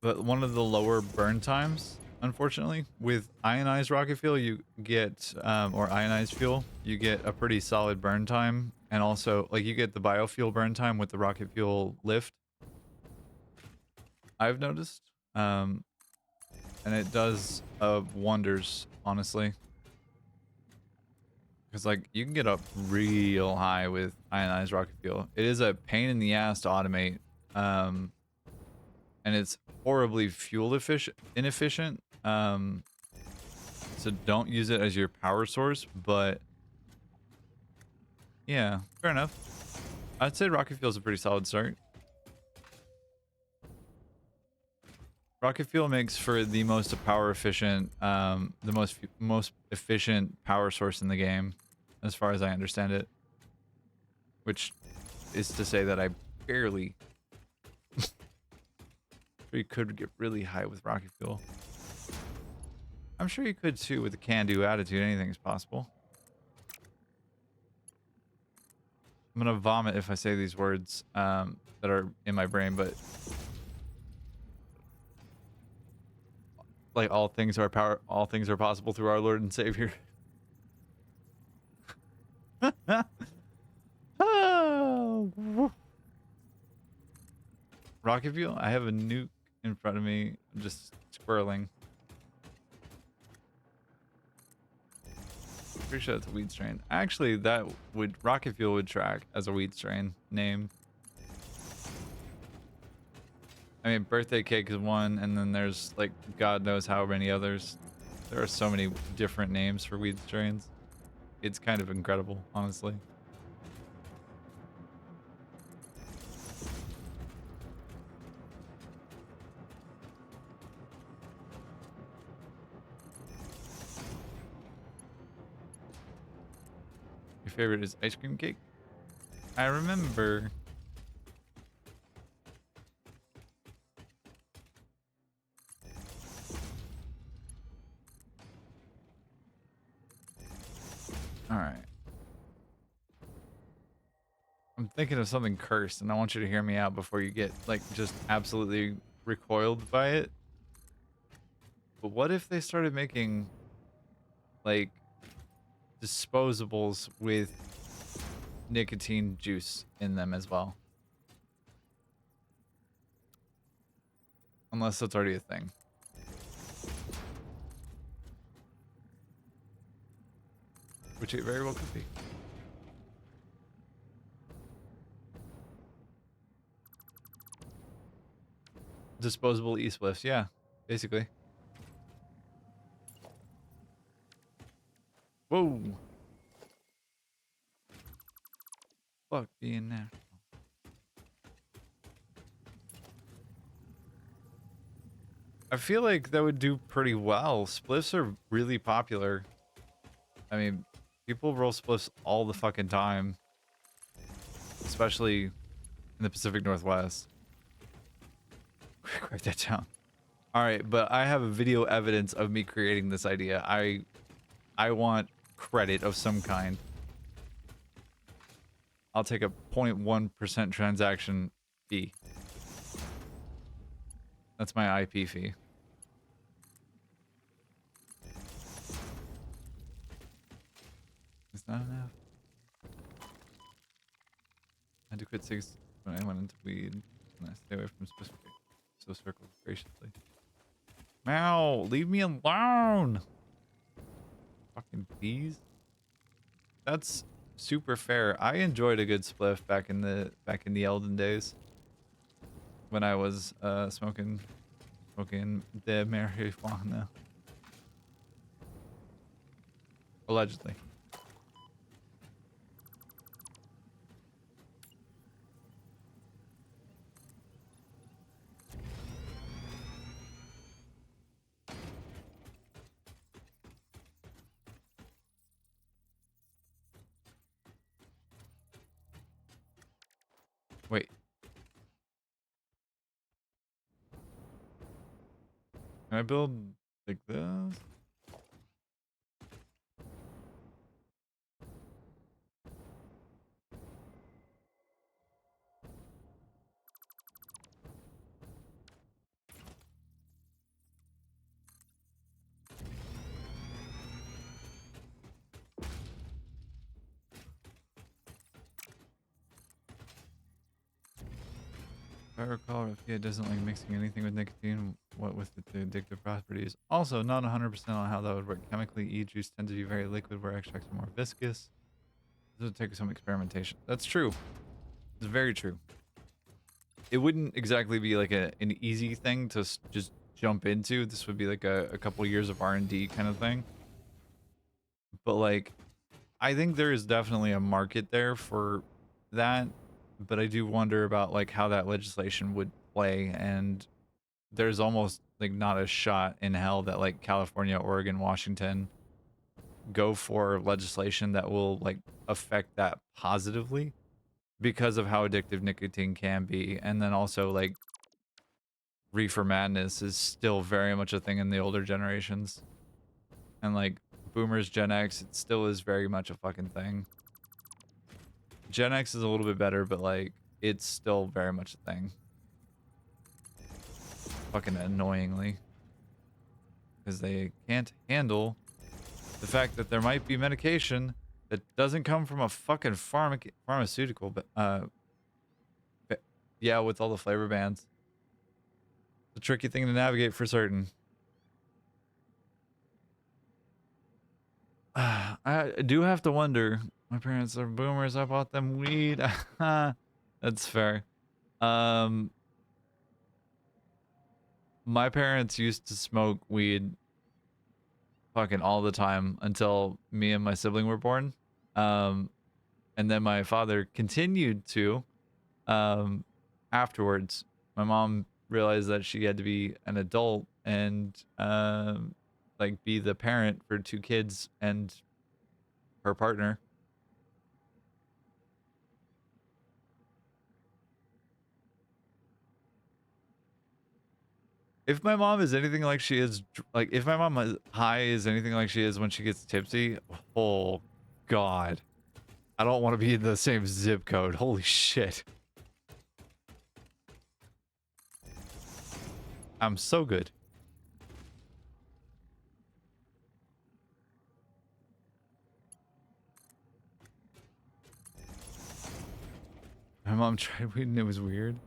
but one of the lower burn times, unfortunately. With ionized rocket fuel, you get or ionized fuel, you get a pretty solid burn time, and also like you get the biofuel burn time with the rocket fuel lift. I've noticed, and it does wonders, honestly. Because like you can get up real high with ionized rocket fuel. It is a pain in the ass to automate, and it's horribly fuel inefficient. So don't use it as your power source. But yeah, fair enough. I'd say rocket fuel is a pretty solid start. Rocket fuel makes for the most power efficient, the most efficient power source in the game, as far as I understand it. Which is to say that I barely. You could get really high with rocket fuel. I'm sure you could too with a can-do attitude. Anything is possible. I'm gonna vomit if I say these words that are in my brain, but like all things are possible through our Lord and Savior. Oh, rocket fuel? I have a nuke in front of me. I'm just squirreling. Pretty sure that's a weed strain. Actually, that would rocket fuel would track as a weed strain name. I mean, birthday cake is one, and then there's like God knows how many others. There are so many different names for weed strains. It's kind of incredible, honestly. Your favorite is ice cream cake? I remember. All right. I'm thinking of something cursed, and I want you to hear me out before you get, like, just absolutely recoiled by it. But what if they started making, like, disposables with nicotine juice in them as well? Unless that's already a thing. Which it very well could be. Disposable e-spliffs, yeah, basically. Whoa. Fuck being there. I feel like that would do pretty well. Spliffs are really popular. I mean, people roll spliffs all the fucking time. Especially in the Pacific Northwest. Write that down. Alright, but I have a video evidence of me creating this idea. I want credit of some kind. I'll take a 0.1% transaction fee. That's my IP fee. It's not enough. I had to quit cigs when I went into weed. And I stay away from specific. So circles graciously. Meow, leave me alone. Fucking bees. That's super fair. I enjoyed a good spliff back in the Elden days. When I was smoking the marijuana. Allegedly. Wait. Can I build like this? If I recall, Rafia doesn't like mixing anything with nicotine, what with the addictive properties. Also, not 100% on how that would work chemically. E-juice tends to be very liquid, where extracts are more viscous. This would take some experimentation. That's true. It's very true. It wouldn't exactly be like an easy thing to just jump into. This would be like a couple years of R&D kind of thing. But like, I think there is definitely a market there for that. But I do wonder about like how that legislation would play, and there's almost like not a shot in hell that like California, Oregon, Washington go for legislation that will like affect that positively because of how addictive nicotine can be. And then also like reefer madness is still very much a thing in the older generations, and like boomers, Gen X, it still is very much a fucking thing. Gen X is a little bit better, but like it's still very much a thing. Fucking annoyingly. Because they can't handle the fact that there might be medication that doesn't come from a fucking pharmaceutical, but yeah, with all the flavor bans. It's a tricky thing to navigate for certain. I do have to wonder. My parents are boomers. I bought them weed. That's fair. My parents used to smoke weed fucking all the time until me and my sibling were born. And then my father continued to afterwards. My mom realized that she had to be an adult and like be the parent for 2 kids and her partner. If my mom is anything like she is, like if my mom is high is anything like she is when she gets tipsy, oh god, I don't want to be in the same zip code. Holy shit. I'm so good. My mom tried weed and it was weird.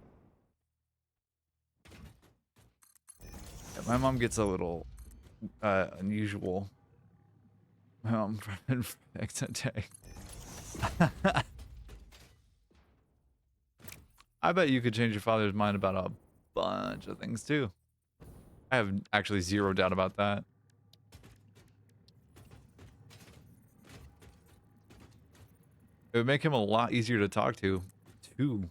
Yeah, my mom gets a little unusual. My mom from FICSONIUM. I bet you could change your father's mind about a bunch of things too. I have actually zero doubt about that. It would make him a lot easier to talk to, too.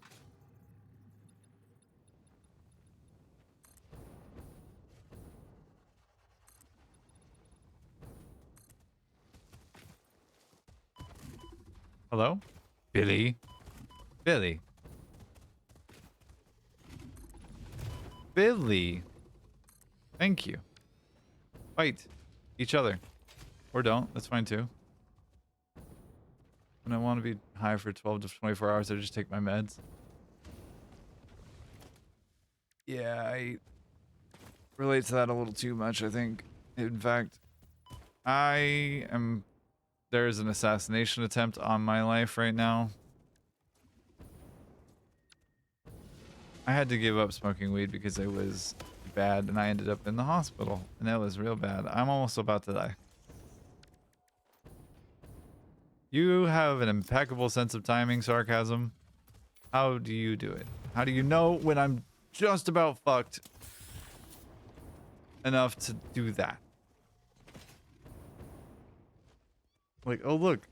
Hello? Billy? Billy? Billy? Thank you. Fight each other. Or don't. That's fine too. When I want to be high for 12 to 24 hours, I just take my meds. Yeah, I relate to that a little too much, I think. In fact, there's an assassination attempt on my life right now. I had to give up smoking weed because it was bad and I ended up in the hospital. And that was real bad. I'm almost about to die. You have an impeccable sense of timing, sarcasm. How do you do it? How do you know when I'm just about fucked enough to do that? Like, oh look,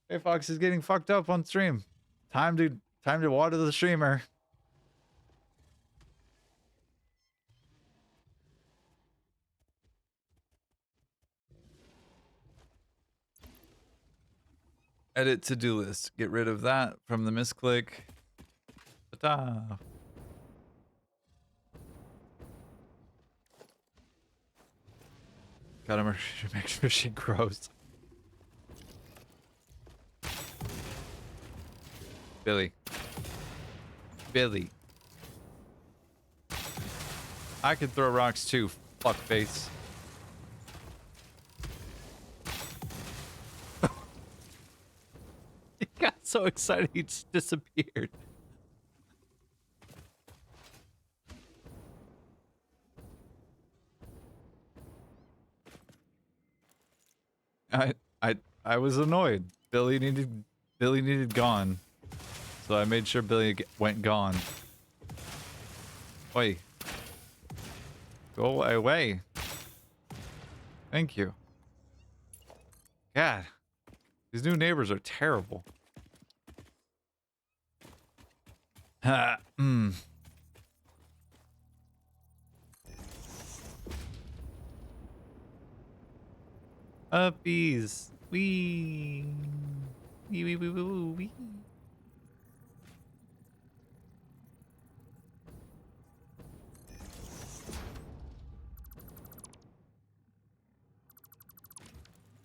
hey Fox is getting fucked up on stream. Time to water the streamer. Edit to-do list. Get rid of that from the misclick. Ta-da. Gotta make sure she grows. Billy. Billy. I can throw rocks too, fuckface. He got so excited he just disappeared. I was annoyed. Billy needed gone. So I made sure Billy went gone. Oi. Go away. Thank you. God. These new neighbors are terrible. Uppies. Wee. Wee wee wee wee wee wee.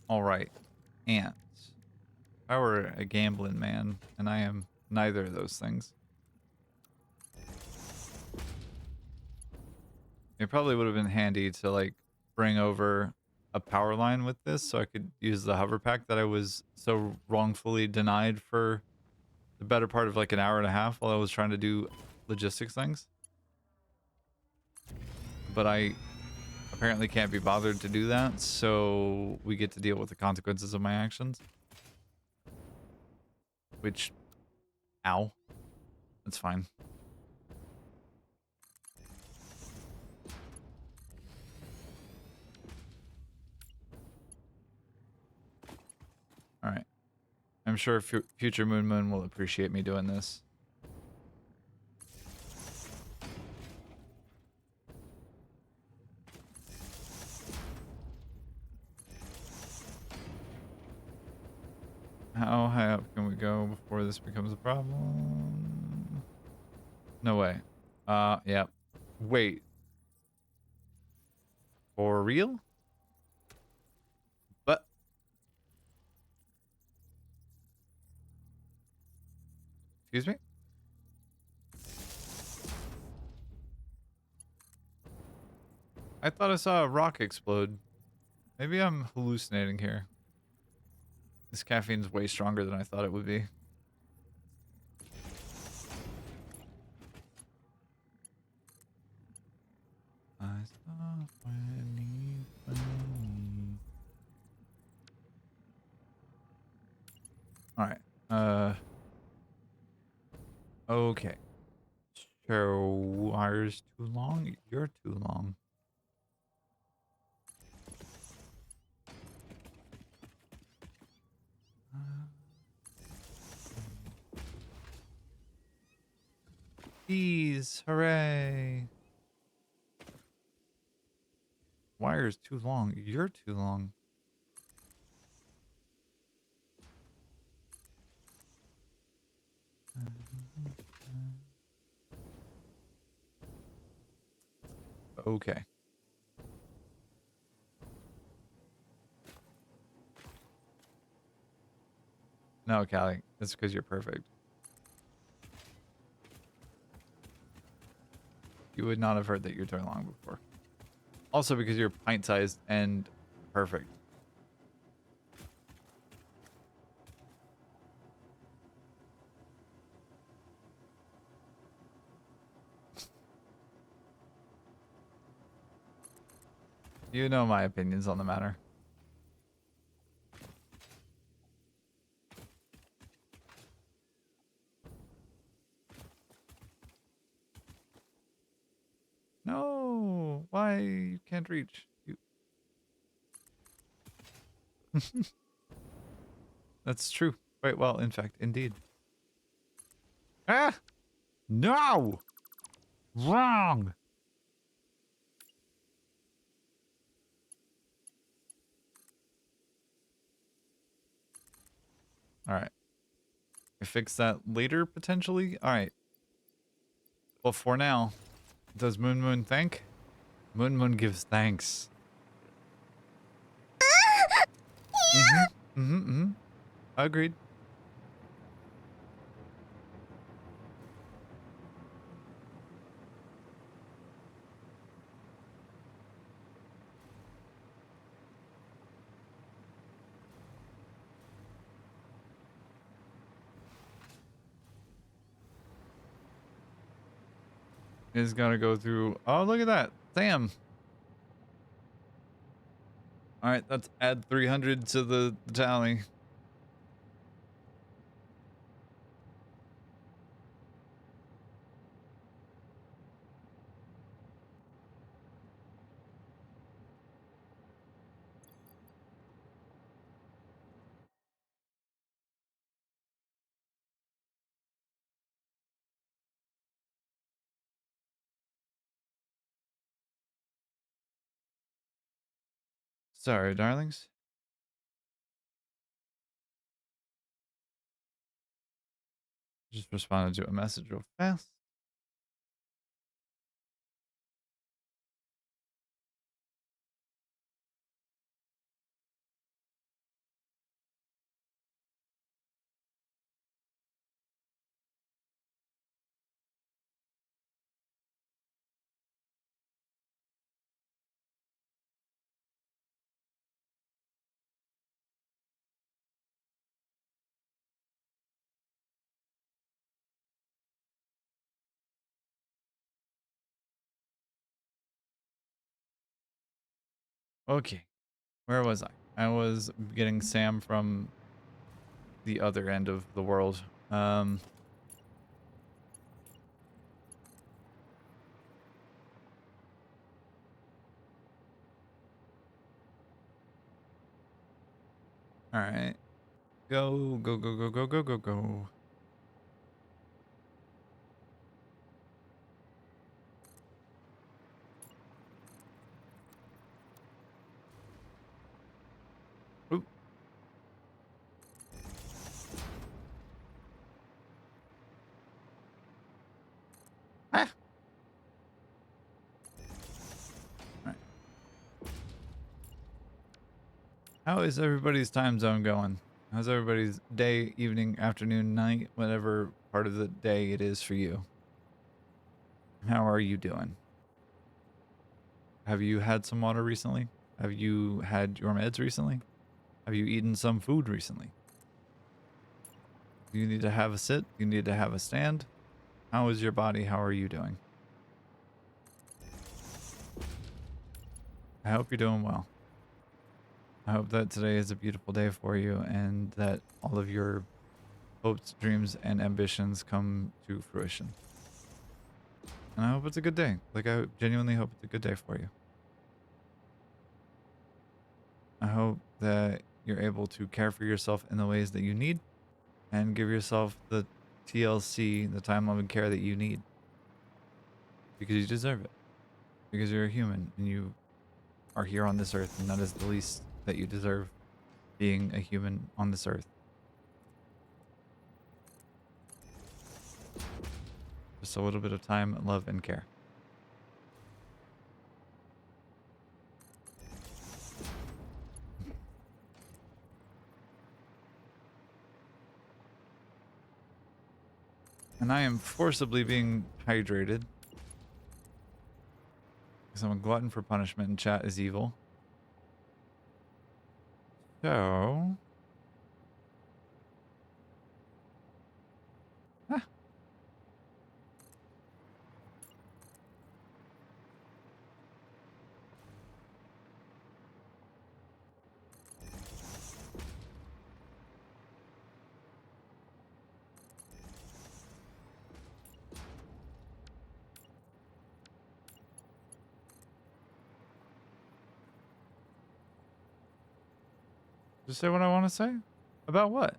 All right. Ants. I were a gambling man, and I am neither of those things. It probably would have been handy to like bring over a power line with this so I could use the hover pack that I was so wrongfully denied for the better part of like an hour and a half while I was trying to do logistics things. But I apparently can't be bothered to do that, so we get to deal with the consequences of my actions. Which, ow, that's fine. All right. I'm sure future Moon will appreciate me doing this. How high up can we go before this becomes a problem? No way. Yeah. Wait. For real? But, excuse me? I thought I saw a rock explode. Maybe I'm hallucinating here. This caffeine's way stronger than I thought it would be. I stop when All right. Okay. So, wire's too long? You're too long. Bees, hooray. Wire's too long. You're too long. Okay. No, Callie, that's because you're perfect. You would not have heard that you're too long before. Also because you're pint-sized and perfect. You know my opinions on the matter. No, why you can't reach? You. That's true. Quite well, in fact, indeed. Ah! No! Wrong! Alright. I fix that later, potentially? Alright. Well, for now, does Moon thank? Moon gives thanks. Agreed. Is gonna go through. Oh, look at that. Damn. Alright, let's add 300 to the tally. Sorry, darlings. Just responded to a message real fast. Okay. Where was I? I was getting Sam from the other end of the world. All right. Go, go, go, go, go, go, go, go. Oop. Ah. All right. How is everybody's time zone going? How's everybody's day, evening, afternoon, night, whatever part of the day it is for you? How are you doing? Have you had some water recently? Have you had your meds recently? Have you eaten some food recently? Do you need to have a sit? Do you need to have a stand? How is your body? How are you doing? I hope you're doing well. I hope that today is a beautiful day for you and that all of your hopes, dreams, and ambitions come to fruition. And I hope it's a good day. Like, I genuinely hope it's a good day for you. I hope that you're able to care for yourself in the ways that you need and give yourself the TLC, the time, love, and care that you need. Because you deserve it. Because you're a human and you are here on this earth, and that is the least that you deserve, being a human on this earth. Just a little bit of time, love, and care. And I am forcibly being hydrated. Because I'm a glutton for punishment and chat is evil. So... Ah. Just say what I want to say? About what?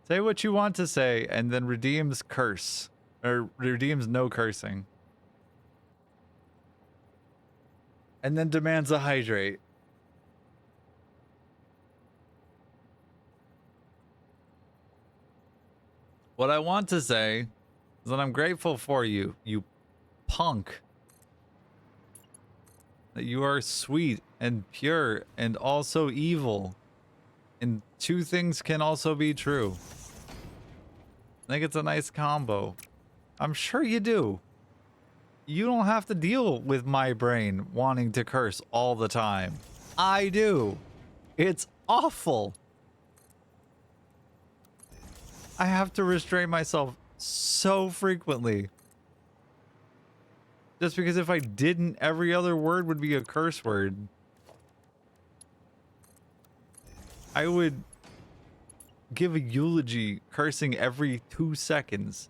Say what you want to say and then redeems curse. Or redeems no cursing. And then demands a hydrate. What I want to say is that I'm grateful for you, you punk. That you are sweet and pure and also evil. And two things can also be true. I think it's a nice combo. I'm sure you do. You don't have to deal with my brain wanting to curse all the time. I do. It's awful. I have to restrain myself so frequently. Just because if I didn't, every other word would be a curse word. I would give a eulogy cursing every 2 seconds.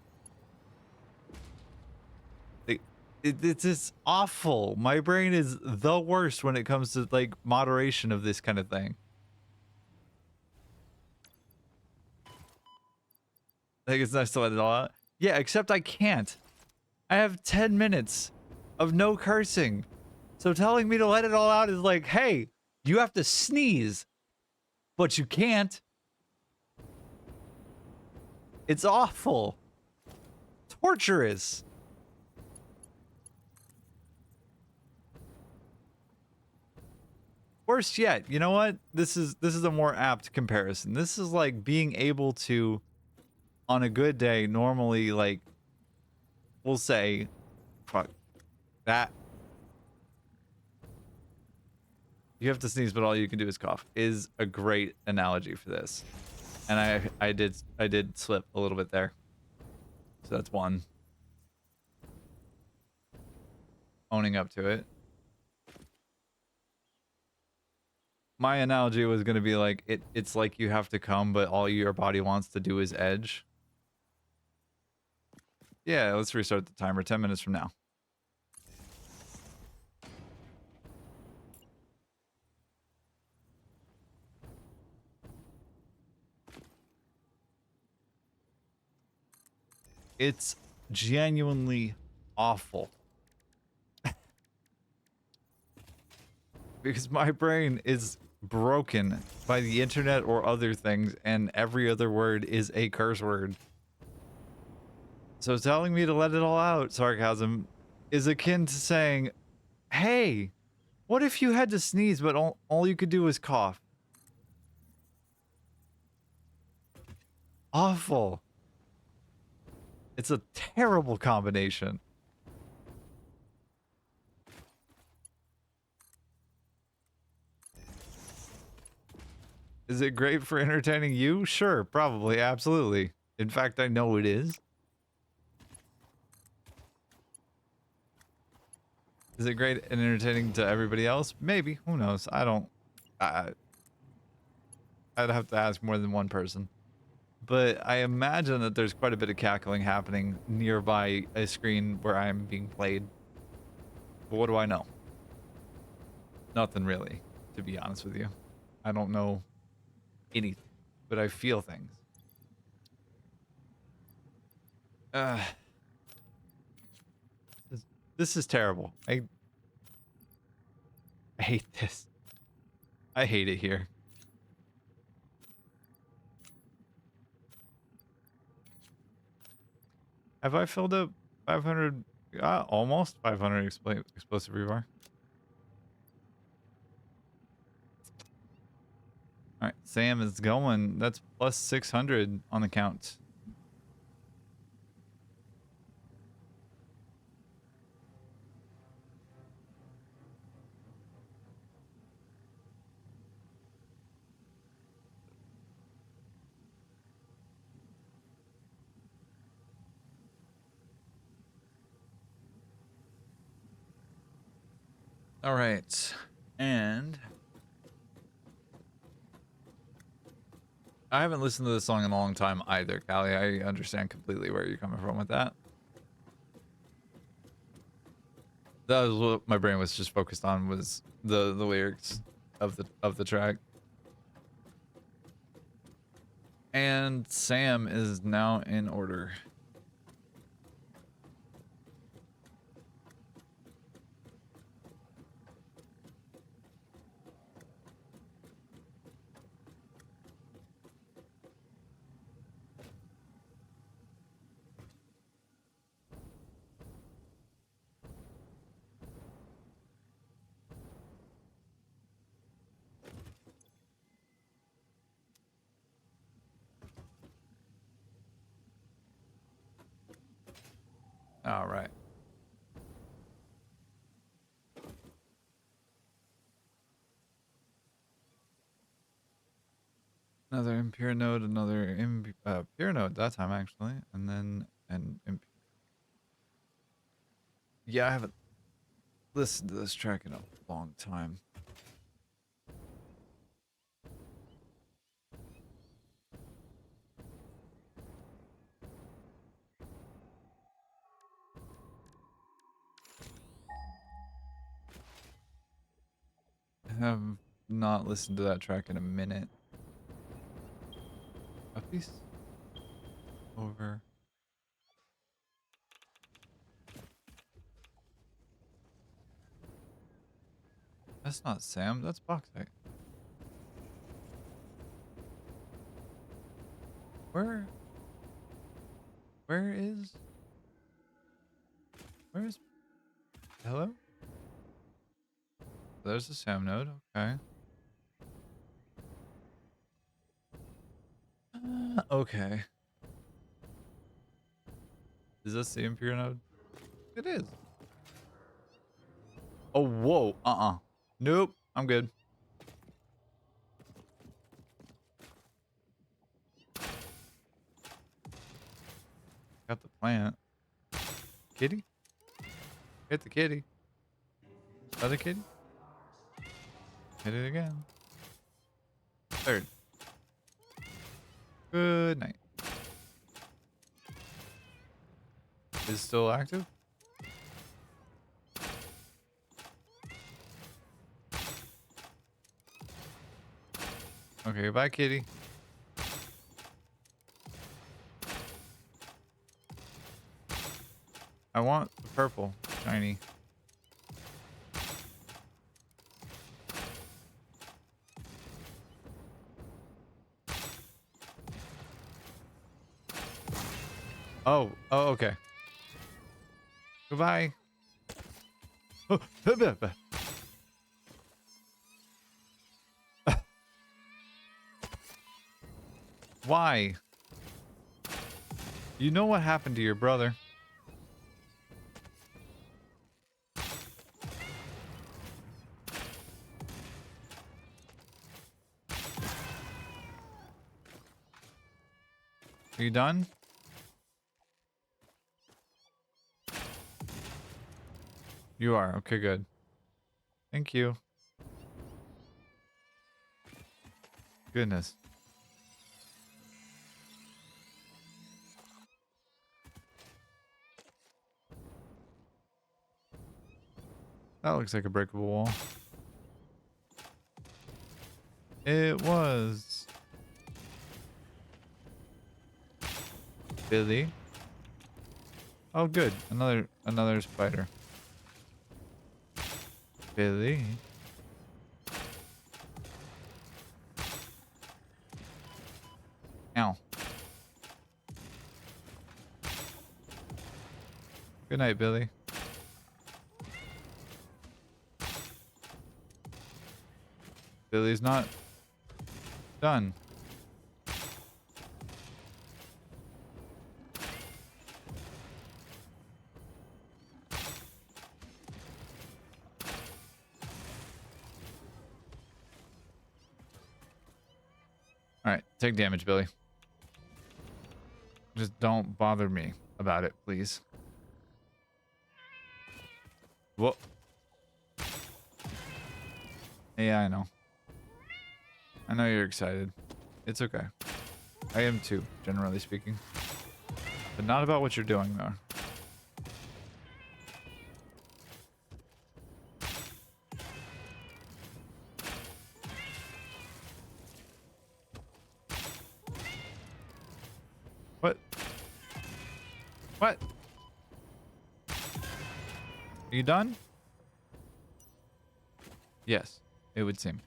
It's just awful. My brain is the worst when it comes to like moderation of this kind of thing. I think it's nice to let it all out. Yeah, except I can't. I have 10 minutes of no cursing. So telling me to let it all out is like, hey, you have to sneeze, but you can't. It's awful. Torturous. Worse yet, you know what? This is a more apt comparison. This is like being able to, on a good day, normally like, we'll say, fuck, that. You have to sneeze, but all you can do is cough, is a great analogy for this. And I did slip a little bit there. So that's one. owning up to it. My analogy was going to be like, it's like you have to come, but all your body wants to do is edge. Yeah, let's restart the timer 10 minutes from now. It's genuinely awful. Because my brain is broken by the internet or other things, and every other word is a curse word. So telling me to let it all out, sarcasm, is akin to saying, hey, what if you had to sneeze, but all you could do was cough? Awful. It's a terrible combination. Is it great for entertaining you? Sure, probably, absolutely. In fact, I know it is. Is it great and entertaining to everybody else? Maybe. Who knows? I don't... I'd have to ask more than one person. But I imagine that there's quite a bit of cackling happening nearby a screen where I'm being played. But what do I know? Nothing really, to be honest with you. I don't know anything, but I feel things. This is terrible. I hate this. I hate it here. Have I filled up 500? Almost 500 explosive rebar. All right, Sam is going. That's plus 600 on the count. All right, and I haven't listened to this song in a long time either, Callie. I understand completely where you're coming from with that. That was what my brain was just focused on, was the lyrics of the track. And Sam is now in order. All right. Another impure node, another pure node that time actually, and then yeah, I haven't listened to this track in a long time. I have not listened to that track in a minute. A piece over. That's not Sam, that's Bauxite. Where is hello? There's the Sam node, okay. Okay. Is this the impure node? It is. Oh, whoa. Nope. I'm good. Got the plant. Kitty? Hit the kitty. Other kid. Hit it again. Third. Good night. Is it still active? Okay, bye, kitty. I want the purple shiny. Oh, okay. Goodbye. Oh, why? You know what happened to your brother. Are you done? You are. Okay, good. Thank you. Goodness. That looks like a breakable wall. It was. Billy. Oh, good. Another spider. Billy. Ow. Good night, Billy. Billy's not done. Alright, take damage, Billy. Just don't bother me about it, please. Whoa. Yeah, I know. I know you're excited. It's okay. I am too, generally speaking. But not about what you're doing, though. What? What? Are you done? Yes, it would seem.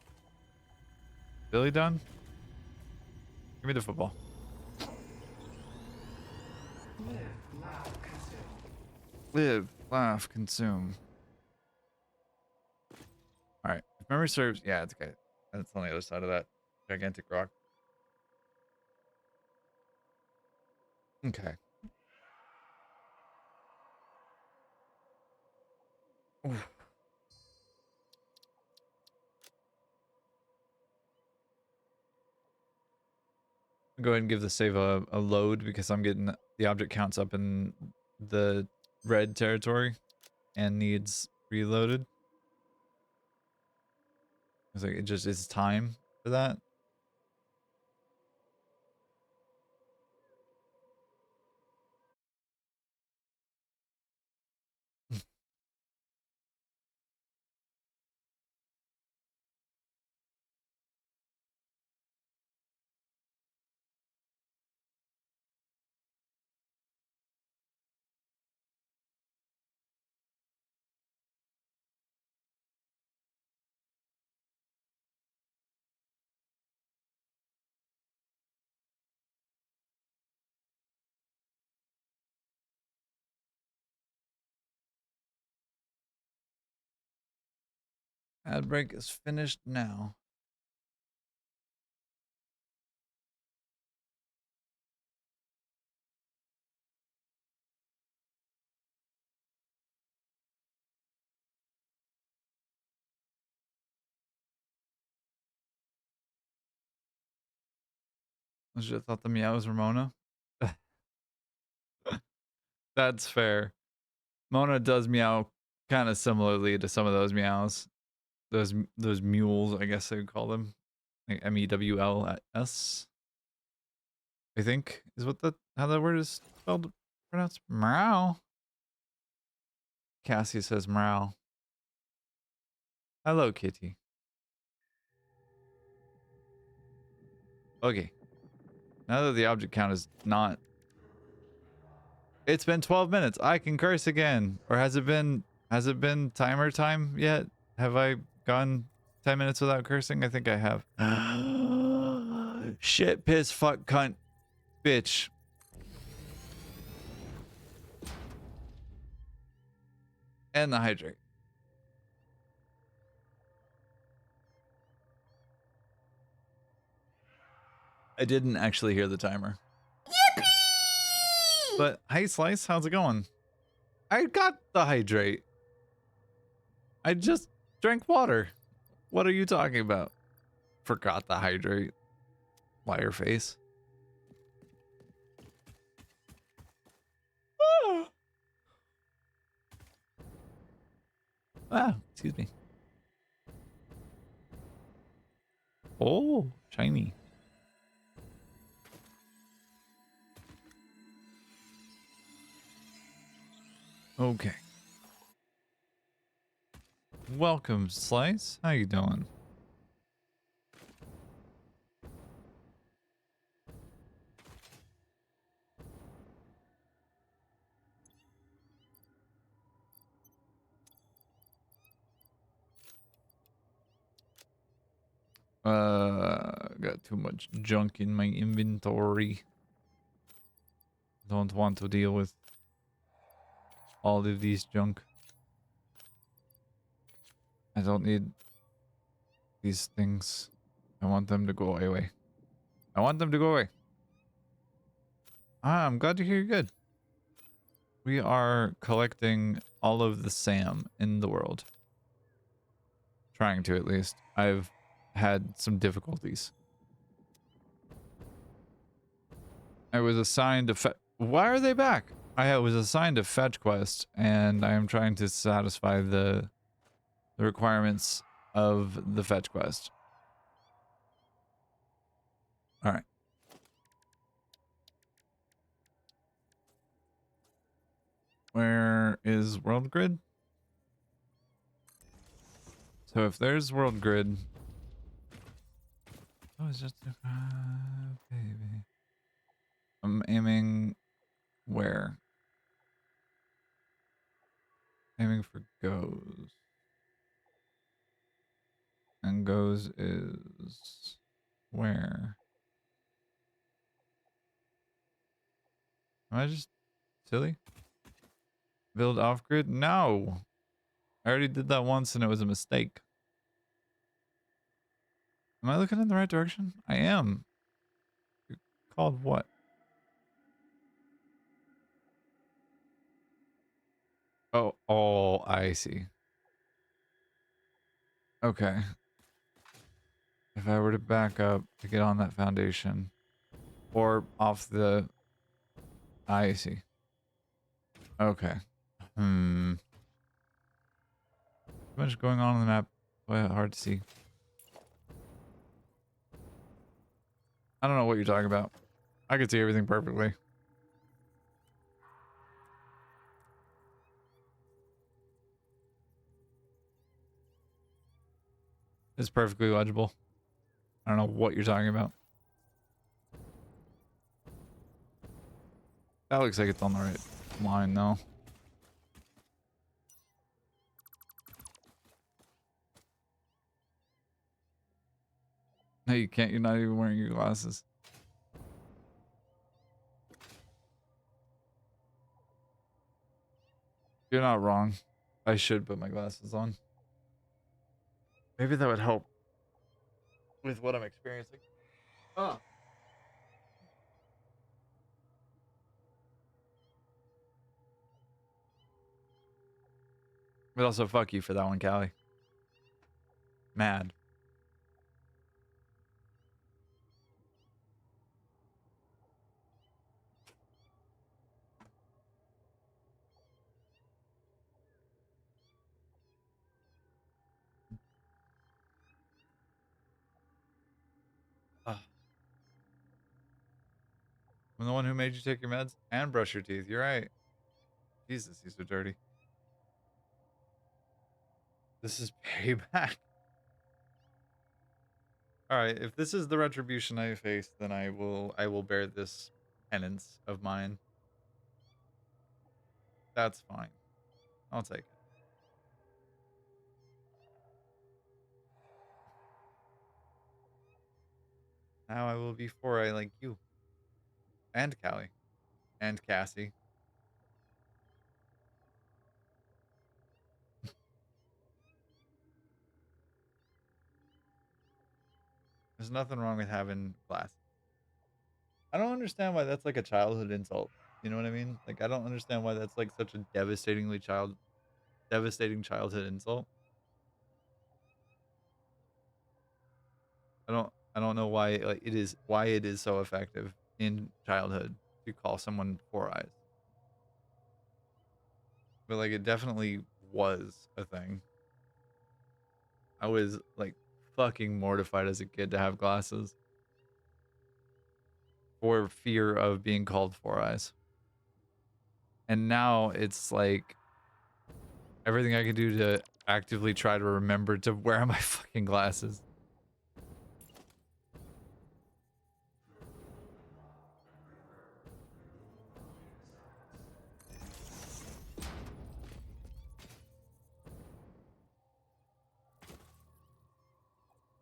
Billy done? Give me the football. Live, laugh, consume. Alright. If memory serves, yeah, it's okay. That's on the other side of that gigantic rock. Okay. Oof. Go ahead and give the save a load because I'm getting the object counts up in the red territory and needs reloaded. It's like it's time for that. Ad break is finished now. I should have thought the meow was Ramona. That's fair. Mona does meow kind of similarly to some of those meows. Those mules, I guess I would call them. Like MEWLS, I think is what how that word is spelled, pronounced. Meow. Cassie says meow. Hello, kitty. Okay. Now that the object count is not... It's been 12 minutes. I can curse again. Or has it been timer time yet? Have I gone 10 minutes without cursing? I think I have. Shit, piss, fuck, cunt, bitch. And the hydrate. I didn't actually hear the timer. Yippee! But hey, Slice, how's it going? I got the hydrate. I just drank water. What are you talking about? Forgot the hydrate. Liar face. Ah, excuse me. Oh, shiny. Okay. Welcome, Slice. How you doing? Got too much junk in my inventory. Don't want to deal with all of these junk. I don't need these things. I want them to go away. I want them to go away. Ah, I'm glad to hear you're good. We are collecting all of the SAM in the world. Trying to, at least. I've had some difficulties. I was assigned a Why are they back? I was assigned a fetch quest, and I am trying to satisfy the requirements of the fetch quest. All right. Where is world grid? So if there's world grid... Oh, it's just a baby. I'm aiming where? Aiming for goes. And goes is where? Am I just silly? Build off grid? No! I already did that once and it was a mistake. Am I looking in the right direction? I am. Called what? Oh, I see. Okay. If I were to back up to get on that foundation or off the... I see. Okay. Too much going on the map. Well, hard to see. I don't know what you're talking about. I can see everything perfectly. It's perfectly legible. I don't know what you're talking about. That looks like it's on the right line, though. No, you can't. You're not even wearing your glasses. You're not wrong. I should put my glasses on. Maybe that would help with what I'm experiencing. Oh. But also, fuck you for that one, Callie. Mad. I'm the one who made you take your meds and brush your teeth. You're right. Jesus, these are dirty. This is payback. Alright, if this is the retribution I face, then I will bear this penance of mine. That's fine. I'll take it. Now I will be 4A like you. And Callie. And Cassie. There's nothing wrong with having glasses. I don't understand why that's like a childhood insult. You know what I mean? Like I don't understand why that's like such a devastating childhood insult. I don't know why like it is so effective in childhood to call someone four eyes. But like it definitely was a thing. I was like fucking mortified as a kid to have glasses for fear of being called four eyes. And now it's like everything I can do to actively try to remember to wear my fucking glasses.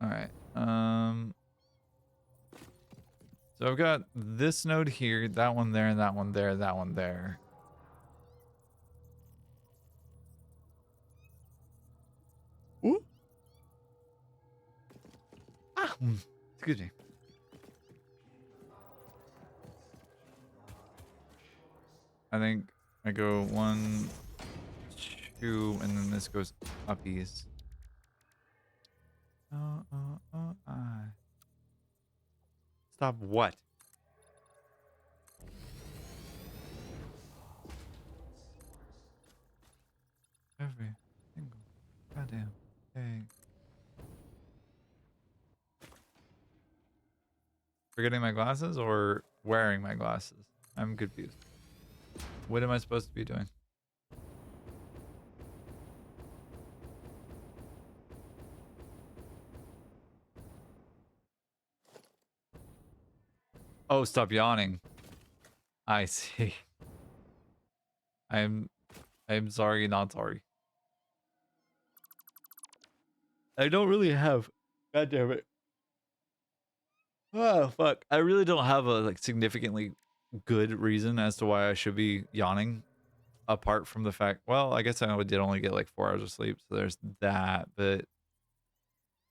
All right. So I've got this node here, that one there, that one there, that one there. Ooh. Ah, excuse me. I think I go 1, 2, and then this goes uppies. Stop what? Every single goddamn day. Forgetting my glasses or wearing my glasses? I'm confused. What am I supposed to be doing? Oh, stop yawning. I see. I'm sorry, not sorry. I don't really have. God damn it. Oh fuck. I really don't have a like significantly good reason as to why I should be yawning. Apart from the fact, well, I guess I did only get like 4 hours of sleep, so there's that, but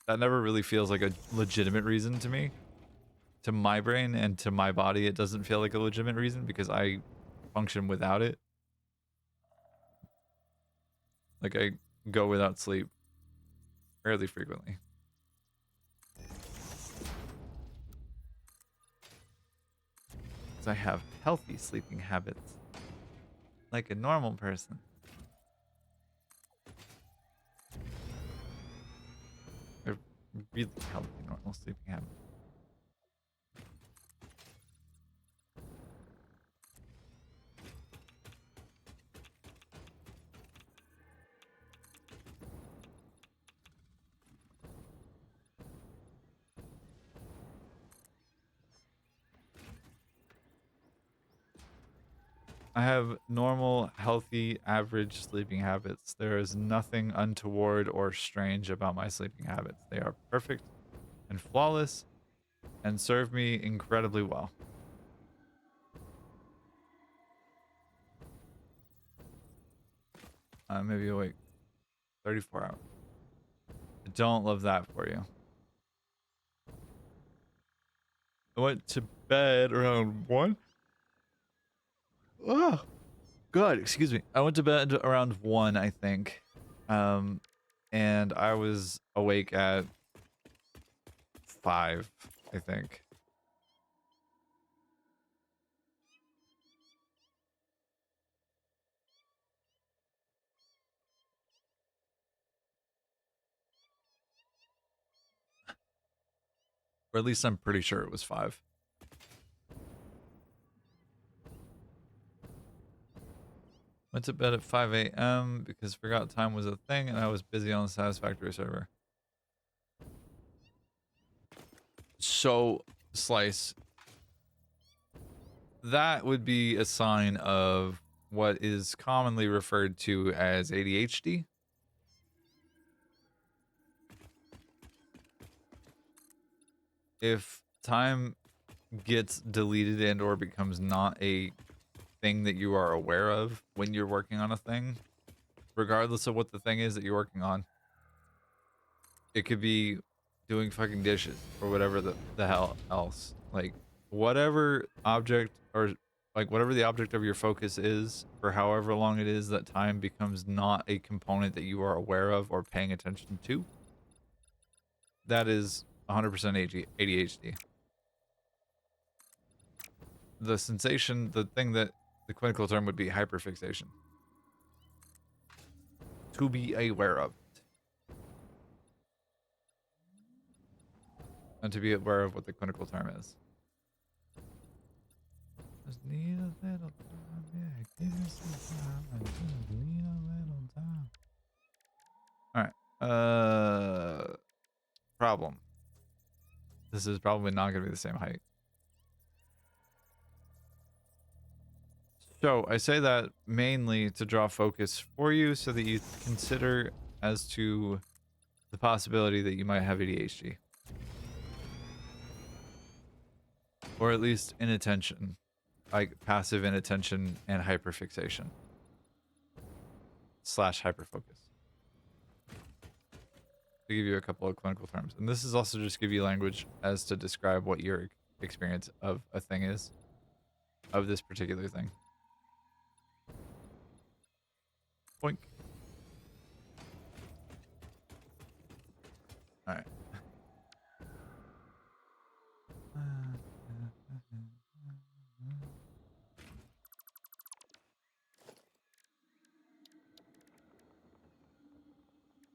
that never really feels like a legitimate reason to me. To my brain and to my body, it doesn't feel like a legitimate reason because I function without it. Like I go without sleep fairly frequently. Because I have healthy sleeping habits. Like a normal person. A really healthy normal sleeping habit. I have normal, healthy, average sleeping habits. There is nothing untoward or strange about my sleeping habits. They are perfect and flawless and serve me incredibly well. Maybe awake 34 hours. I don't love that for you. I went to bed around 1. Oh, God, excuse me. I went to bed around 1, I think. And I was awake at 5, I think. Or at least I'm pretty sure it was 5. Went to bed at 5 a.m. because forgot time was a thing and I was busy on the Satisfactory server. So, Slice, that would be a sign of what is commonly referred to as ADHD. If time gets deleted and or becomes not a thing that you are aware of when you're working on a thing, regardless of what the thing is that you're working on, it could be doing fucking dishes or whatever the hell else. Like, whatever object or like whatever the object of your focus is for however long it is that time becomes not a component that you are aware of or paying attention to, that is 100% ADHD. The sensation, the thing that the clinical term would be hyperfixation. To be aware of it. And to be aware of what the clinical term is. Just need a little time, yeah, give me some time. I just need a little time. Alright. Problem. This is probably not gonna be the same height. So I say that mainly to draw focus for you so that you consider as to the possibility that you might have ADHD. Or at least inattention. Like passive inattention and hyperfixation. / hyperfocus. To give you a couple of clinical terms. And this is also just give you language as to describe what your experience of a thing is. Of this particular thing. Boink. Alright.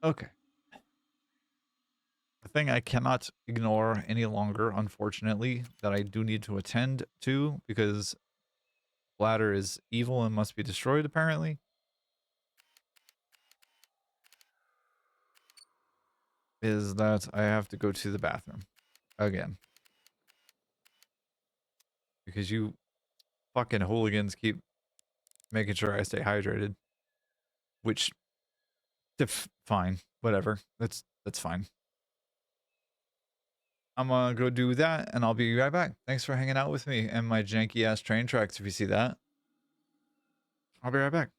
Okay. The thing I cannot ignore any longer, unfortunately, that I do need to attend to because bladder is evil and must be destroyed, apparently, is that I have to go to the bathroom again. Because you fucking hooligans keep making sure I stay hydrated. Which, fine, whatever. That's fine. I'm gonna go do that, and I'll be right back. Thanks for hanging out with me and my janky-ass train tracks, if you see that. I'll be right back.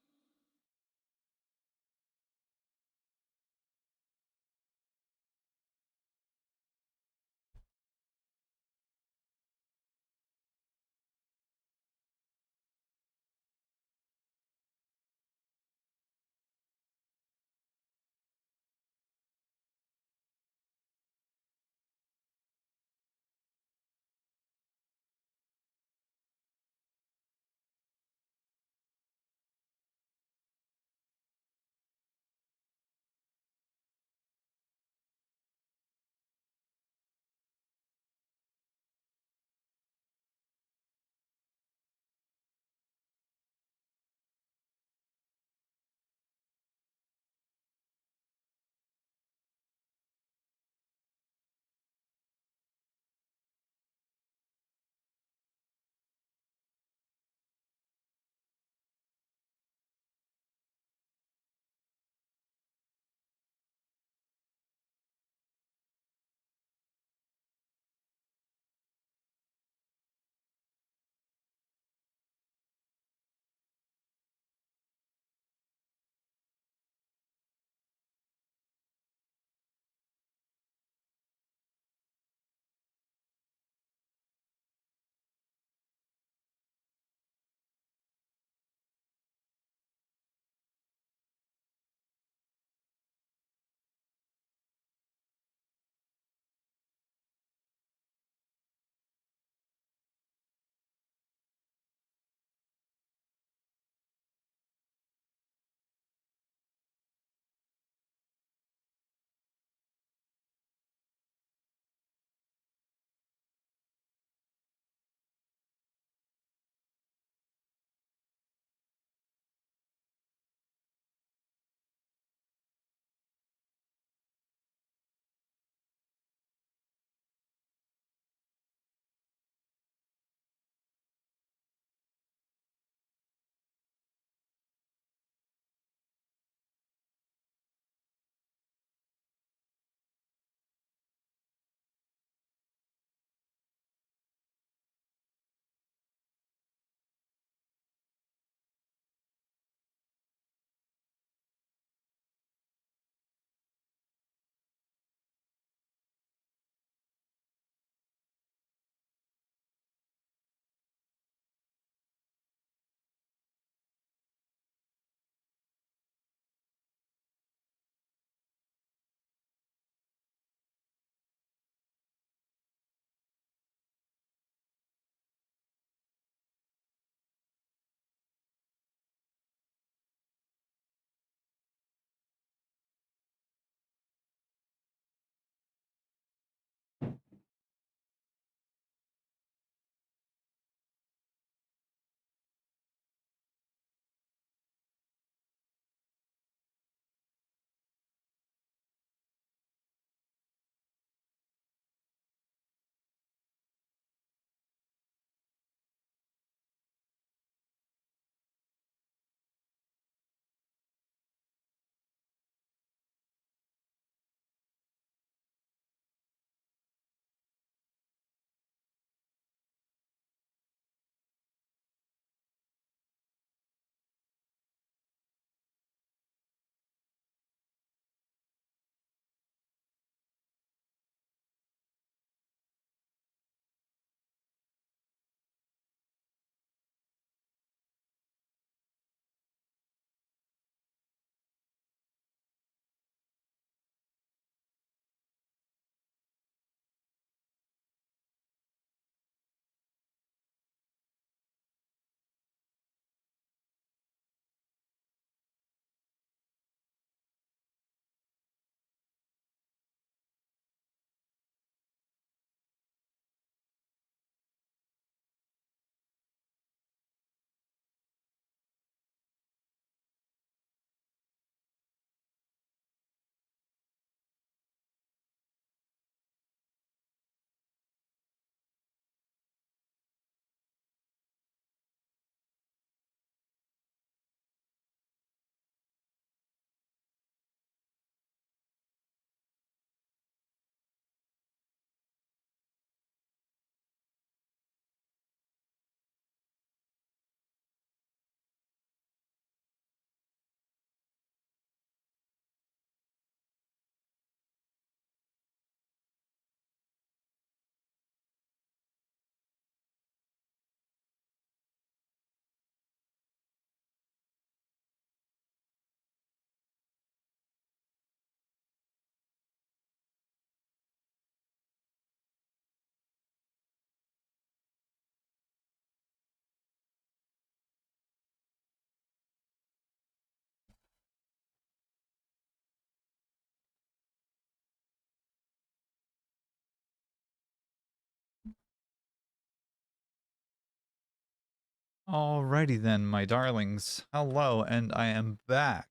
Alrighty then, my darlings. Hello, and I am back.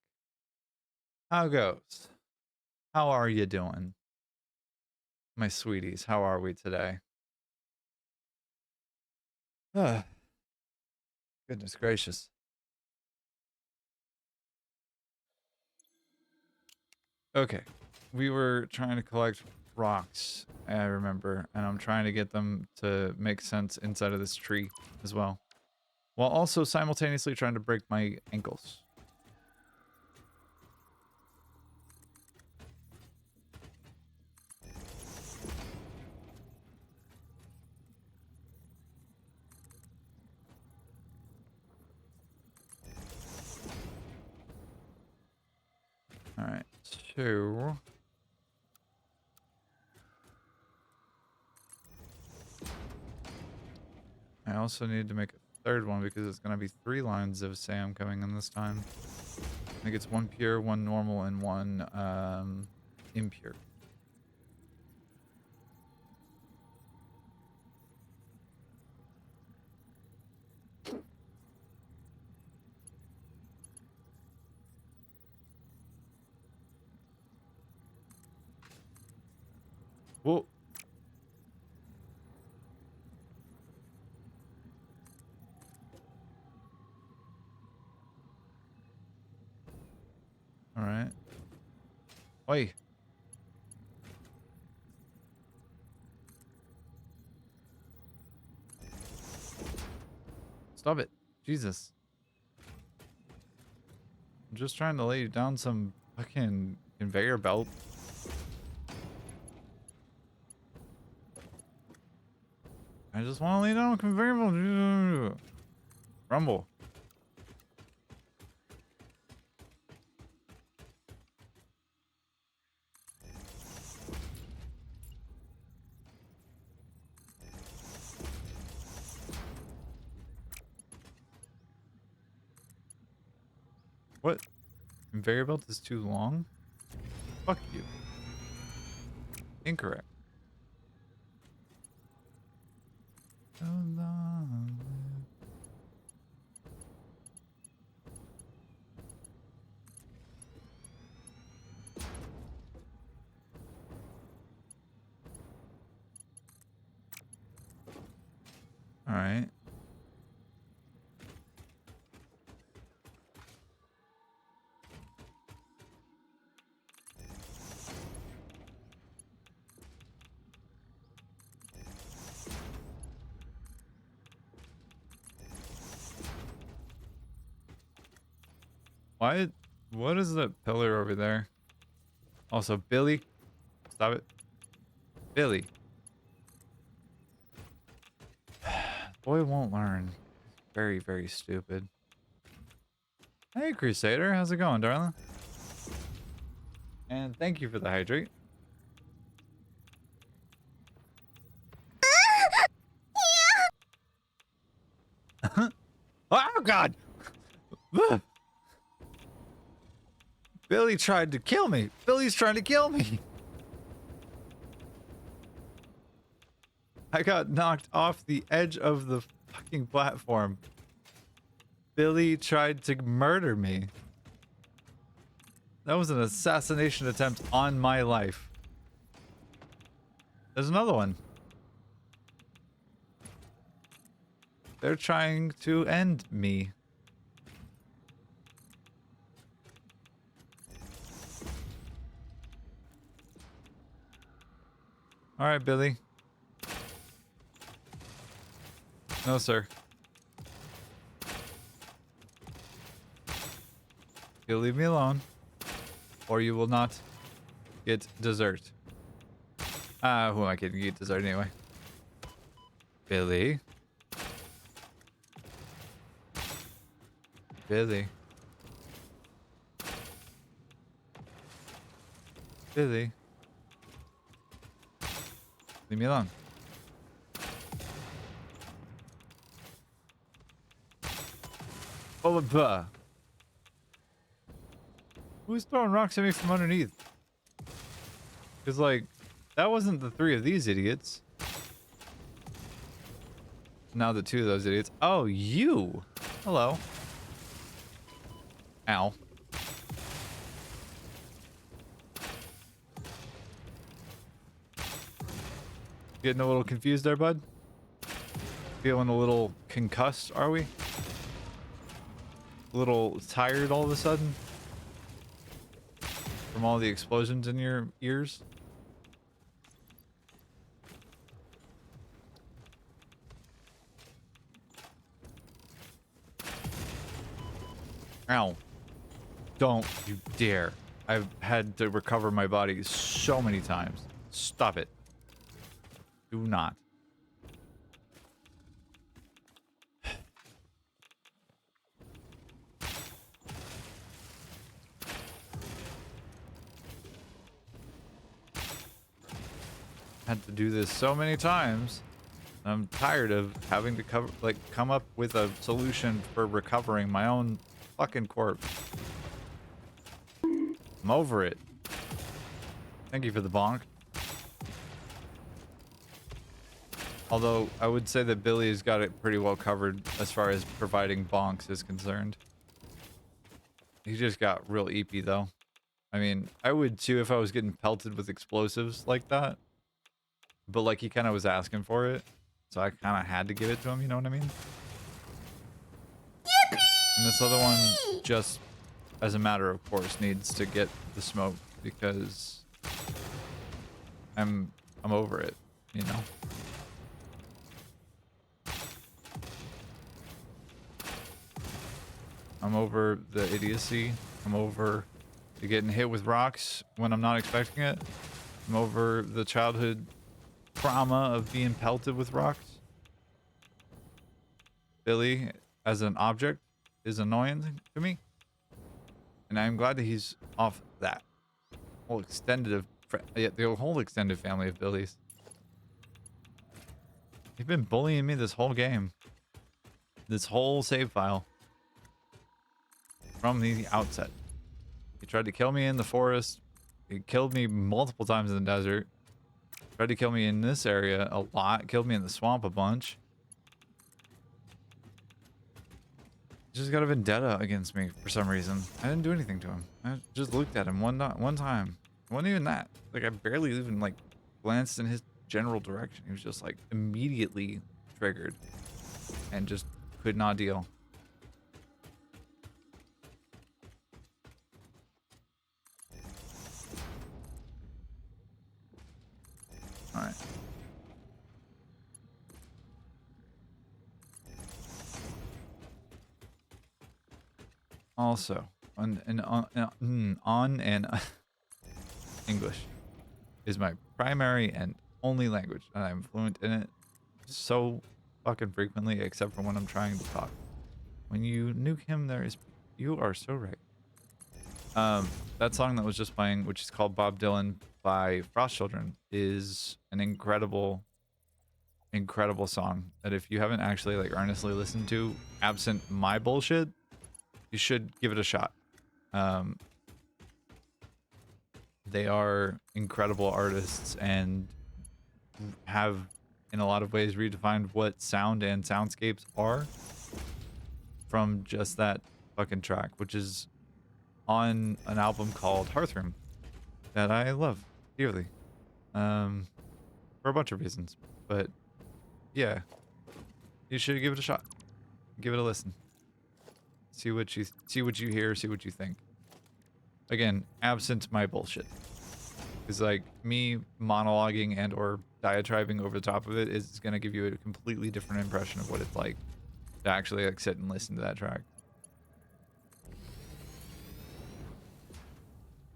How goes? How are you doing? My sweeties, how are we today? Ah, goodness gracious. Okay, we were trying to collect rocks, I remember, and I'm trying to get them to make sense inside of this tree as well, while also simultaneously trying to break my ankles. Alright, so... I also need to make a third one because it's going to be 3 lines of Sam coming in this time. I think it's 1 pure, 1 normal, and 1 impure. Whoa. All right. Oi. Stop it. Jesus. I'm just trying to lay down some fucking conveyor belt. I just want to lay down a conveyor belt. Rumble. What? Conveyor belt is too long? Fuck you. Incorrect. So long. All right. Why? What is that pillar over there? Also, Billy. Stop it. Billy. Boy won't learn. Very, very stupid. Hey, Crusader. How's it going, darling? And thank you for the hydrate. Oh, God! Billy tried to kill me. Billy's trying to kill me. I got knocked off the edge of the fucking platform. Billy tried to murder me. That was an assassination attempt on my life. There's another one. They're trying to end me. All right, Billy. No, sir. You'll leave me alone, or you will not get dessert. Who am I kidding? You get dessert anyway. Billy. Billy. Billy. Leave me alone. Oh, blah. Who's throwing rocks at me from underneath? Because, like, that wasn't the 3 of these idiots. Now the two of those idiots. Oh, you. Hello. Ow. Getting a little confused there, bud? Feeling a little concussed, are we? A little tired all of a sudden? From all the explosions in your ears? Ow. Don't you dare. I've had to recover my body so many times. Stop it. Do not. Had to do this so many times. I'm tired of having to come up with a solution for recovering my own fucking corpse. I'm over it. Thank you for the bonk. Although I would say that Billy has got it pretty well covered as far as providing bonks is concerned. He just got real eepy though. I mean, I would too if I was getting pelted with explosives like that. But like he kind of was asking for it. So I kind of had to give it to him, you know what I mean? Yippee! And this other one, just as a matter of course, needs to get the smoke because I'm over it, you know? I'm over the idiocy. I'm over the getting hit with rocks when I'm not expecting it. I'm over the childhood trauma of being pelted with rocks. Billy, as an object, is annoying to me. And I'm glad that he's off that. Whole the whole extended family of Billies. He's been bullying me this whole game. This whole save file. From the outset. He tried to kill me in the forest. He killed me multiple times in the desert. Tried to kill me in this area a lot. Killed me in the swamp a bunch. Just got a vendetta against me for some reason. I didn't do anything to him. I just looked at him one time. It wasn't even that. Like I barely even like glanced in his general direction. He was just like immediately triggered and just could not deal. All right. Also, on English is my primary and only language, and I'm fluent in it so fucking frequently, except for when I'm trying to talk. When you nuke him, you are so right. That song that was just playing, which is called Bob Dylan by Frost Children, is an incredible song that if you haven't actually like earnestly listened to, absent my bullshit, you should give it a shot. They are incredible artists and have in a lot of ways redefined what sound and soundscapes are from just that fucking track, which is on an album called Hearthroom that I love dearly, for a bunch of reasons. But yeah, you should give it a shot. Give it a listen. See what you hear. See what you think. Again, absent my bullshit, because like me monologuing and or diatribing over the top of it is gonna give you a completely different impression of what it's like to actually like sit and listen to that track.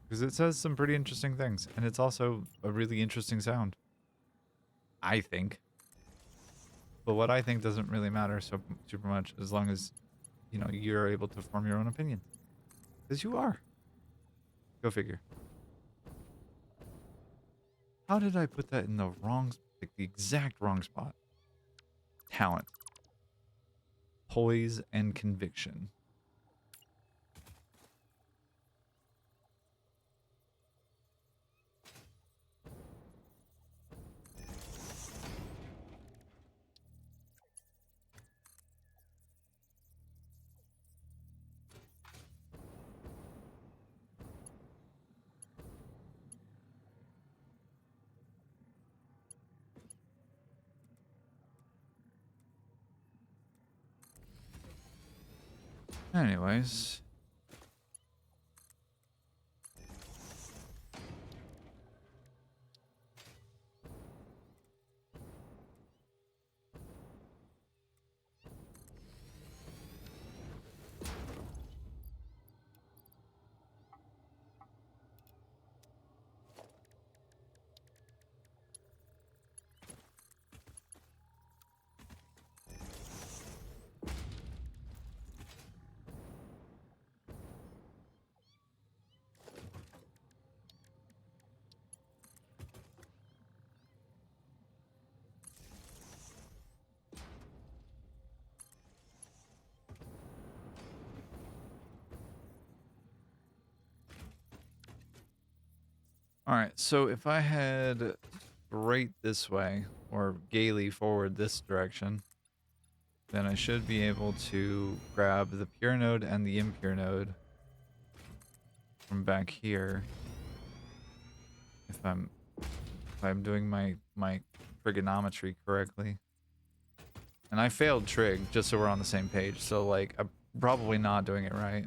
Because it says some pretty interesting things, and it's also a really interesting sound. I think. But what I think doesn't really matter so super much as long as, you know, you're able to form your own opinion. Because you are. Go figure. How did I put that in the wrong, like the exact wrong spot? Talent. Poise and conviction. Anyways. All right, so if I head straight this way, or gaily forward this direction, then I should be able to grab the pure node and the impure node from back here. If I'm doing my trigonometry correctly. And I failed trig, just so we're on the same page. So like I'm probably not doing it right.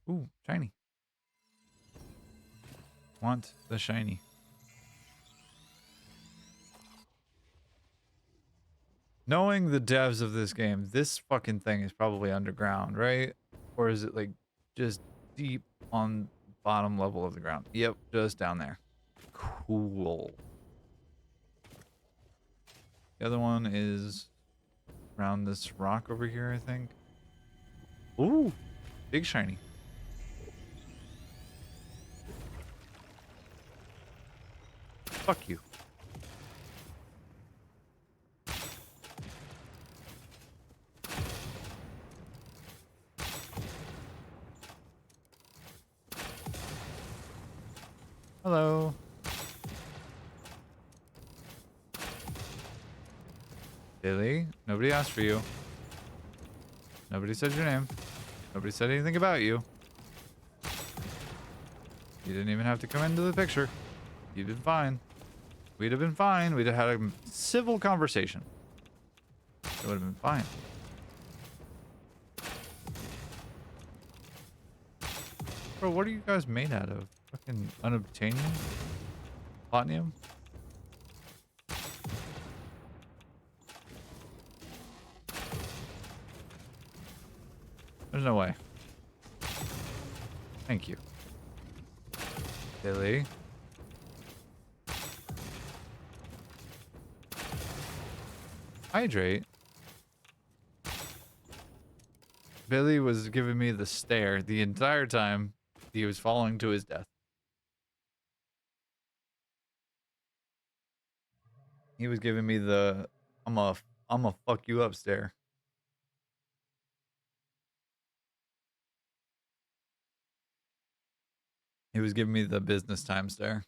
Ooh, shiny. Want the shiny. Knowing the devs of this game, this fucking thing is probably underground, right? Or is it like just deep on bottom level of the ground? Yep, just down there. Cool. The other one is around this rock over here, I think. Ooh, big shiny. Fuck you. Hello. Billy, nobody asked for you. Nobody said your name. Nobody said anything about you. You didn't even have to come into the picture. You'd been fine. We'd have been fine. We'd have had a civil conversation. It would have been fine. Bro, what are you guys made out of? Fucking unobtainium? Platinum? There's no way. Thank you. Billy. Hydrate. Billy was giving me the stare the entire time he was falling to his death. He was giving me the I'm a fuck you up stare. He was giving me the business time stare.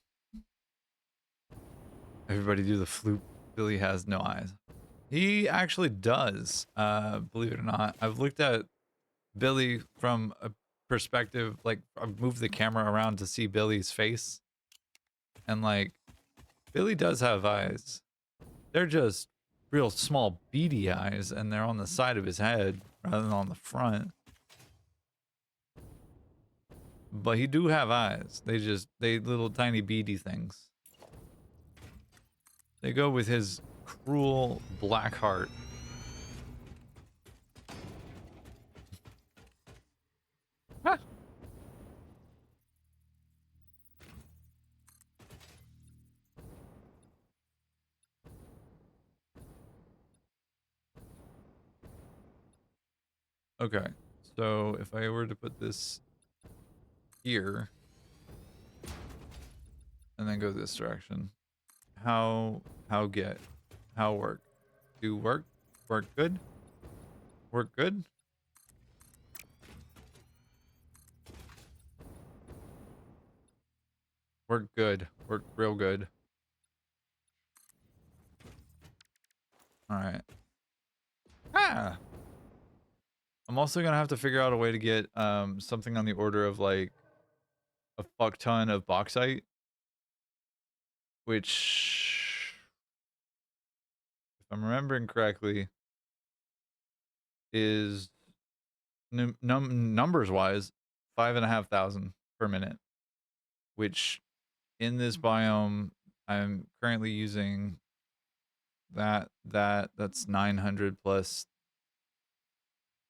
Everybody do the flute. Billy has no eyes. He actually does, believe it or not. I've looked at Billy from a perspective, like I've moved the camera around to see Billy's face. And like, Billy does have eyes. They're just real small beady eyes and they're on the side of his head rather than on the front. But he do have eyes. They little tiny beady things. They go with his cruel black heart. Huh. Okay, so if I were to put this here and then go this direction, how work? Do work good? Work good? Work good. Work real good. All right. Ah. I'm also gonna have to figure out a way to get something on the order of like a fuck ton of bauxite which, if I'm remembering correctly, is numbers wise 5,500 per minute, which in this biome I'm currently using that's 900 plus,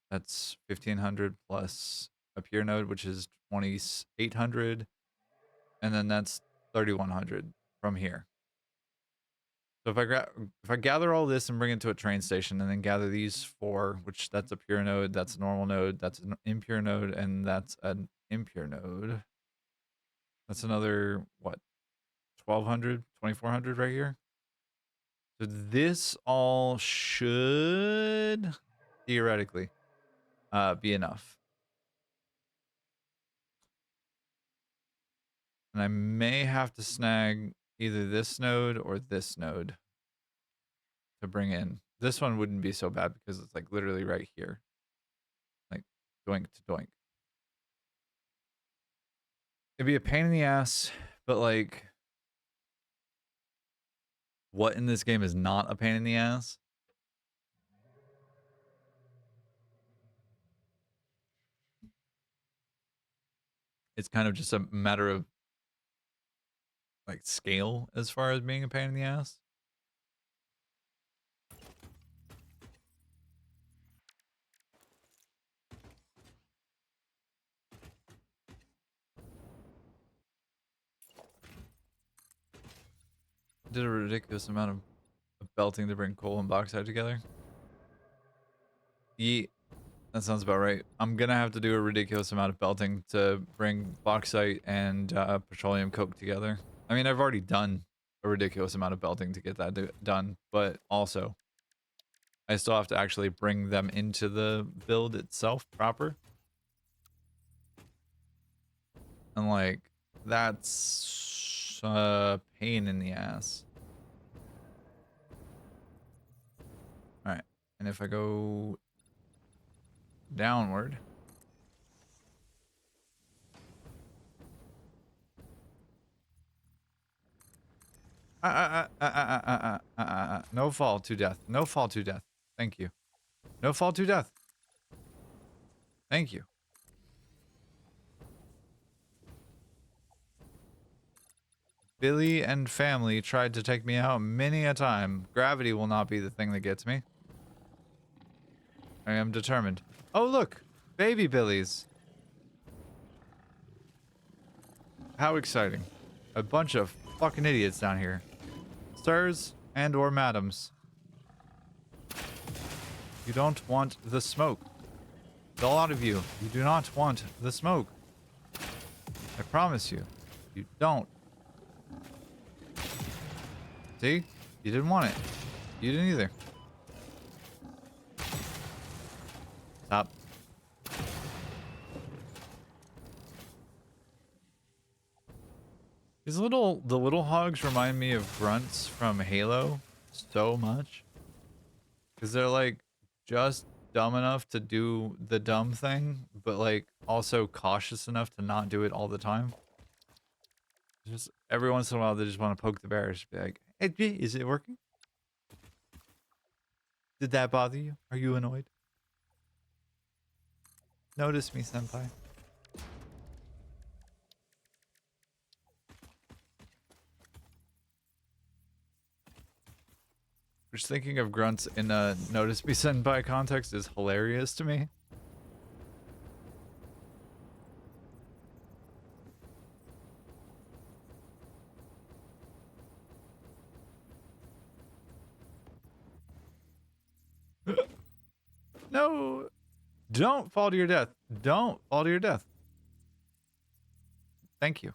that's 1,500 plus a pure node, which is 2,800, and then that's 3,100 from here. So if I gather all this and bring it to a train station, and then gather these four, which that's a pure node, that's a normal node, that's an impure node, and that's an impure node. That's another what, 1,200, 2,400 right here. So this all should theoretically be enough. And I may have to snag either this node or this node to bring in. This one wouldn't be so bad because it's like literally right here. Like doink to doink. It'd be a pain in the ass, but like, what in this game is not a pain in the ass? It's kind of just a matter of like scale as far as being a pain in the ass. Did a ridiculous amount of belting to bring coal and bauxite together. Yeah, that sounds about right. I'm gonna have to do a ridiculous amount of belting to bring bauxite and petroleum coke together. I mean, I've already done a ridiculous amount of belting to get that done, but also I still have to actually bring them into the build itself proper. And like, that's a pain in the ass. All right, and if I go downward, no fall to death. No fall to death. Thank you. No fall to death. Thank you. Billy and family tried to take me out many a time. Gravity will not be the thing that gets me. I am determined. Oh, look! Baby Billies! How exciting. A bunch of fucking idiots down here. Sirs and or madams. You don't want the smoke. A lot of you. You do not want the smoke. I promise you. You don't. See? You didn't want it. You didn't either. Stop. The little hogs remind me of grunts from Halo so much. Because they're like just dumb enough to do the dumb thing, but like also cautious enough to not do it all the time. Just every once in a while they just want to poke the bear. Just be like, hey, is it working? Did that bother you? Are you annoyed? Notice me, senpai. Just thinking of grunts in a notice me senpai context is hilarious to me. No! Don't fall to your death. Don't fall to your death. Thank you.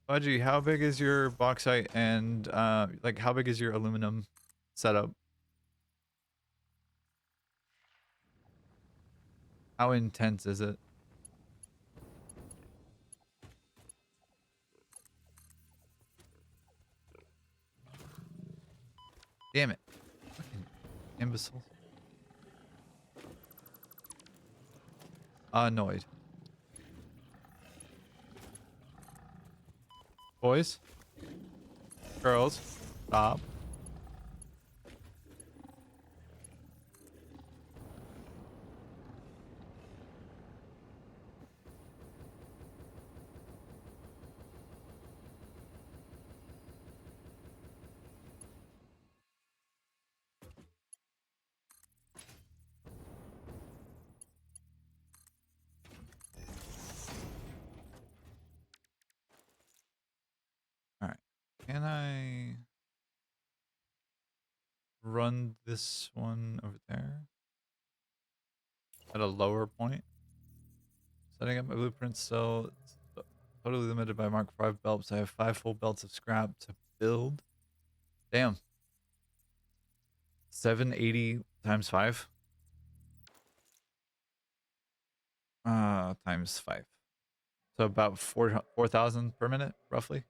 Budgie, how big is your bauxite and like how big is your aluminum setup? How intense is it? Damn it. Fucking imbeciles. Annoyed. Boys, girls, stop. All right. Can I run this one over there at a lower point? Setting up my blueprint cell. It's totally limited by Mark 5 belts. I have 5 full belts of scrap to build. Damn. 780 times 5. Times 5. So about 4,000 per minute, roughly.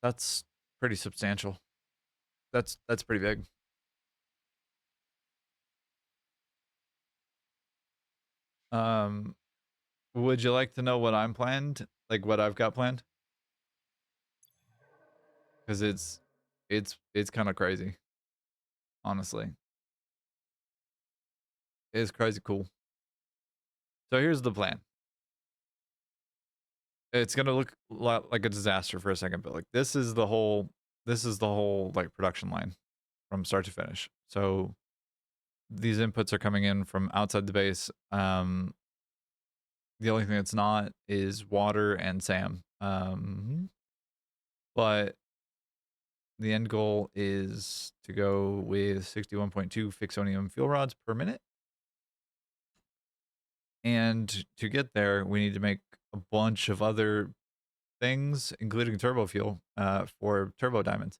That's pretty substantial. That's pretty big. Um, would you like to know what I'm planned? Like what I've got planned? Because it's kind of crazy, honestly. It's crazy cool. So here's the plan. It's gonna look a lot like a disaster for a second, but like this is the whole like production line from start to finish. So these inputs are coming in from outside the base. The only thing that's not is water and SAM. But the end goal is to go with 61.2 FICSONIUM fuel rods per minute. And to get there, we need to make a bunch of other things, including turbo fuel for turbo diamonds.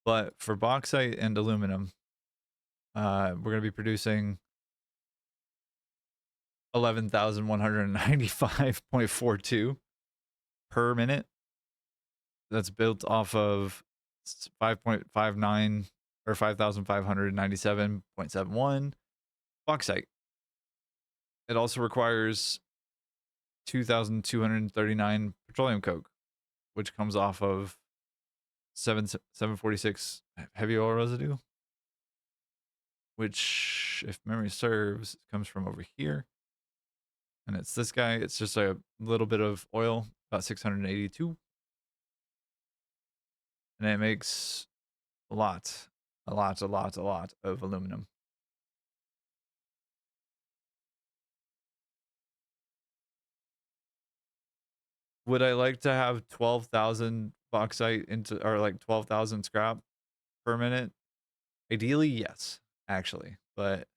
But for bauxite and aluminum, we're going to be producing 11,195.42 per minute. That's built off of 5.59 or 5,597.71 bauxite. It also requires 2,239 petroleum coke, which comes off of 746 heavy oil residue, which, if memory serves, comes from over here. And it's this guy. It's just a little bit of oil, about 682. And it makes a lot of aluminum. Would I like to have 12,000 bauxite into, or like 12,000 scrap per minute? Ideally, yes, actually, but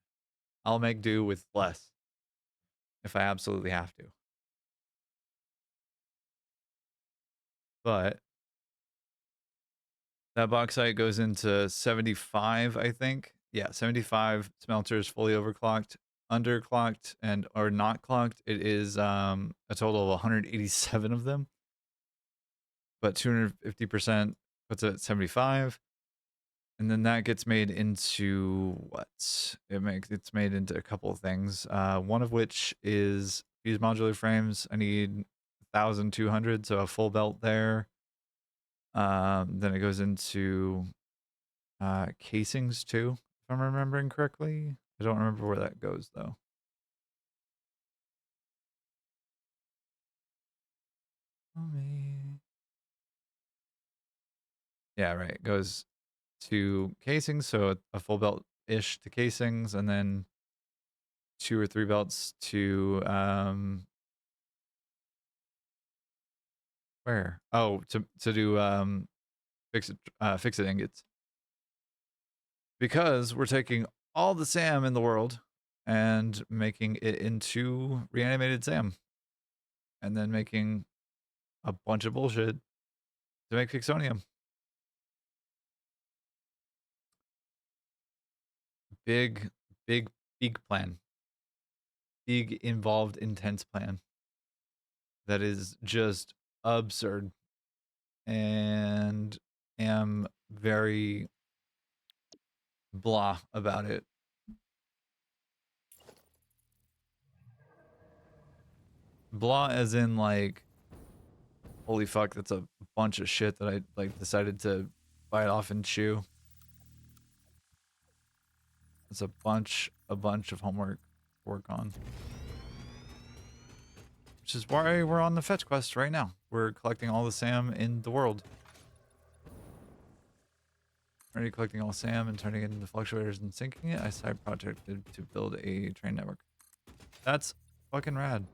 I'll make do with less if I absolutely have to. But that bauxite goes into 75, I think. Yeah, 75 smelters fully overclocked, underclocked, and or not clocked. It is a total of 187 of them. But 250% puts it at 75. And then that gets made into what? It's made into a couple of things. One of which is these modular frames. I need 1,200, so a full belt there. Then it goes into casings too, if I'm remembering correctly. I don't remember where that goes though. Yeah, right. It goes to casings, so a full belt ish to casings, and then 2 or 3 belts to where? Oh, to do fix it ingots. Because we're taking all the SAM in the world and making it into reanimated SAM. And then making a bunch of bullshit to make FICSONIUM. Big, big, big plan. Big, involved, intense plan. That is just absurd. And am very blah about it. Blah as in like, holy fuck, that's a bunch of shit that I like decided to bite off and chew. It's a bunch of homework to work on. Which is why we're on the fetch quest right now. We're collecting all the SAM in the world. Already collecting all SAM and turning it into fluctuators and syncing it. I side projected to build a train network. That's fucking rad.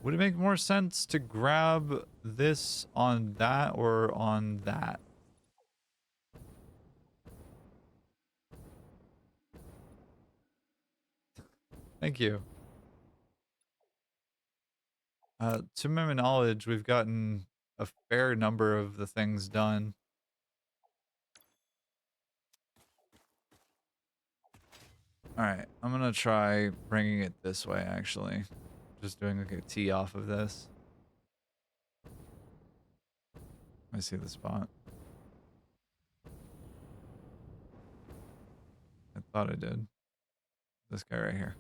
Would it make more sense to grab this on that or on that? Thank you. To my knowledge, we've gotten a fair number of the things done. Alright, I'm gonna try bringing it this way, actually. Just doing like a T off of this. I see the spot. I thought I did. This guy right here.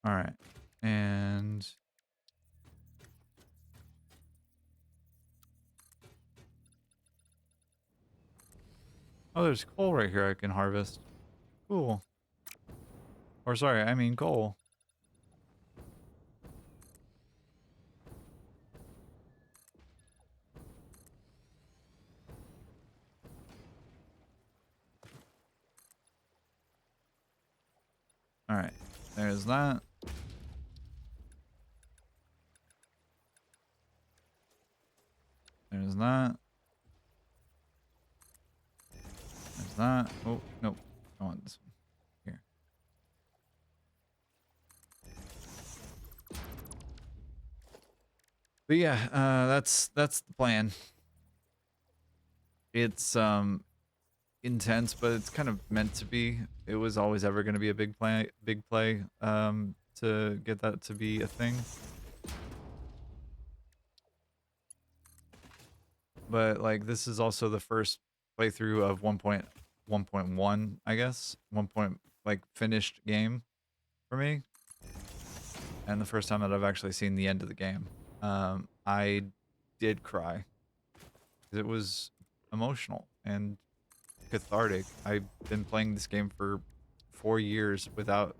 Alright. And... oh, there's coal right here I can harvest. Cool. Or sorry, I mean coal. Alright. There's that. There's that. There's that. Oh, nope. I want this one. Here. But yeah, that's the plan. It's intense, but it's kind of meant to be. It was always ever going to be a big play to get that to be a thing. But like this is also the first playthrough of 1.1, I guess. 1. Like finished game for me. And the first time that I've actually seen the end of the game. I did cry. It was emotional and cathartic. I've been playing this game for 4 years without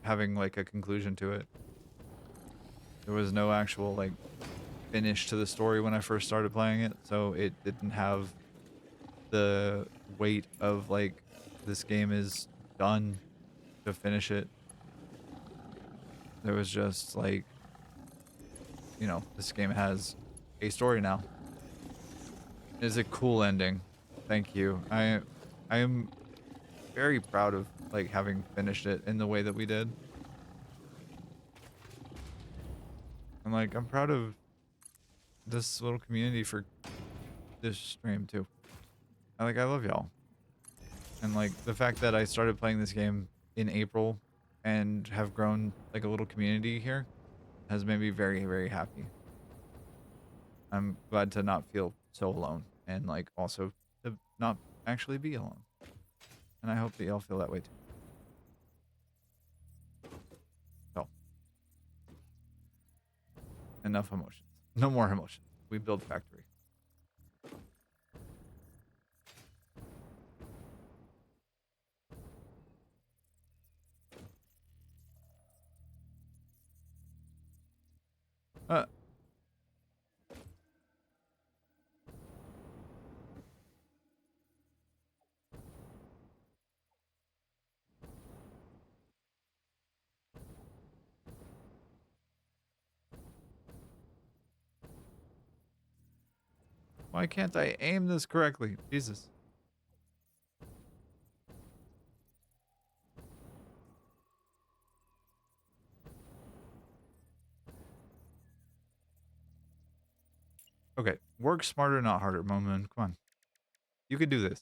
having like a conclusion to it. There was no actual like finish to the story when I first started playing it, so it didn't have the weight of like this game is done to finish it. There was just like, you know, this game has a story now. It's a cool ending. Thank you. I am very proud of like having finished it in the way that we did. And like I'm proud of this little community for this stream too. I love y'all. And like the fact that I started playing this game in April and have grown like a little community here has made me very, very happy. I'm glad to not feel so alone and like also to not actually be alone. And I hope that y'all feel that way too. So, enough emotions. No more emotions. We build factory. Why can't I aim this correctly? Jesus. Okay, work smarter, not harder, Moon. Come on. You can do this.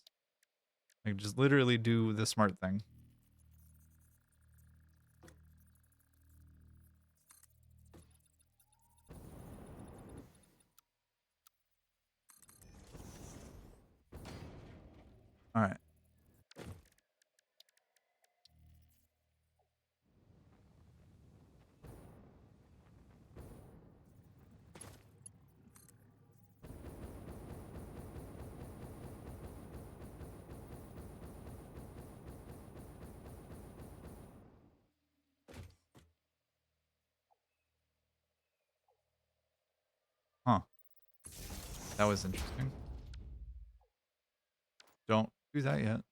Like, just literally do the smart thing. All right. Huh. That was interesting. Don't do that yet.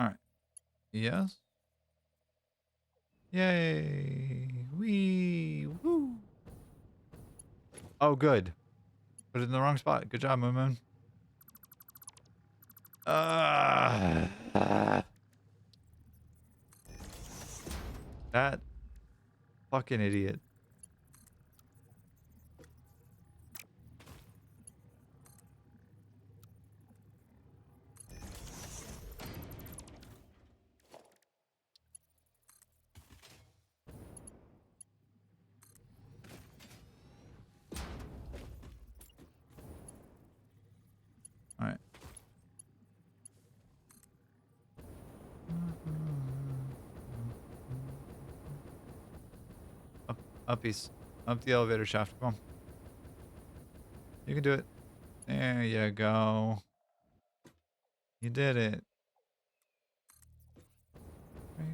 All right. Yes. Yay. Wee. Woo. Oh, good. Put it in the wrong spot. Good job, Moon Moon. That fucking idiot. All right. Up piece. Up the elevator shaft. Come on. You can do it. There you go. You did it. Break.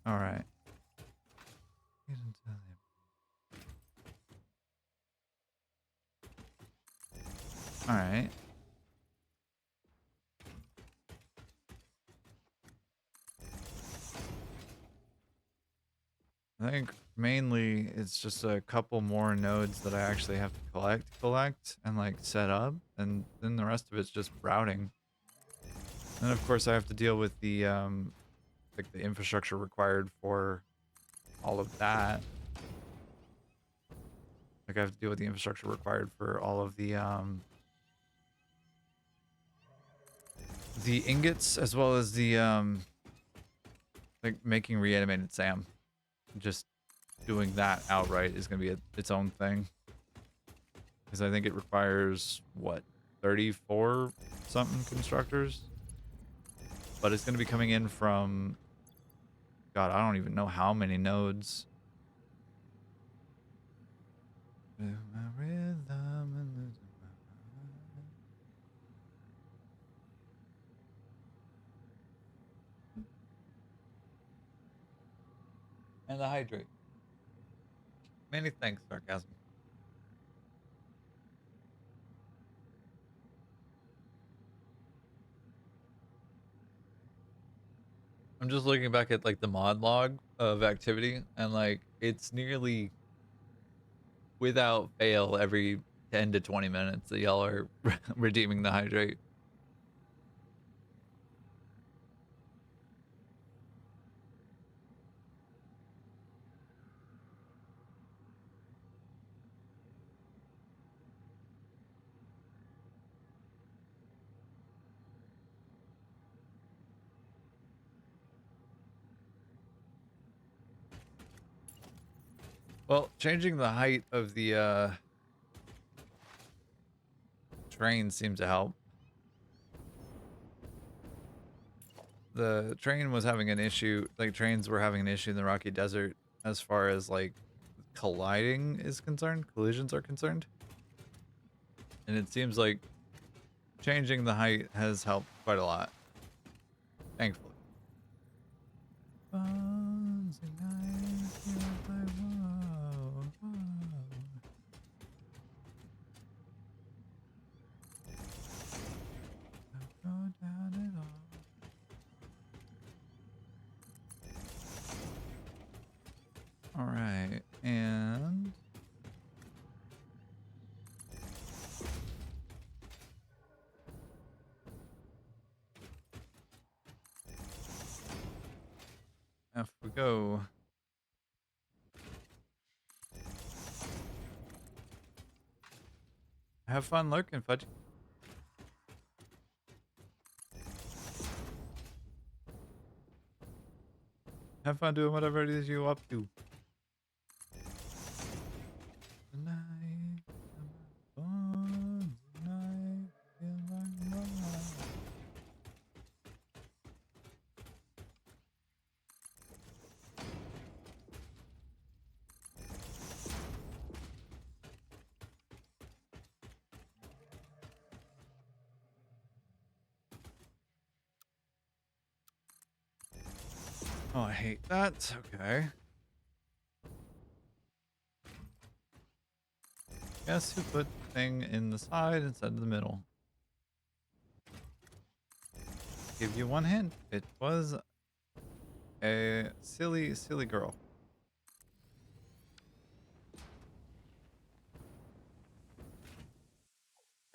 All right. All right. I think mainly it's just a couple more nodes that I actually have to collect and like set up, and then the rest of it's just routing. And of course I have to deal with the like the infrastructure required for all of that. Like I have to deal with the infrastructure required for all of the ingots, as well as the like making reanimated SAM. Just doing that outright is going to be its own thing. Because I think it requires, what, 34 something constructors? But it's going to be coming in from, God, I don't even know how many nodes. And the hydrate. Many thanks, sarcasm. I'm just looking back at like the mod log of activity, and like it's nearly without fail every 10 to 20 minutes that y'all are redeeming the hydrate. Well, changing the height of the train seemed to help. The train was having an issue, like trains were having an issue in the Rocky Desert as far as like colliding is concerned, collisions are concerned. And it seems like changing the height has helped quite a lot, thankfully. All right, and we go. Have fun lurking, Fudge. Have fun doing whatever it is you're up to. Tonight, fun, tonight, feel like love. Oh, I hate that. Okay. Guess who put the thing in the side instead of the middle? Give you one hint. It was a silly, silly girl.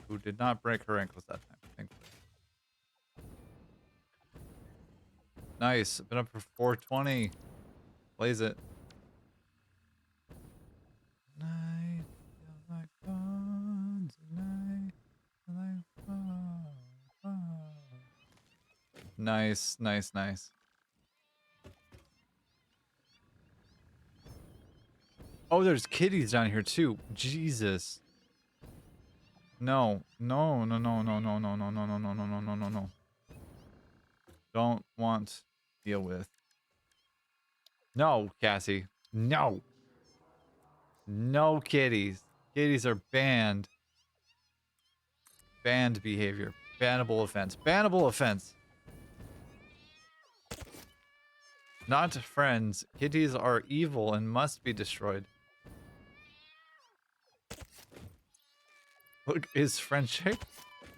Who did not break her ankles that time, thankfully. Nice. Been up for 420. Blaze it. Night, feels like fun tonight. Like fun, fun. Nice, nice, nice. Oh, there's kitties down here too. Jesus. No, no, no, no, no, no, no, no, no, no, no, no, no, no, no, no. Don't want to deal with. No, Cassie. No. No kitties. Kitties are banned. Banned behavior. Bannable offense. Bannable offense. Not friends. Kitties are evil and must be destroyed. Look, is friend shaped?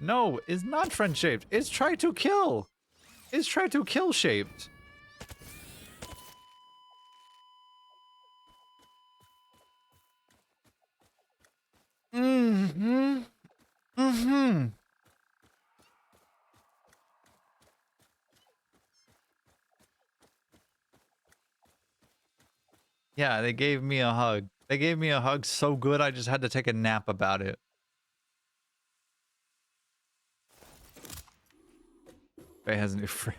No, is not friend shaped. It's try to kill. It's try to kill shaped. Mm-hmm. Mm-hmm. Yeah, they gave me a hug. They gave me a hug so good I just had to take a nap about it. Faye has a new friend.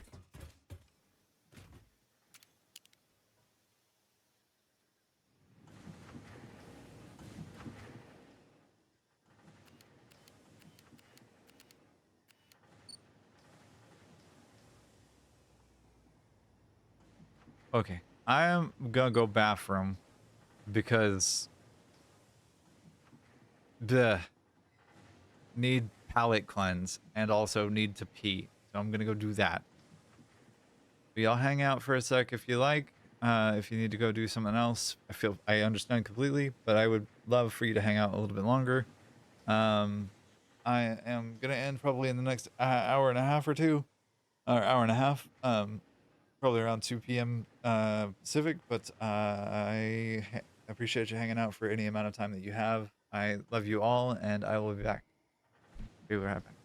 Okay, I am gonna go bathroom because the need palate cleanse and also need to pee. So I'm gonna go do that. But y'all hang out for a sec if you like. If you need to go do something else, I understand completely, but I would love for you to hang out a little bit longer. I am gonna end probably in the next hour and a half or two, or hour and a half. Probably around 2 p.m. Pacific, but I appreciate you hanging out for any amount of time that you have. I love you all, and I will be back. See what happens.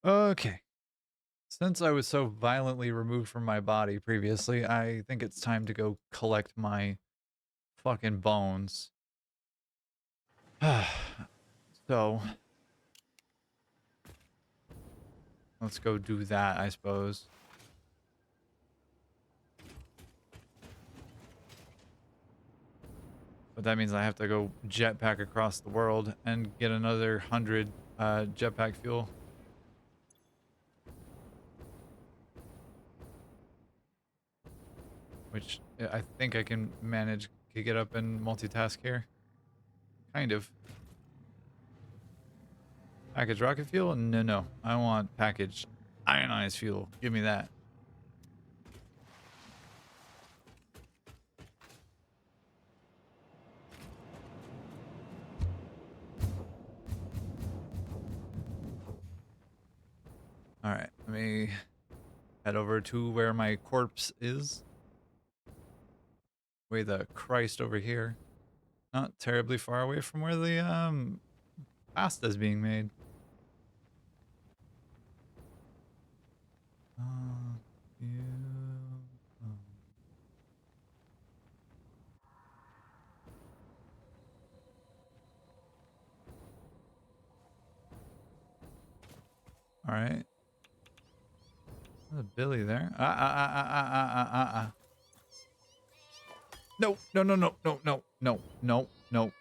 Okay. Since I was so violently removed from my body previously, I think it's time to go collect my fucking bones. So, let's go do that, I suppose. But that means I have to go jetpack across the world and get another 100 jetpack fuel. Which I think I can manage to get up and multitask here. Kind of. Package rocket fuel? No, no. I want package ionized fuel. Give me that. Alright, let me head over to where my corpse is. Way the Christ over here. Not terribly far away from where the pasta is being made. You, um, all right. There's a Billy there. No, no, no, no, no, no, no, no, no.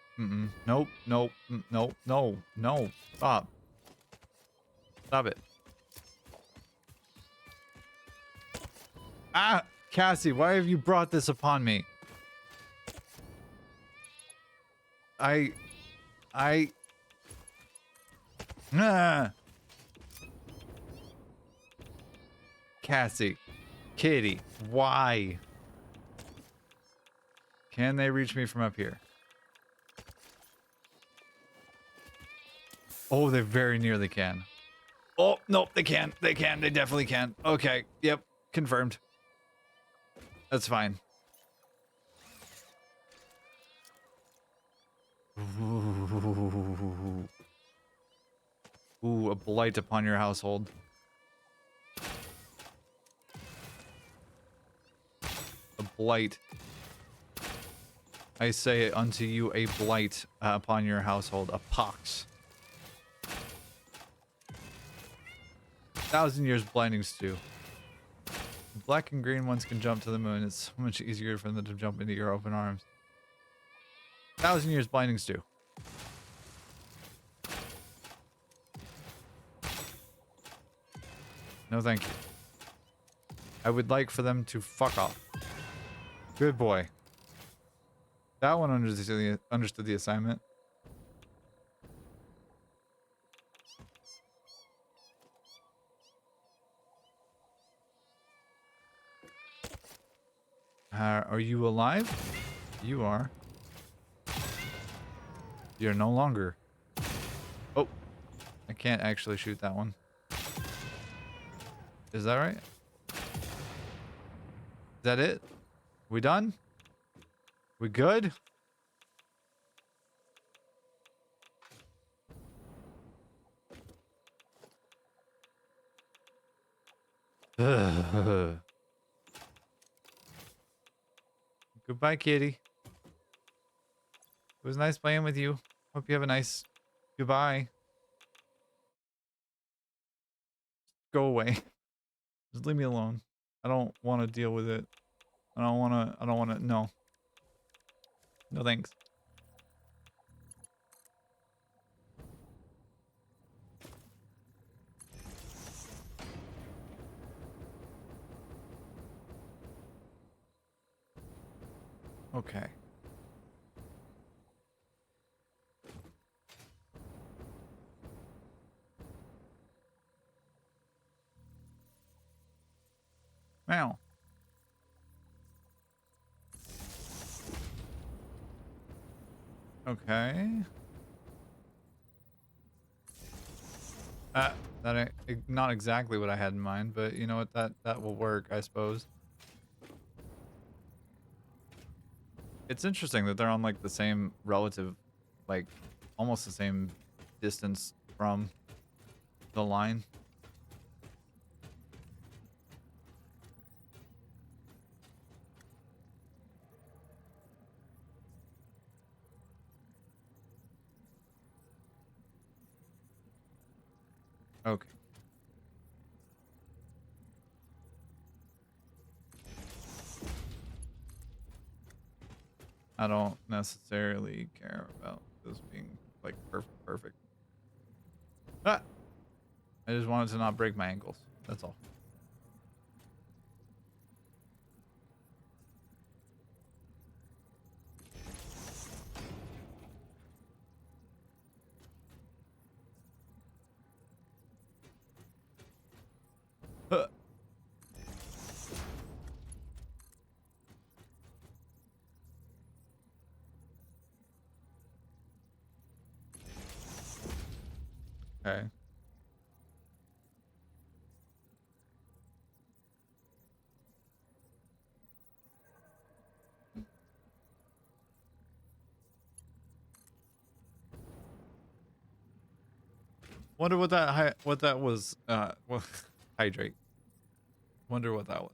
Nope, nope, nope, no, no. Stop. Stop it. Ah, Cassie, why have you brought this upon me? I... Ah. Cassie. Kitty. Why? Can they reach me from up here? Oh, they very nearly can. Oh, no, they can. They can. They definitely can. Okay. Yep. Confirmed. That's fine. Ooh. Ooh, a blight upon your household. A blight. I say unto you a blight upon your household. A pox. 1,000 years blinding stew. Black and green ones can jump to the moon. It's so much easier for them to jump into your open arms. 1,000 years blinding stew. No, thank you. I would like for them to fuck off. Good boy. That one understood the assignment. Are you alive? You are. You're no longer. Oh, I can't actually shoot that one. Is that right? Is that it? We done? We good? Goodbye, kitty. It was nice playing with you. Hope you have a nice goodbye. Go away. Just leave me alone. I don't want to deal with it. I don't want to, no. No thanks. Okay. Wow. Okay. Not exactly what I had in mind, but you know what? That will work, I suppose. It's interesting that they're on like the same relative, like almost the same distance from the line. Okay. I don't necessarily care about this being like perfect. Ah! I just wanted to not break my ankles. That's all. Huh. Okay. Wonder what that was. Well, hydrate. Wonder what that was.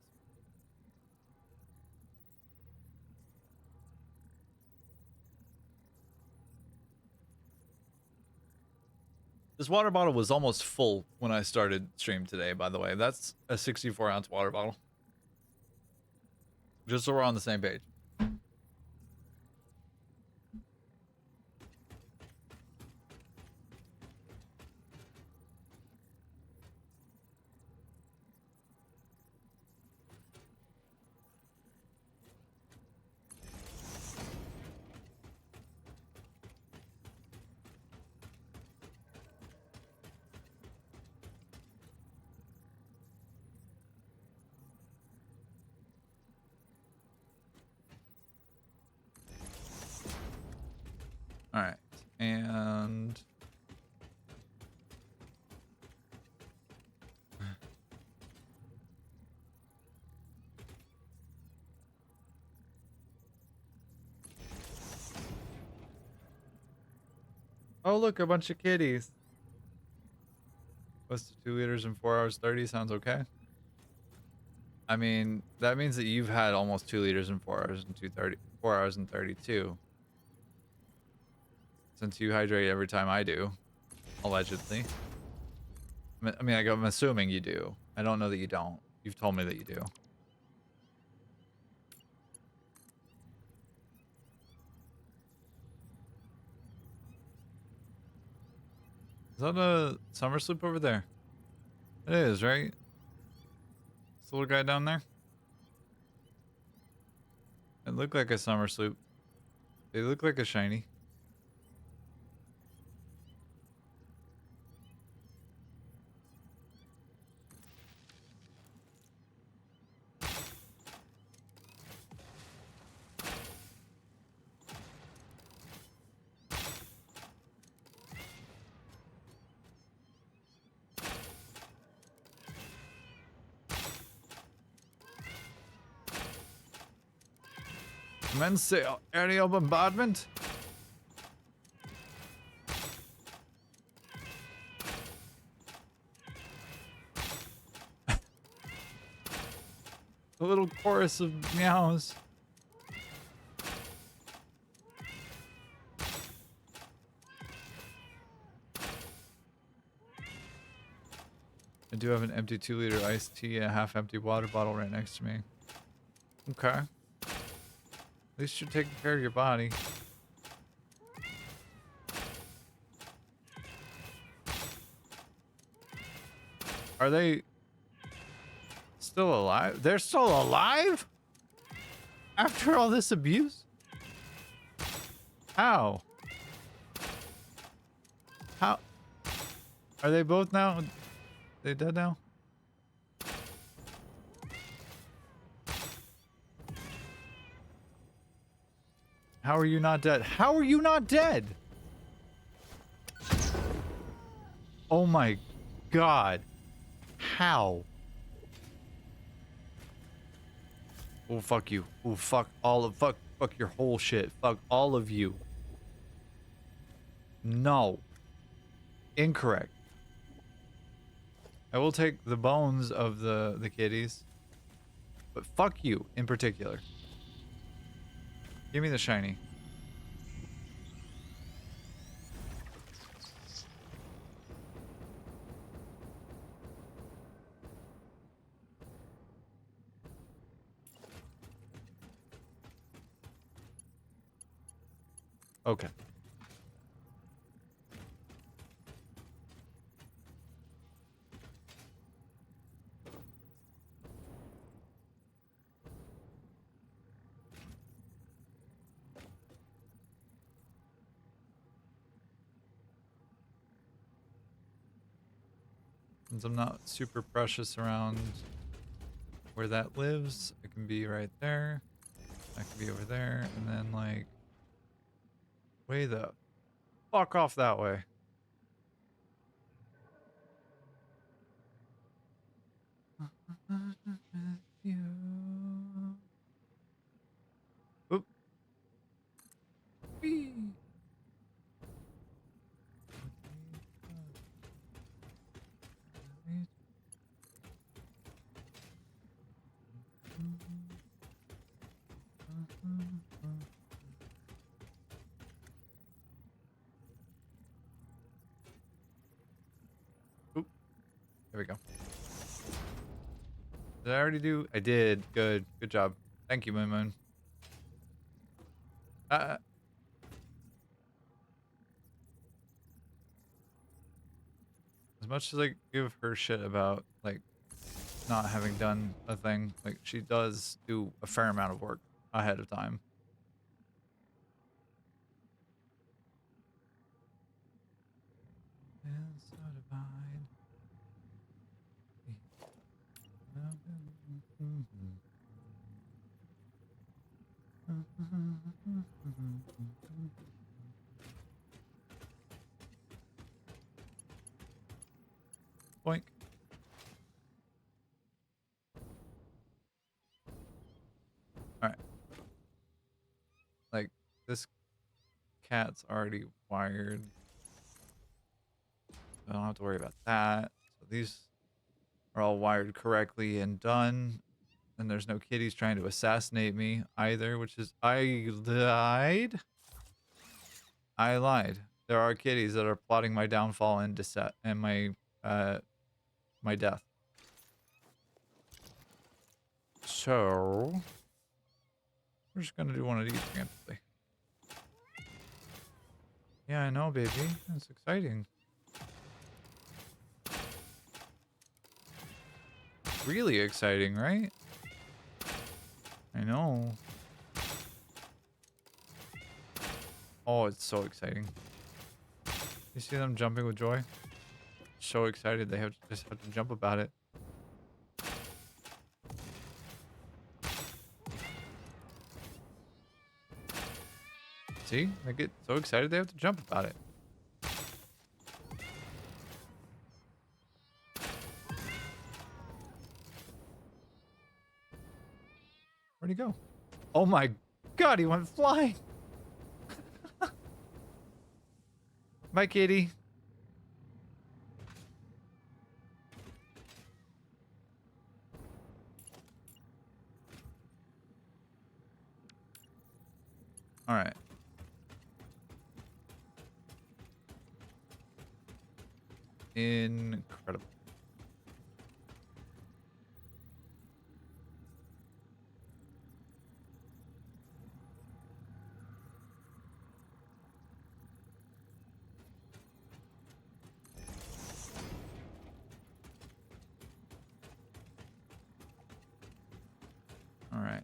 This water bottle was almost full when I started stream today, by the way. That's a 64-ounce water bottle. Just so we're on the same page. All right. And oh, look, a bunch of kitties. Close to 2 liters in 4 hours 30 sounds okay. I mean, that means that you've had almost 2 liters in 4 hours and 4 hours and 32. Since you hydrate every time I do, allegedly. I mean, I'm assuming you do. I don't know that you don't. You've told me that you do. Is that a summer sloop over there? It is, right? This little guy down there? It looked like a summer sloop. They look like a shiny. Commence aerial bombardment. A little chorus of meows. I do have an empty 2-liter iced tea and a half-empty water bottle right next to me. Okay. At least you're taking care of your body. Are they still alive? They're still alive? After all this abuse? How? How? Are they both now? They dead now? How are you not dead? How are you not dead? Oh my god. How? Oh, fuck you. Oh, fuck all of... Fuck your whole shit. Fuck all of you. No. Incorrect. I will take the bones of the kitties. But fuck you in particular. Give me the shiny. Okay. Since I'm not super precious around where that lives, it can be right there. I can be over there, and then like way the fuck off that way. Oop. Whee. Oop. There we go. Did I already do? I did. Good. Good job. Thank you, Moon Moon. Uh, as much as I give her shit about, like, not having done a thing, like, she does do a fair amount of work ahead of time. And so divine. Boink. Alright. Like, this cat's already wired. I don't have to worry about that. So these are all wired correctly and done. And there's no kitties trying to assassinate me either, which is... I lied? I lied. There are kitties that are plotting my downfall and my death. So we're just gonna do one of these randomly. Yeah, I know, baby. It's exciting. Really exciting, right? I know. Oh, it's so exciting. You see them jumping with joy? So excited they just have to jump about it. See? They get so excited they have to jump about it. Where'd he go? Oh my god, he went flying! Bye, kitty. Alright. Incredible. Alright.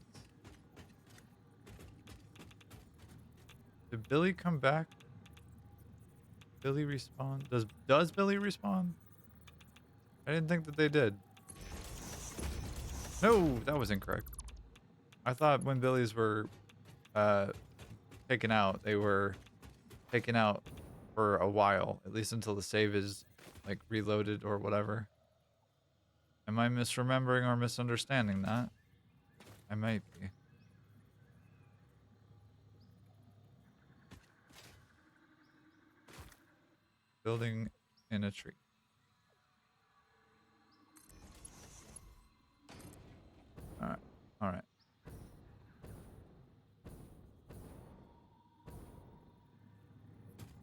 Did Billy come back? Billy respawn? Does Billy respawn? I didn't think that they did. No, that was incorrect. I thought when Billies were taken out, they were taken out for a while, at least until the save is like reloaded or whatever. Am I misremembering or misunderstanding that? I might be. Building in a tree. Alright. Alright.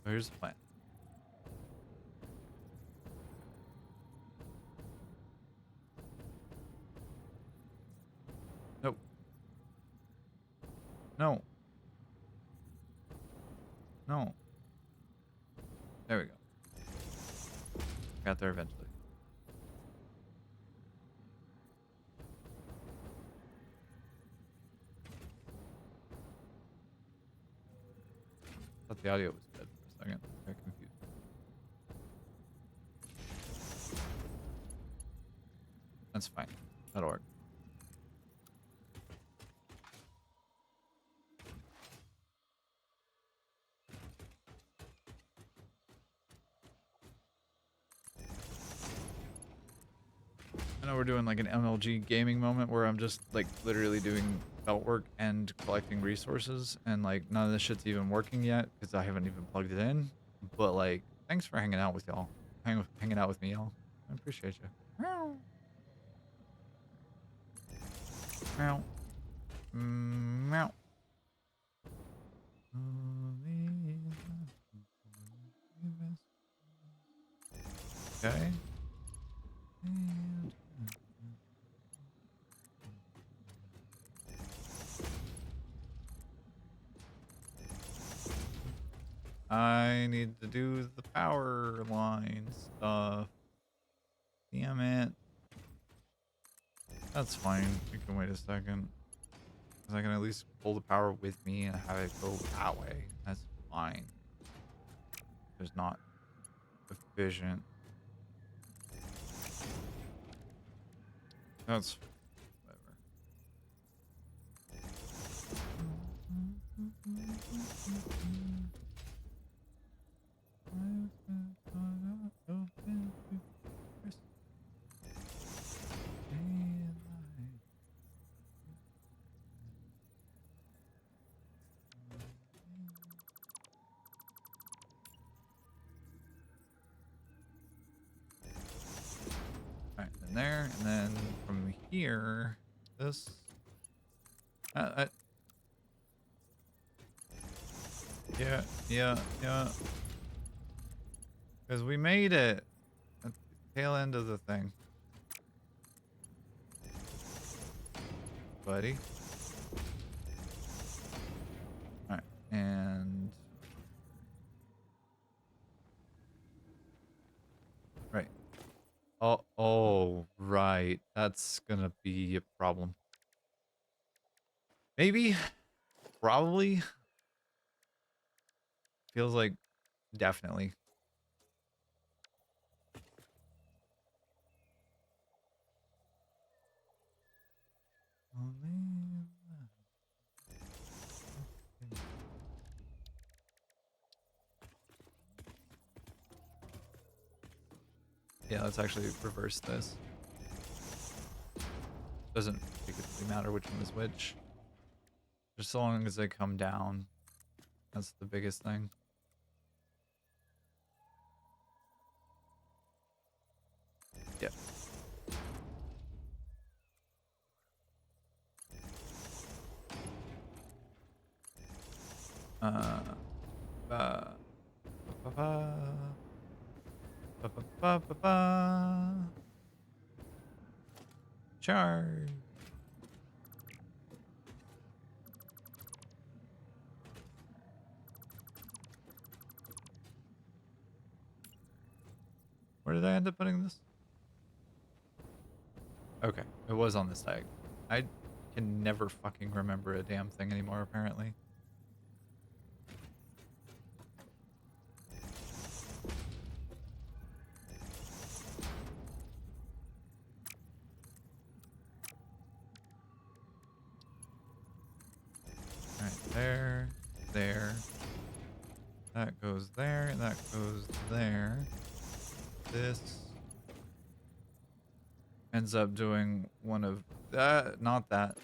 So here's the plan. Nope. No. No. There we go. Got there eventually. Thought the audio was dead for a second. Got confused. That's fine. That'll work. I know we're doing like an MLG gaming moment where I'm just like literally doing belt work and collecting resources, and like none of this shit's even working yet because I haven't even plugged it in. But like, thanks for hanging out with y'all. Hanging out with me, y'all. I appreciate you. Meow. Meow. Meow. Okay. I need to do the power line stuff. Damn it. That's fine. We can wait a second. Because I can at least pull the power with me and have it go that way. That's fine. It's not efficient. That's whatever. Alright, then there, and then from here, this. Yeah. Because we made it at the tail end of the thing. Buddy. Alright, and... Right. Oh, right. That's gonna be a problem. Maybe? Probably? Feels like definitely. Yeah, let's actually reverse this. Doesn't particularly matter which one is which. Just so long as they come down. That's the biggest thing. Yeah. Uh, ba, ba, ba, ba, ba, ba, ba, ba. Charge. Where did I end up putting this? Okay, it was on this diagonal. I can never fucking remember a damn thing anymore, apparently. Alright, there. That goes there, and that goes there. This ends up doing one of that, not that.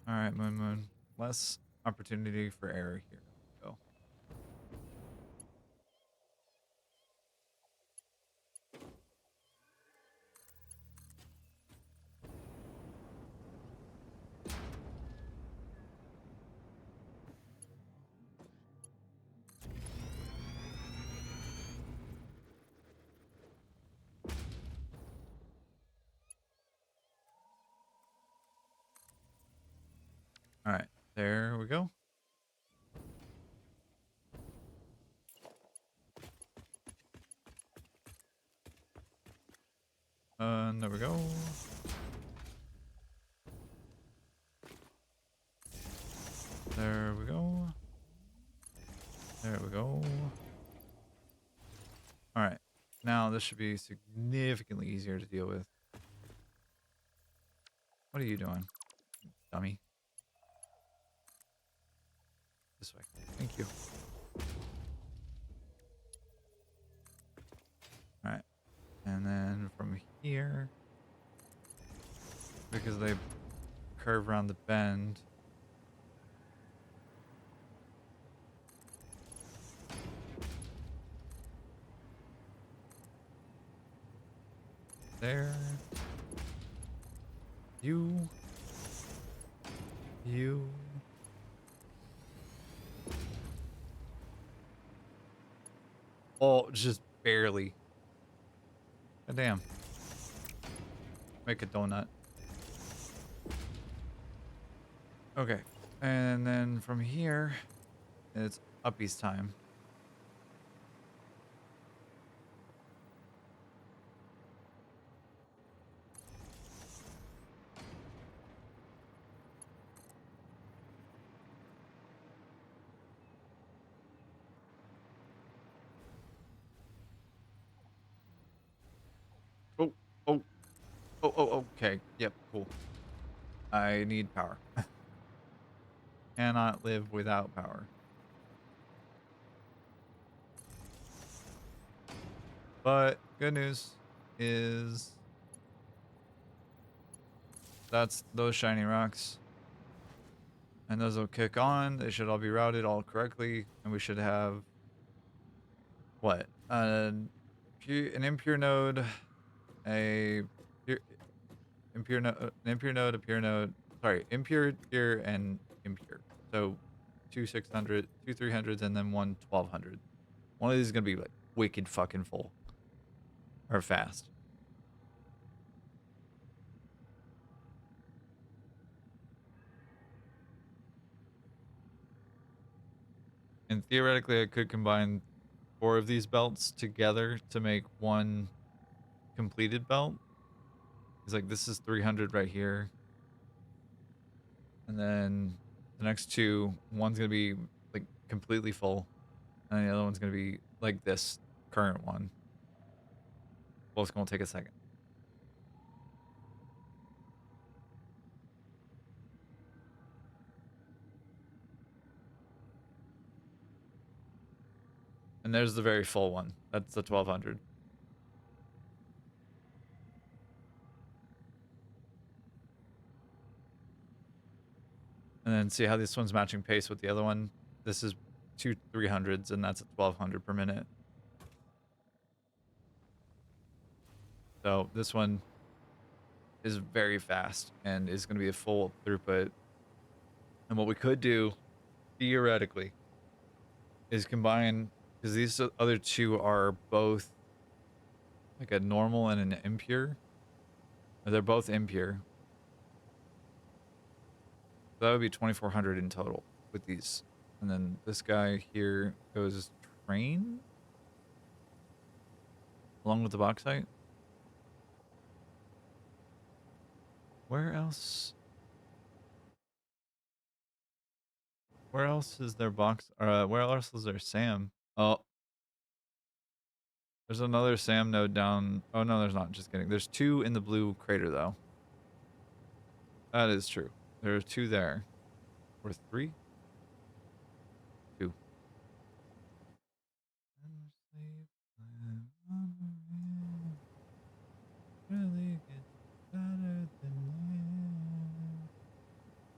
Alright, Moon. Less opportunity for error here. Go. All right, there we go. There we go. There we go. There we go. All right. Now this should be significantly easier to deal with. What are you doing, dummy? This way. Thank you. All right. And then from here, because they curve around the bend, there. You. Oh, just barely. God damn. Make a donut. Okay. And then from here, it's uppies time. Oh, oh, okay. Yep, cool. I need power. Cannot live without power. But good news is that's those shiny rocks. And those will kick on. They should all be routed all correctly. And we should have what? An impure node, a pure, impure node, an impure node, a pure node. Sorry, impure, pure, and impure. So two 600, two 300s, and then one 1200. One of these is gonna be like wicked fucking full or fast. And theoretically, I could combine 4 of these belts together to make one completed belt. It's like this is 300 right here. And then the next two, one's gonna be like completely full, and the other one's gonna be like this current one. Both gonna take a second. And there's the very full one. That's the 1200. And then see how this one's matching pace with the other one. This is two 300s, and that's at 1200 per minute. So this one is very fast and is going to be a full throughput. And what we could do, theoretically, is combine, because these other two are both like a normal and an impure. They're both impure. So that would be 2400 in total with these. And then this guy here goes train along with the bauxite. Where else? Where else is there box? Where else is there Sam? Oh, there's another Sam node down. Oh no, there's not. Just kidding. There's 2 in the blue crater though. That is true. There are 2 there. Or 3? 2.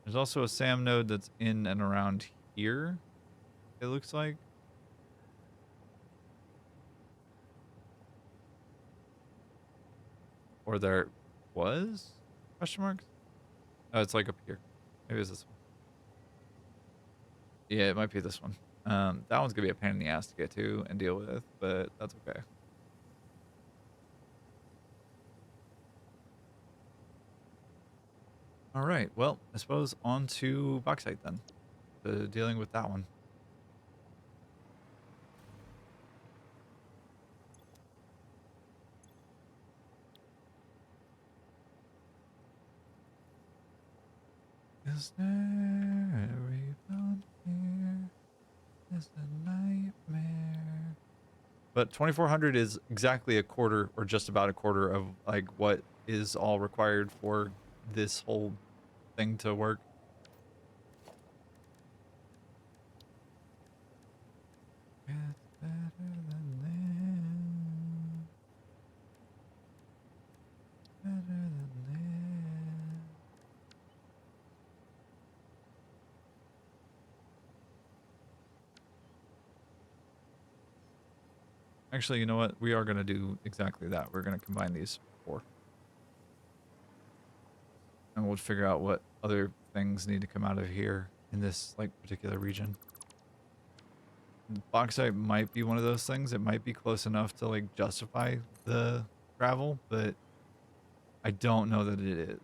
There's also a SAM node that's in and around here, it looks like. Or there was? Question marks? Oh, it's like up here. Maybe it's this one. Yeah, it might be this one. That one's gonna be a pain in the ass to get to and deal with, but that's okay. All right. Well, I suppose on to bauxite then. Dealing with that one. Is there a rebound here? Is a nightmare. But 2400 is exactly a quarter, or just about a quarter of like what is all required for this whole thing to work. It's better than this. Better than this. Actually, you know what? We are going to do exactly that. We're going to combine these four. And we'll figure out what other things need to come out of here in this like particular region. Bauxite might be one of those things. It might be close enough to like justify the travel, but I don't know that it is.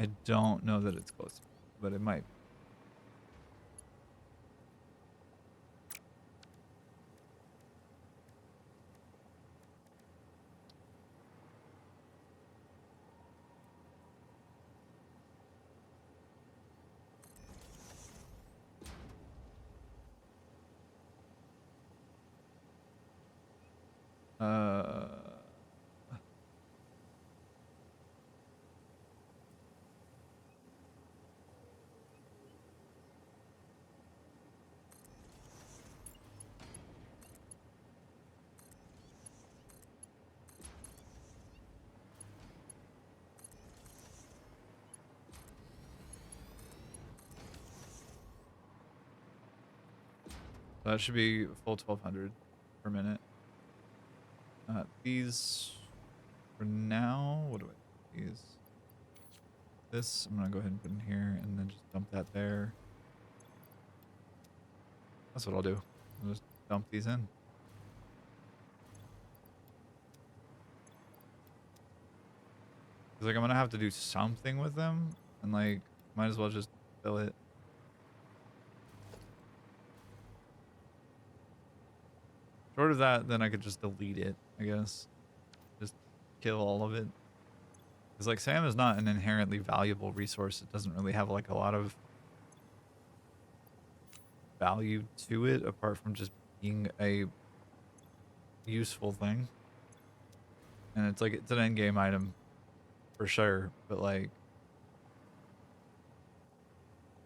I don't know that it's close, but it might. Uh, that should be full 1200 per minute. These for now, what do I use? This I'm gonna go ahead and put in here and then just dump that there. That's what I'll do. I'll just dump these in. Cause like I'm gonna have to do something with them and like might as well just fill it. Short of that, then I could just delete it, I guess. Just kill all of it. Because like Sam is not an inherently valuable resource. It doesn't really have like a lot of value to it apart from just being a useful thing. And it's like it's an end game item for sure, but like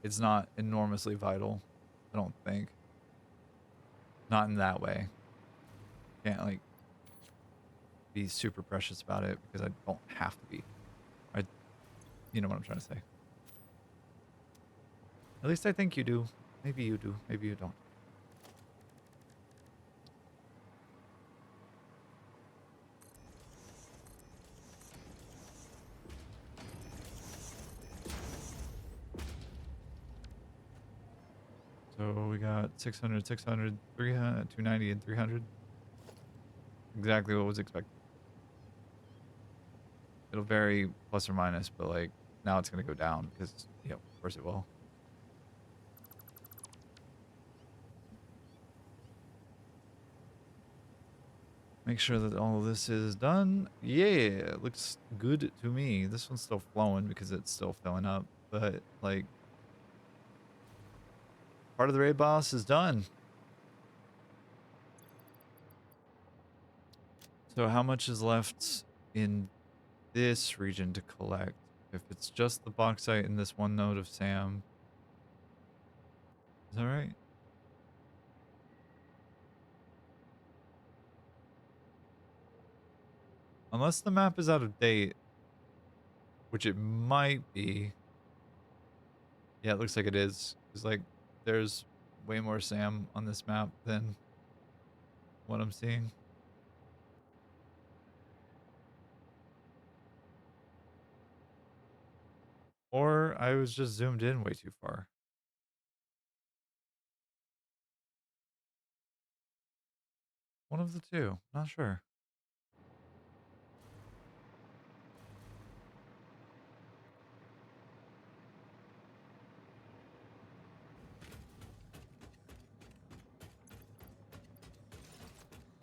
it's not enormously vital, I don't think. Not in that way. Can't like be super precious about it because I don't have to be. You know what I'm trying to say. At least I think you do. Maybe you do. Maybe you don't. So we got 600, 600, 300, 290, and 300. Exactly what was expected. It'll vary plus or minus, but like now it's going to go down because, you know, of course it will. Make sure that all of this is done. Yeah, it looks good to me. This one's still flowing because it's still filling up, but like part of the raid boss is done. So how much is left in this region to collect? If it's just the bauxite in this one node of Sam. Is that right? Unless the map is out of date, which it might be. Yeah, it looks like it is. It's like there's way more Sam on this map than what I'm seeing. Or I was just zoomed in way too far. One of the two. Not sure.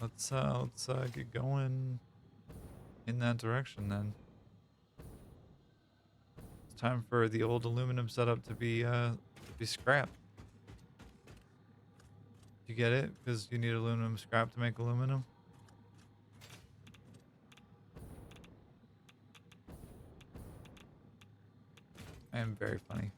Let's get going in that direction then. It's time for the old aluminum setup to be scrapped. You get it? Because you need aluminum scrap to make aluminum. I am very funny.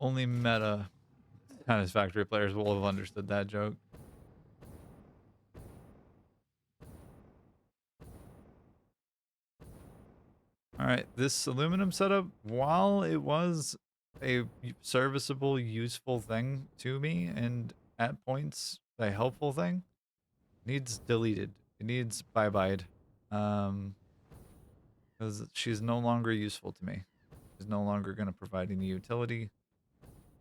Only meta Satisfactory players will have understood that joke. All right, this aluminum setup, while it was a serviceable, useful thing to me, and at points a helpful thing, needs deleted. It needs bye-byed. Because she's no longer useful to me. She's no longer going to provide any utility.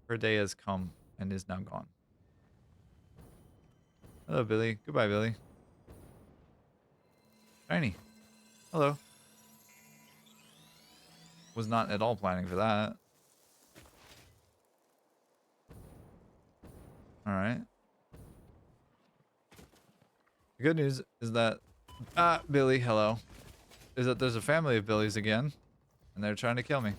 Her day has come and is now gone. Hello, Billy. Goodbye, Billy. Shiny. Hello. Was not at all planning for that. All right. The good news is that Billy, hello. Is that there's a family of Billies again, and they're trying to kill me.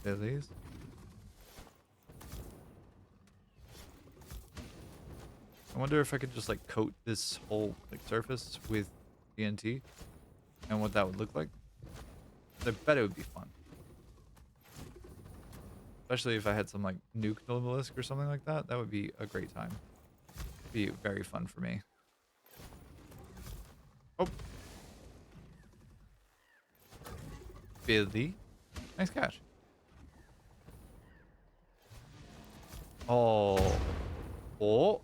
Billies. I wonder if I could just like coat this whole like surface with TNT and what that would look like. I bet it would be fun. Especially if I had some like nuke obelisk or something like that. That would be a great time. Be very fun for me. Oh. Billy. Nice catch. Oh. Oh.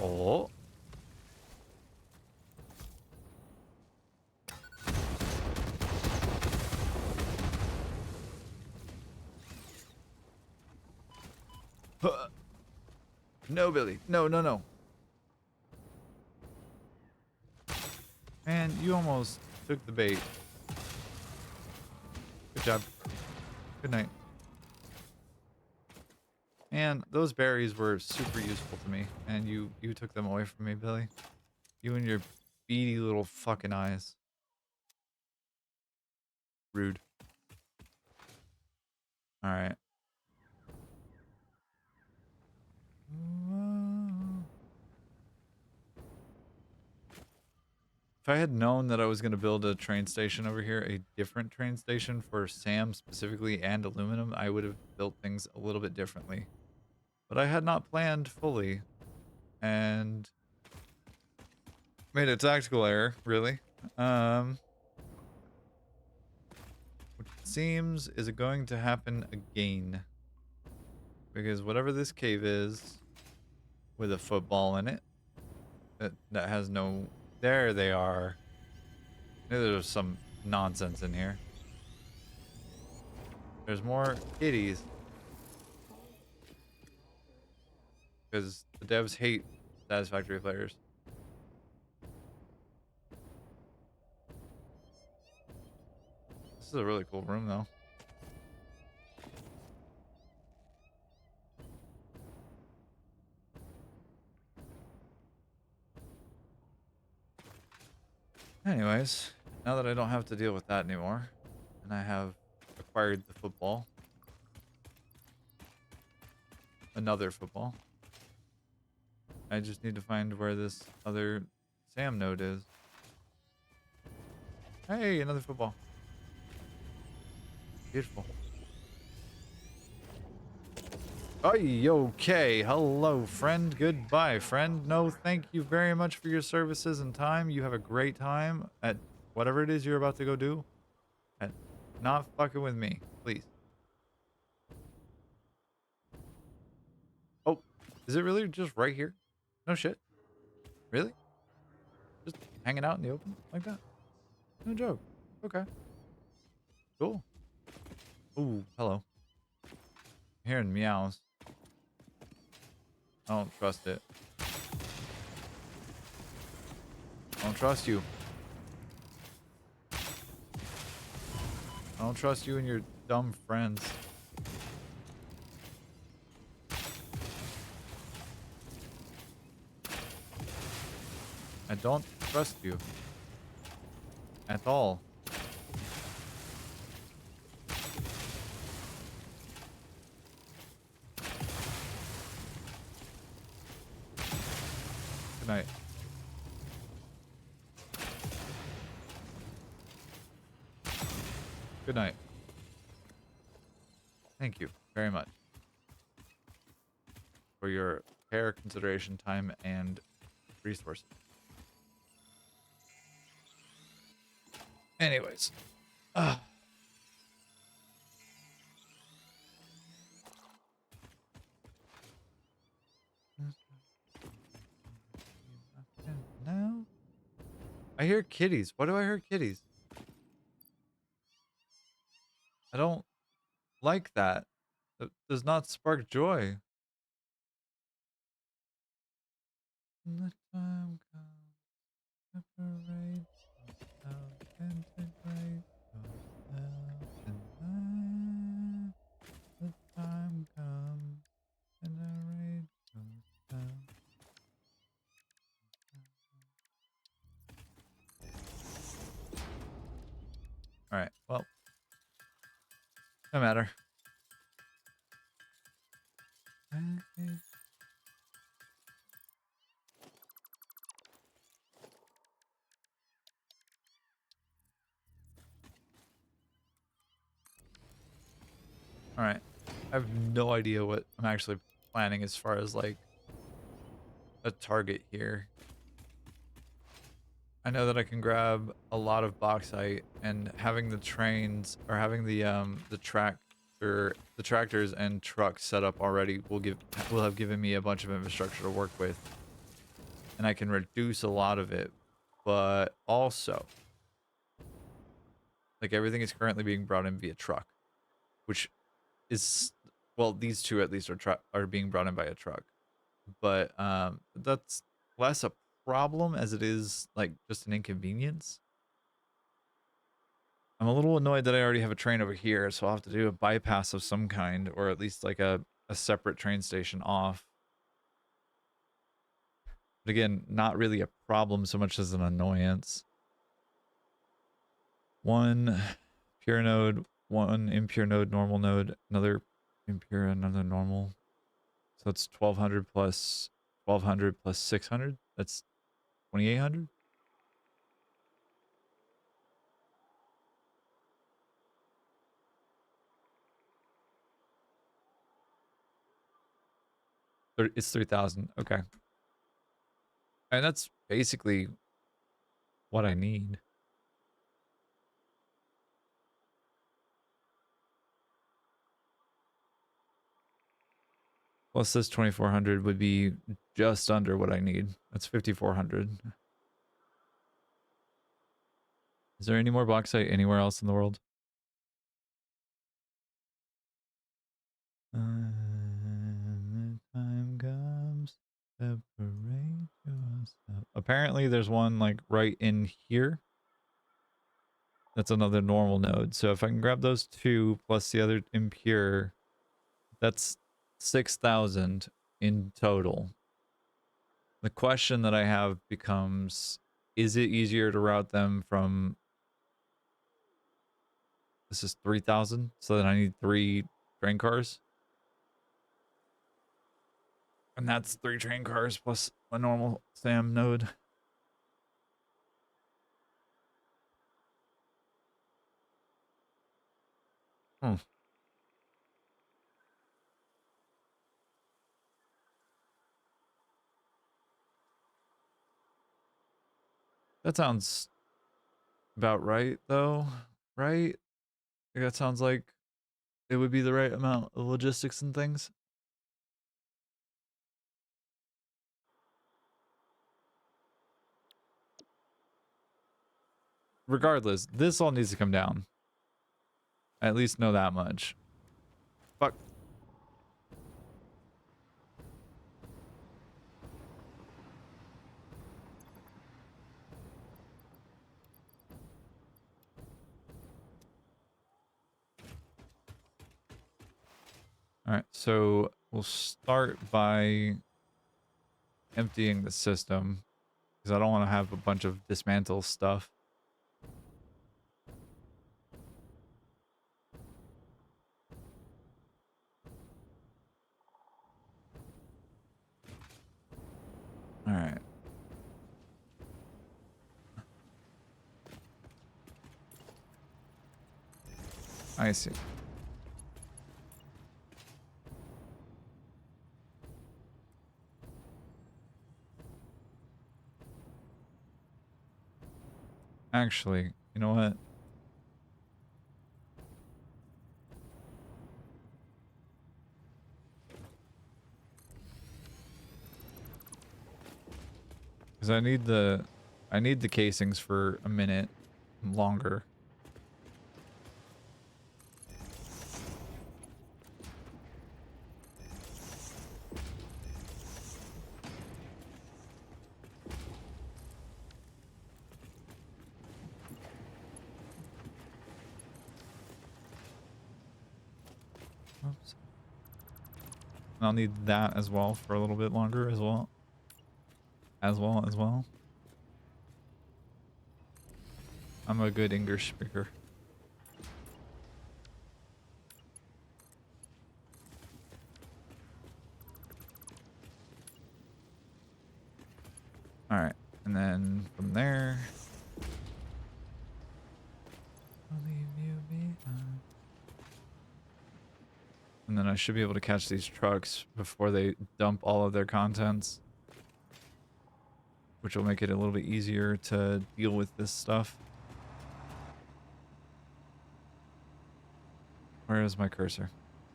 Oh. Huh. No, Billy. No, no, no. Man, you almost took the bait. Good job. Good night. Man, those berries were super useful to me, and you took them away from me, Billy. You and your beady little fucking eyes. Rude. All right. If I had known that I was going to build a train station over here, a different train station for Sam specifically and aluminum, I would have built things a little bit differently. But I had not planned fully and made a tactical error, really. Which it seems is going to happen again. Because whatever this cave is with a football in it, that has no... There they are. There's some nonsense in here. There's more kitties. Because the devs hate Satisfactory players. This is a really cool room, though. Anyways, now that I don't have to deal with that anymore, and I have acquired the football, another football, I just need to find where this other Sam node is. Hey, another football. Beautiful. Okay. Hello, friend. Goodbye, friend. No, thank you very much for your services and time. You have a great time at whatever it is you're about to go do. And not fucking with me, please. Oh, is it really just right here? No shit. Really? Just hanging out in the open like that? No joke. Okay. Cool. Ooh, hello. Hearing meows. I don't trust it. I don't trust you. I don't trust you and your dumb friends. I don't trust you. At all. Good night. Good night. Thank you very much for your care, consideration, time, and resources. Anyways. Ugh. No. I hear kitties. Why do I hear kitties? I don't like that. It does not spark joy. The time comes, separate yourself, integrate yourself, and the time comes, generate yourself. Alright, well, no matter. Alright. I have no idea what I'm actually planning as far as like a target here. I know that I can grab a lot of bauxite, and having the trains or having the tractors and trucks set up already will have given me a bunch of infrastructure to work with, and I can reduce a lot of it. But also, like, everything is currently being brought in via truck, which is, well, these two at least are being brought in by a truck. But that's less a problem as it is like just an inconvenience. I'm a little annoyed that I already have a train over here, so I'll have to do a bypass of some kind, or at least like a separate train station off. But again, not really a problem so much as an annoyance. One pure node, one impure node, normal node, another impure, another normal. So it's 1200 plus 1200 plus 600. That's 2800. It's 3000. Okay. And that's basically what I need. Plus this 2400 would be just under what I need. That's 5400. Is there any more bauxite anywhere else in the world? The time comes, separate yourself. Apparently there's one like right in here. That's another normal node. So if I can grab those two plus the other impure, that's 6,000 in total. The question that I have becomes, is it easier to route them from, this is 3,000, so then I need 3 train cars? And that's 3 train cars plus a normal SAM node. Hmm. That sounds about right, though, right? Like, that sounds like it would be the right amount of logistics and things. Regardless, this all needs to come down. I at least know that much. Fuck. All right, so we'll start by emptying the system because I don't want to have a bunch of dismantle stuff. All right. I see. Actually, you know what? Because I need the casings for a minute longer. Oops. And I'll need that as well for a little bit longer as well. As well. I'm a good English speaker. All right. And then from there, I'll leave you behind. And then I should be able to catch these trucks before they dump all of their contents, which will make it a little bit easier to deal with this stuff. Where is my cursor?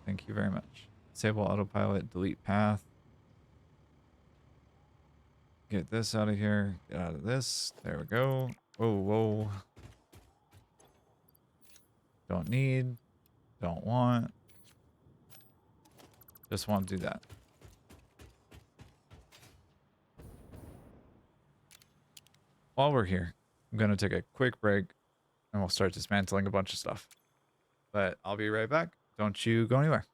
Thank you very much. Disable autopilot, delete path. Get this out of here. Get out of this. There we go. Whoa, whoa. Don't need. Don't want. Just want to do that. While we're here, I'm going to take a quick break and we'll start dismantling a bunch of stuff. But I'll be right back. Don't you go anywhere.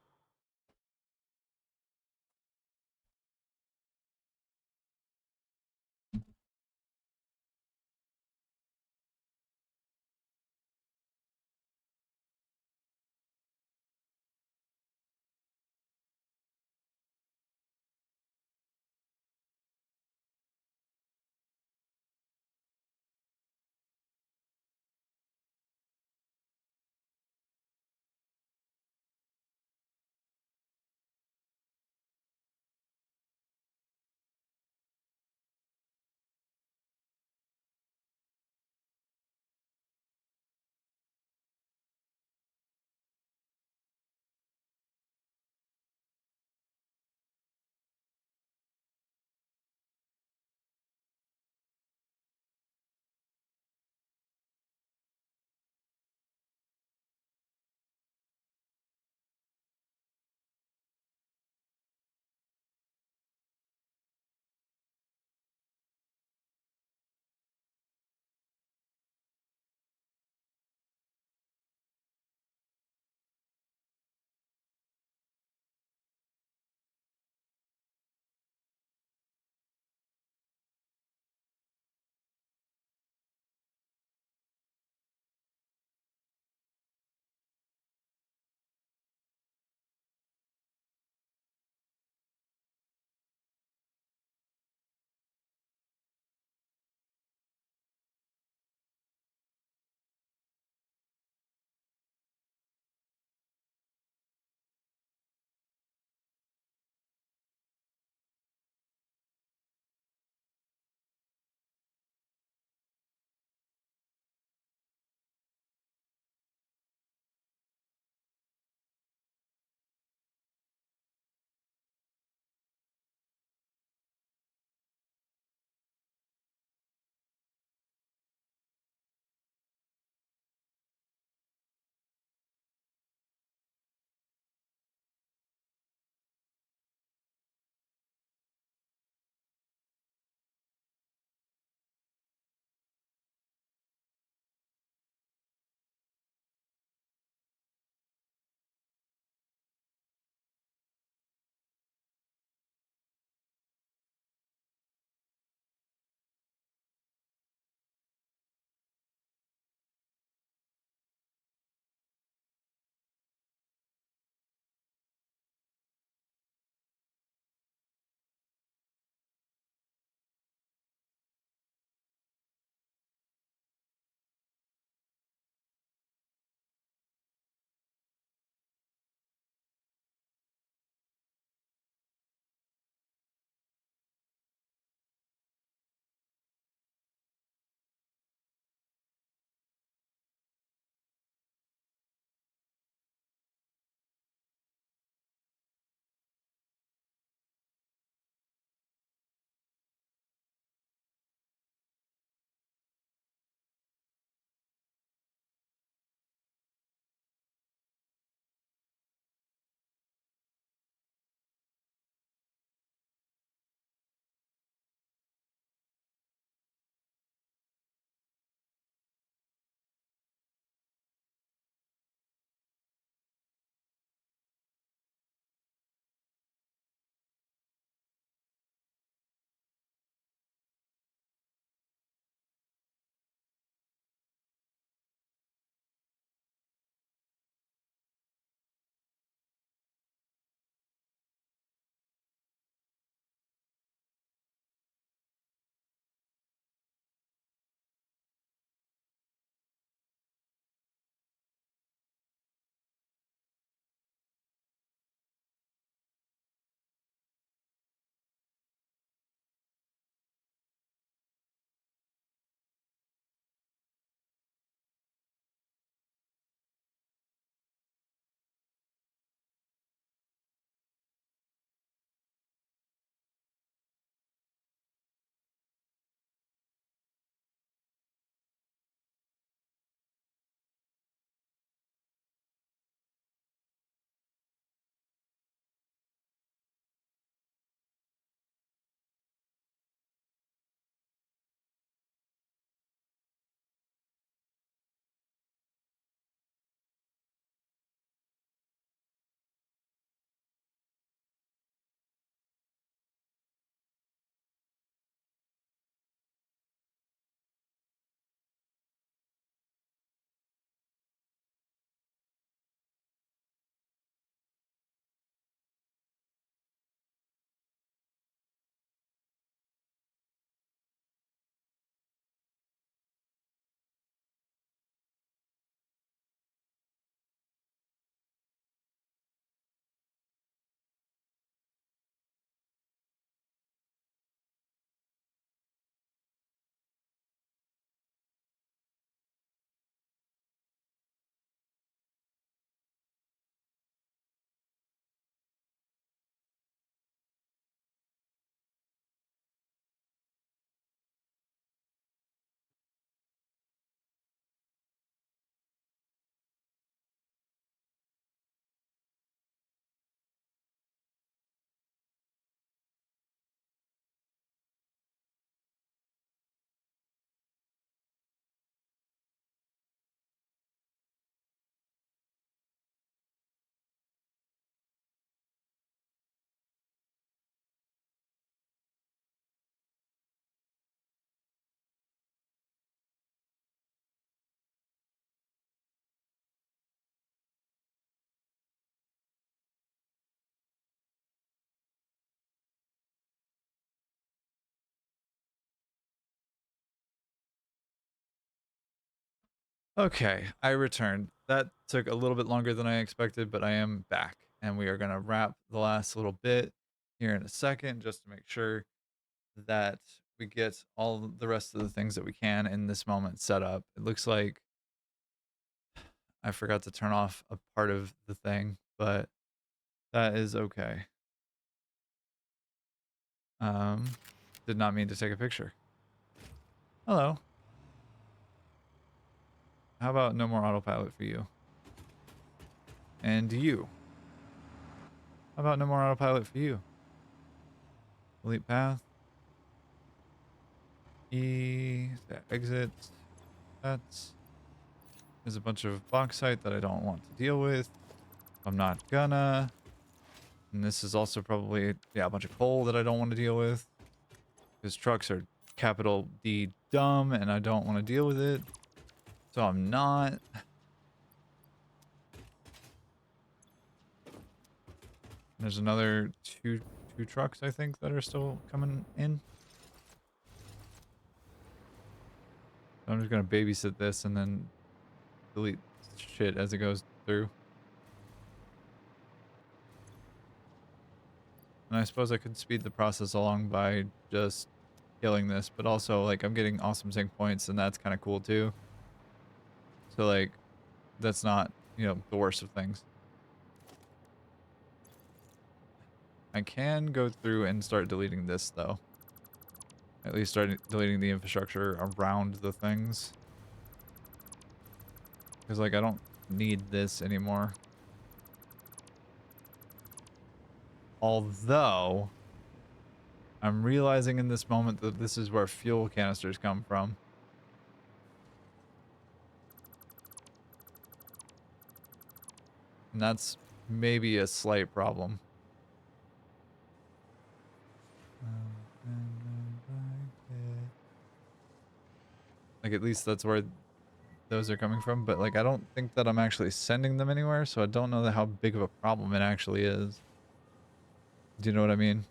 Okay, I returned. That took a little bit longer than I expected, but I am back. And we are going to wrap the last little bit here in a second just to make sure that we get all the rest of the things that we can in this moment set up. It looks like I forgot to turn off a part of the thing, but that is okay. Um, did not mean to take a picture. Hello. How about no more autopilot for you? And you. How about no more autopilot for you? Delete path. E. Exit. That's. There's a bunch of bauxite that I don't want to deal with. I'm not gonna. And this is also probably, yeah, a bunch of coal that I don't want to deal with. Because trucks are capital D dumb and I don't want to deal with it. So I'm not. There's another two trucks, I think, that are still coming in. So I'm just gonna babysit this and then delete shit as it goes through. And I suppose I could speed the process along by just killing this, but also like I'm getting awesome sync points and that's kind of cool too. So like that's not, you know, the worst of things. I can go through and start deleting this though. At least start deleting the infrastructure around the things. Because like I don't need this anymore. Although I'm realizing in this moment that this is where fuel canisters come from. And that's maybe a slight problem. Like at least that's where those are coming from, but like I don't think that I'm actually sending them anywhere, so I don't know how big of a problem it actually is. Do you know what I mean?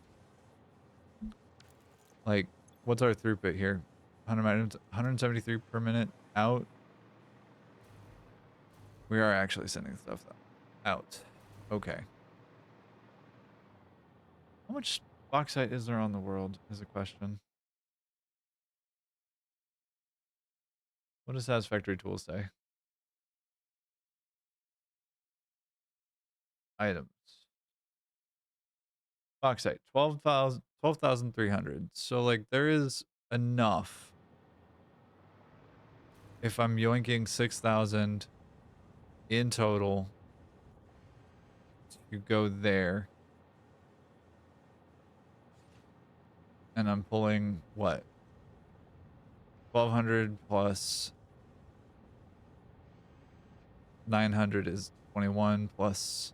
Like, what's our throughput here? 173 per minute out. We are actually sending stuff out. Okay. How much bauxite is there on the world is a question. What does Satisfactory tools say? Items. Bauxite, 12,300. So like there is enough. If I'm yoinking 6,000 in total to go there. And I'm pulling what? 1,200 plus 900 is 21 plus.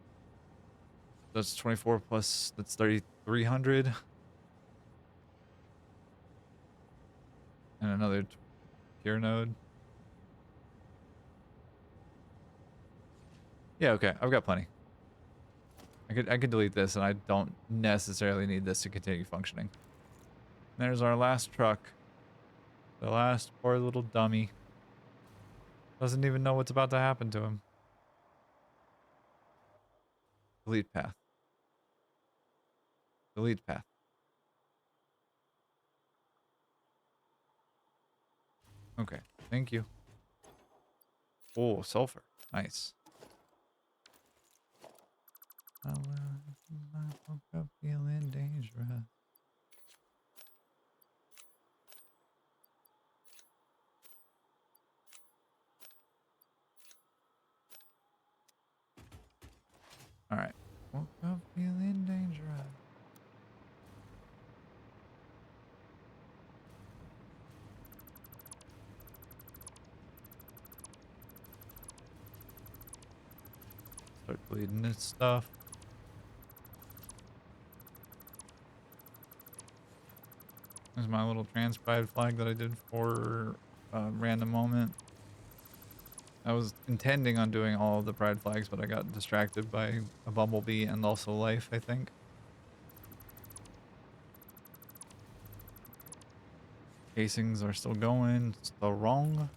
That's 24 plus. That's 3,300. And another pure node. Yeah, okay. I've got plenty. I could delete this, and I don't necessarily need this to continue functioning. There's our last truck. The last poor little dummy. Doesn't even know what's about to happen to him. Delete path. Delete path. Okay. Thank you. Oh, sulfur. Nice. I woke up feeling dangerous. All right. Woke up feeling dangerous. Start bleeding this stuff. There's my little trans pride flag that I did for a random moment. I was intending on doing all of the pride flags, but I got distracted by a bumblebee and also life, I think. Casings are still going, still wrong.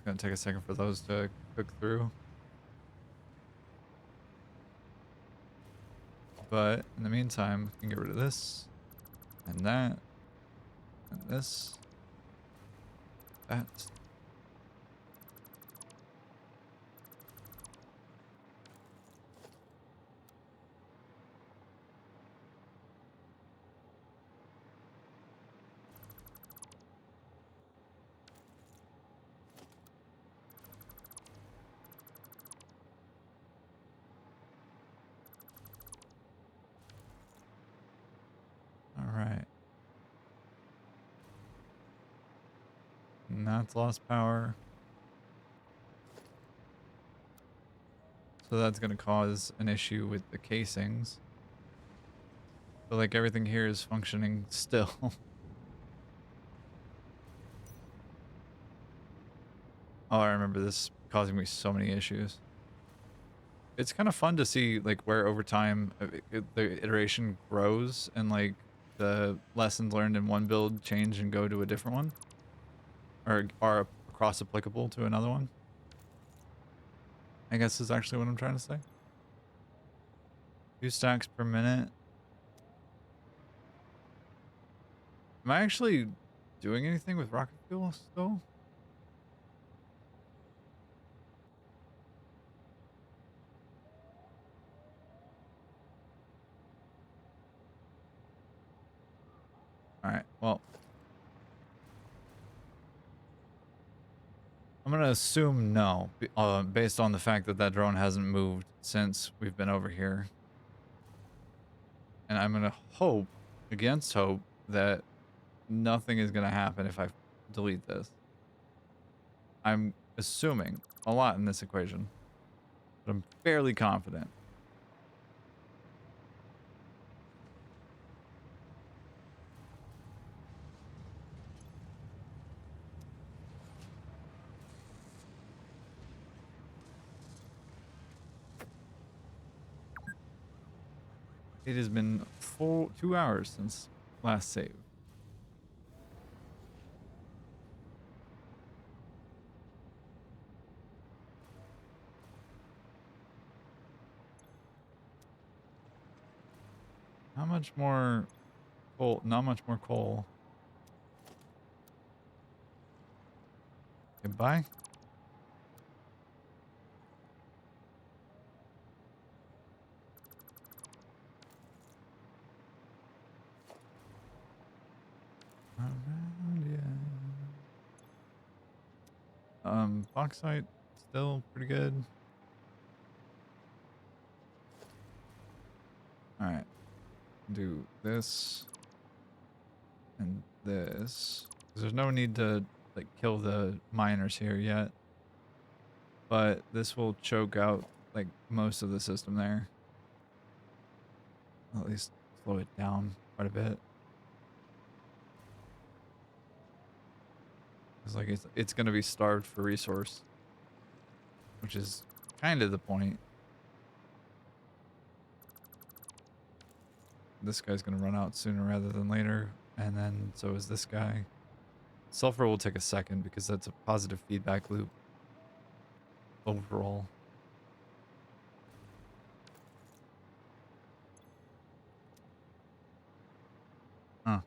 gonna take a second for those to cook through. But in the meantime, we can get rid of this and that and this. That. All right. And that's lost power. So that's going to cause an issue with the casings. But like everything here is functioning still. Oh, I remember this causing me so many issues. It's kind of fun to see like where over time the iteration grows and like the lessons learned in one build change and go to a different one, or are cross applicable to another one, I guess is actually what I'm trying to say. 2 stacks per minute. Am I actually doing anything with rocket fuel still? All right, well, I'm gonna assume no, based on the fact that that drone hasn't moved since we've been over here. And I'm gonna hope, against hope, that nothing is gonna happen if I delete this. I'm assuming a lot in this equation, but I'm fairly confident. It has been 2 hours since last save. How much more coal? Not much more coal. Goodbye. Around, yeah. Bauxite still pretty good. All right, do this and this. 'Cause there's no need to like kill the miners here yet, but this will choke out like most of the system there. At least slow it down quite a bit. It's like it's gonna be starved for resource, which is kind of the point. This guy's gonna run out sooner rather than later, and then so is this guy. Sulfur will take a second because that's a positive feedback loop overall. Huh.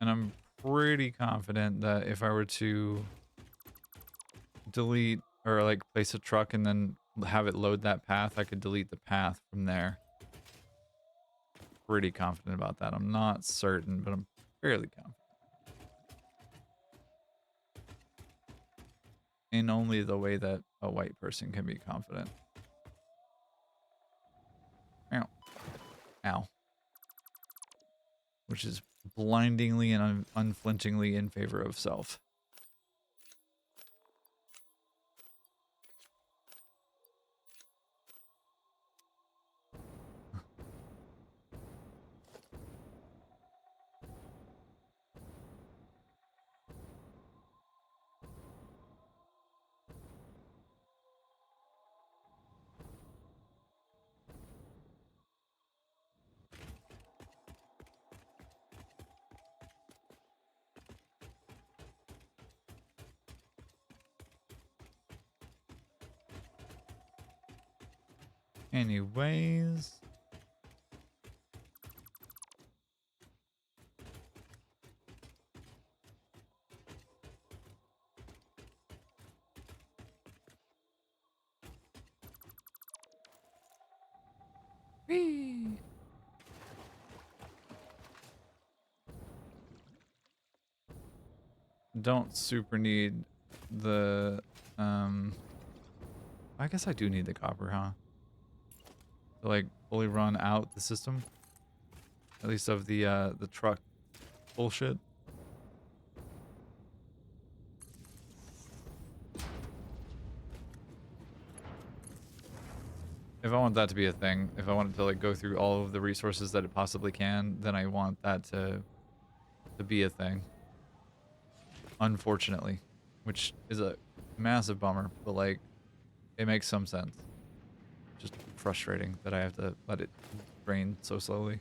And I'm pretty confident that if I were to delete or like place a truck and then have it load that path, I could delete the path from there. Pretty confident about that. I'm not certain, but I'm fairly confident. In only the way that a white person can be confident. Ow. Ow. Which is blindingly and unflinchingly in favor of self. Anyways. Whee! Don't super need the I guess I do need the copper, huh? To like fully run out the system. At least of the truck bullshit. If I want that to be a thing, if I want it to like go through all of the resources that it possibly can, then I want that to be a thing. Unfortunately, which is a massive bummer, but like it makes some sense. Just frustrating that I have to let it drain so slowly.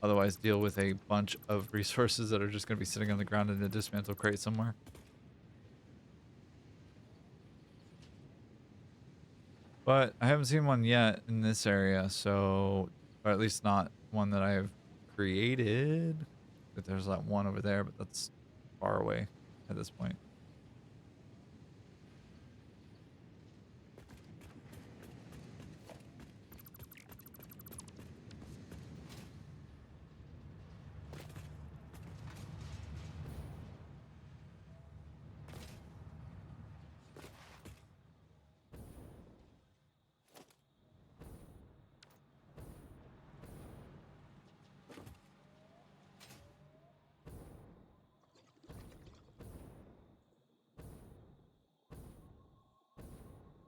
Otherwise, deal with a bunch of resources that are just going to be sitting on the ground in a dismantle crate somewhere. But I haven't seen one yet in this area, so, or at least not one that I've created. But there's that one over there, but that's far away at this point.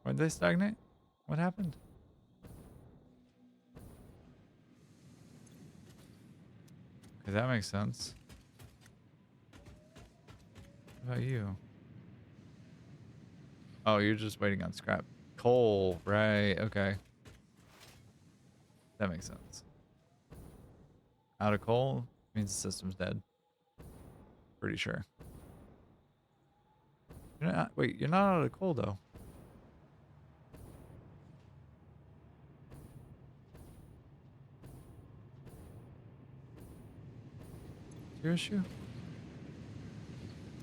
Why did they stagnate? What happened? Okay, that makes sense. What about you? Oh, you're just waiting on scrap. Coal, right, okay. That makes sense. Out of coal means the system's dead. Pretty sure. You're not, wait, you're not out of coal though. What's your issue?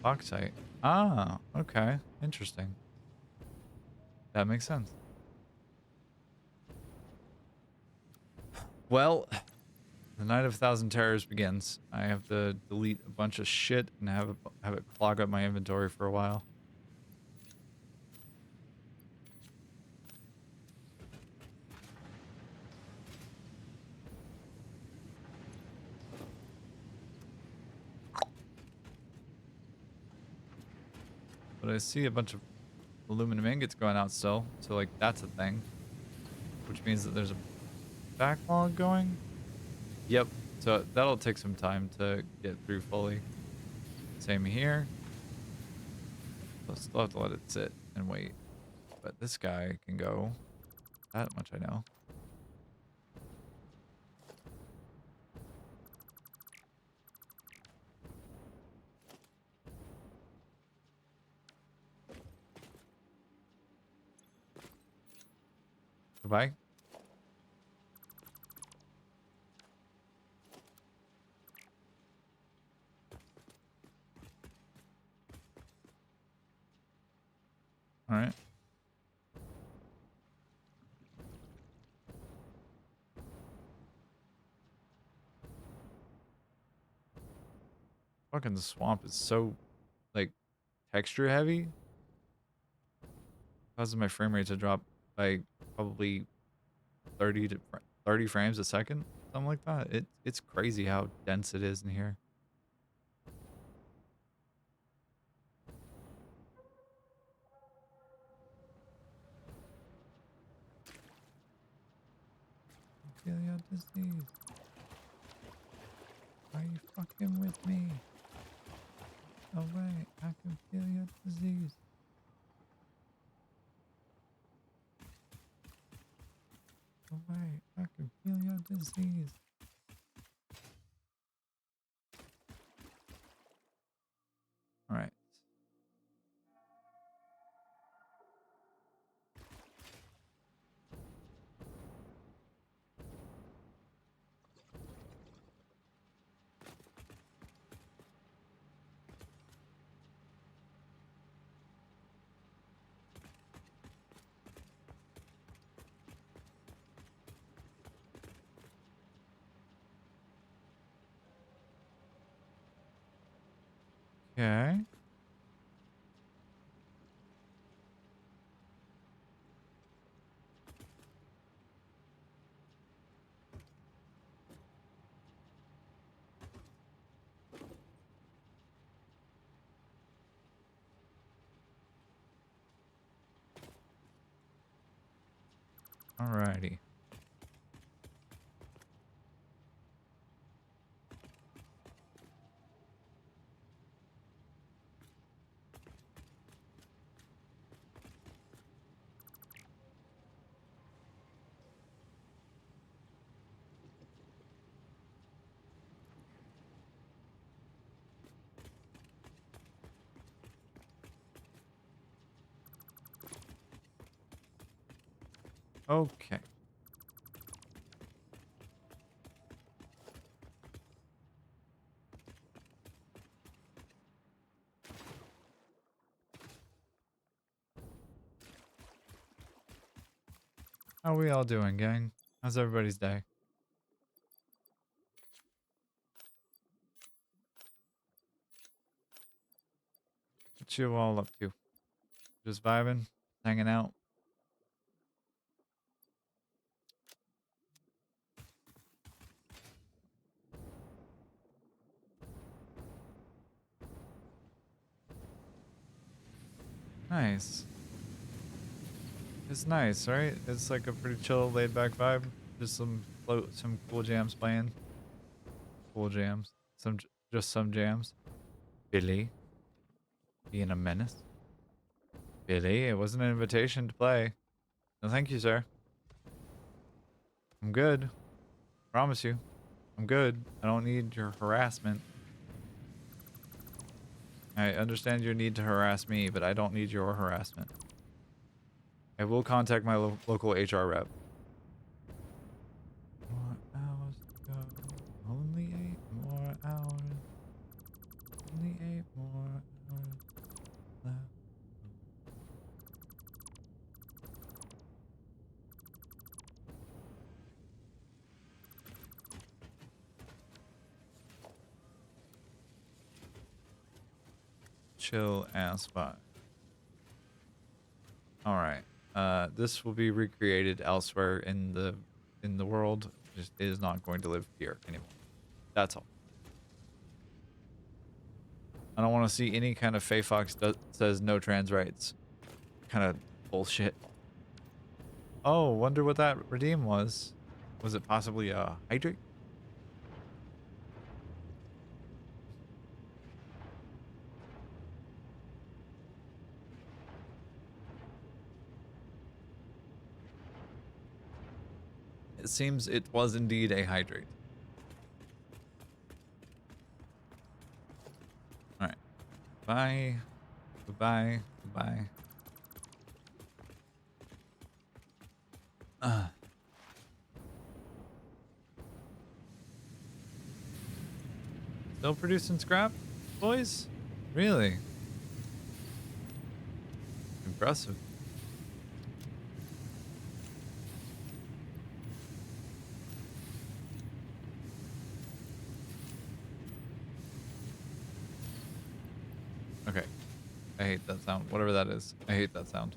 Bauxite. Ah, okay. Interesting. That makes sense. Well, the Night of a Thousand Terrors begins. I have to delete a bunch of shit and have it clog up my inventory for a while. But I see a bunch of aluminum ingots going out still, so like that's a thing. Which means that there's a backlog going. Yep. So that'll take some time to get through fully. Same here. I'll still have to let it sit and wait. But this guy can go. That much I know. Goodbye. All right. Fucking the swamp is so like texture heavy. Causes my frame rate to drop by probably 30 frames a second, something like that. It's crazy how dense it is in here. I feel your disease. Are you fucking with me? No way, I can feel your disease. No way, I can feel your disease. All right. Okay. Alrighty. Okay. How we all doing, gang? How's everybody's day? What you all up to? Just vibing? Hanging out? Nice. It's nice, right? It's like a pretty chill, laid back vibe. Just some cool jams playing. Cool jams. Just some jams. Billy being a menace. Billy, it wasn't an invitation to play. No, thank you, sir. I'm good. Promise you. I'm good. I don't need your harassment. I understand your need to harass me, but I don't need your harassment. I will contact my local HR rep. More hours to go. Only 8 more hours. Only 8 more hours left. Chill ass vibe. All right. This will be recreated elsewhere in the world. Just is not going to live here anymore. That's all. I don't want to see any kind of Fox says no trans rights. Kind of bullshit. Oh, wonder what that redeem was. Was it possibly a hydrate? It seems it was indeed a hydrate. All right. Bye. Goodbye. Goodbye. Still producing scrap, boys? Really? Impressive. Okay. I hate that sound. Whatever that is. I hate that sound.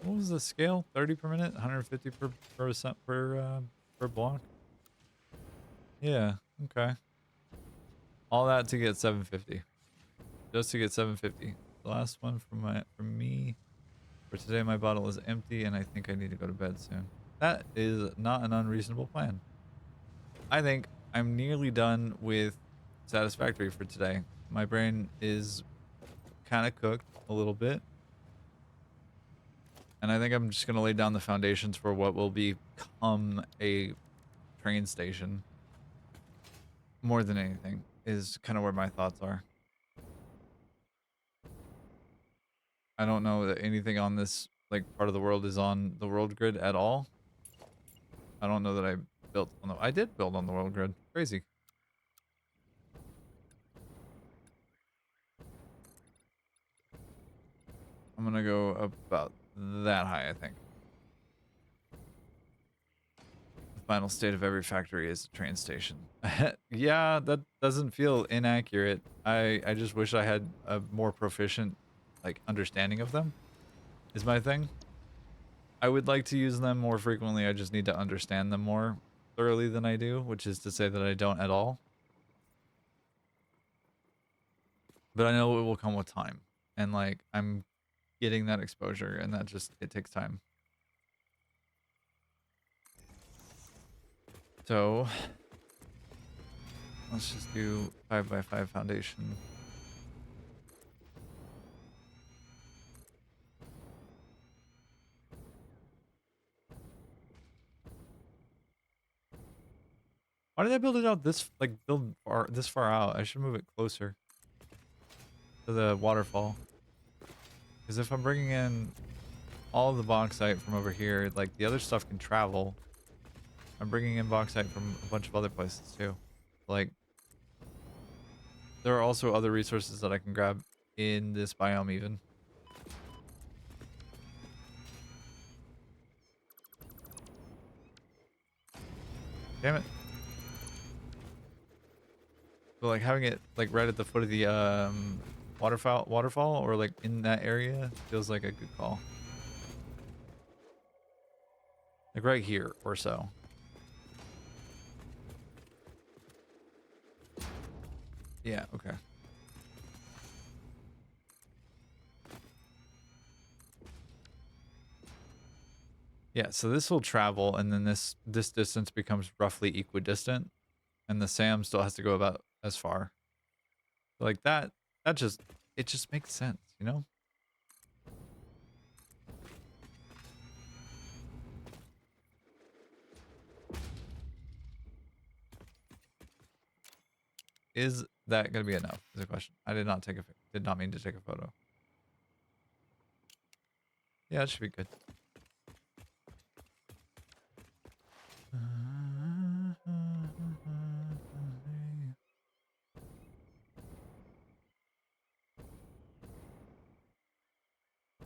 What was the scale? 30 per minute? 150 per block? Yeah. Okay. All that to get 750. Just to get 750. The last one from me for today. My bottle is empty, and I think I need to go to bed soon. That is not an unreasonable plan. I think I'm nearly done with Satisfactory for today. My brain is kind of cooked a little bit, and I think I'm just gonna lay down the foundations for what will become a train station. More than anything is kind of where my thoughts are. I don't know that anything on this like part of the world is on the world grid at all. I don't know that I built on the I did build on the world grid. Crazy. I'm gonna go about that high, I think. The final state of every factory is a train station. Yeah, that doesn't feel inaccurate. I just wish I had a more proficient, like, understanding of them, is my thing. I would like to use them more frequently, I just need to understand them more thoroughly than I do, which is to say that I don't at all. But I know it will come with time. And, like, I'm getting that exposure, and that just, it takes time. So, let's just do 5x5 foundation. Why did I build it out this, like, this far out? I should move it closer to the waterfall. Because if I'm bringing in all of the bauxite from over here, like, the other stuff can travel. I'm bringing in bauxite from a bunch of other places too. Like, there are also other resources that I can grab in this biome even. Damn it. But, like, having it, like, right at the foot of the waterfall or, like, in that area feels like a good call. Like right here or so. Yeah, okay. Yeah, so this will travel, and then this distance becomes roughly equidistant, and the SAM still has to go about as far. Like that just, it just makes sense, you know? Is that gonna be enough? Is the question. I did not mean to take a photo. Yeah, it should be good.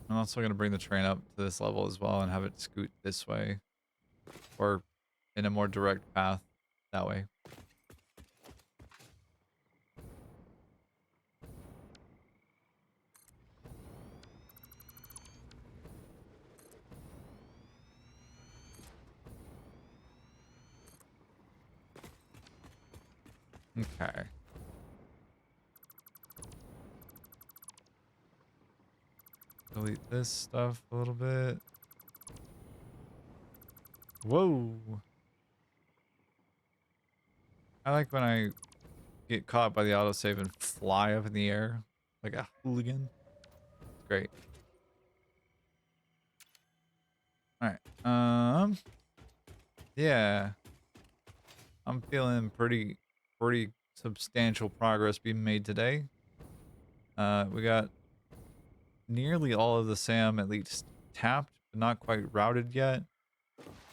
I'm also going to bring the train up to this level as well and have it scoot this way, or in a more direct path that way. Okay. Delete this stuff a little bit. Whoa. I like when I get caught by the autosave and fly up in the air like a hooligan. It's great. All right. Yeah. I'm feeling pretty substantial progress being made today. We got nearly all of the SAM at least tapped, but not quite routed yet.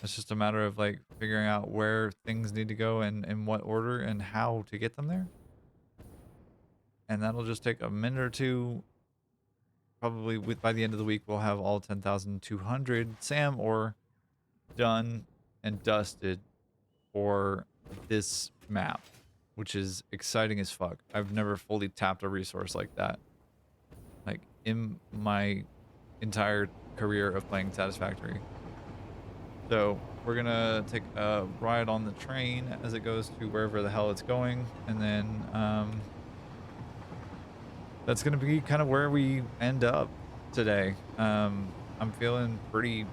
It's just a matter of, like, figuring out where things need to go and in what order and how to get them there. And that'll just take a minute or two. Probably by the end of the week, we'll have all 10,200 SAM ore done and dusted for this map, which is exciting as fuck. I've never fully tapped a resource like that, like, in my entire career of playing Satisfactory. So we're gonna take a ride on the train as it goes to wherever the hell it's going, and then that's gonna be kind of where we end up today. I'm feeling pretty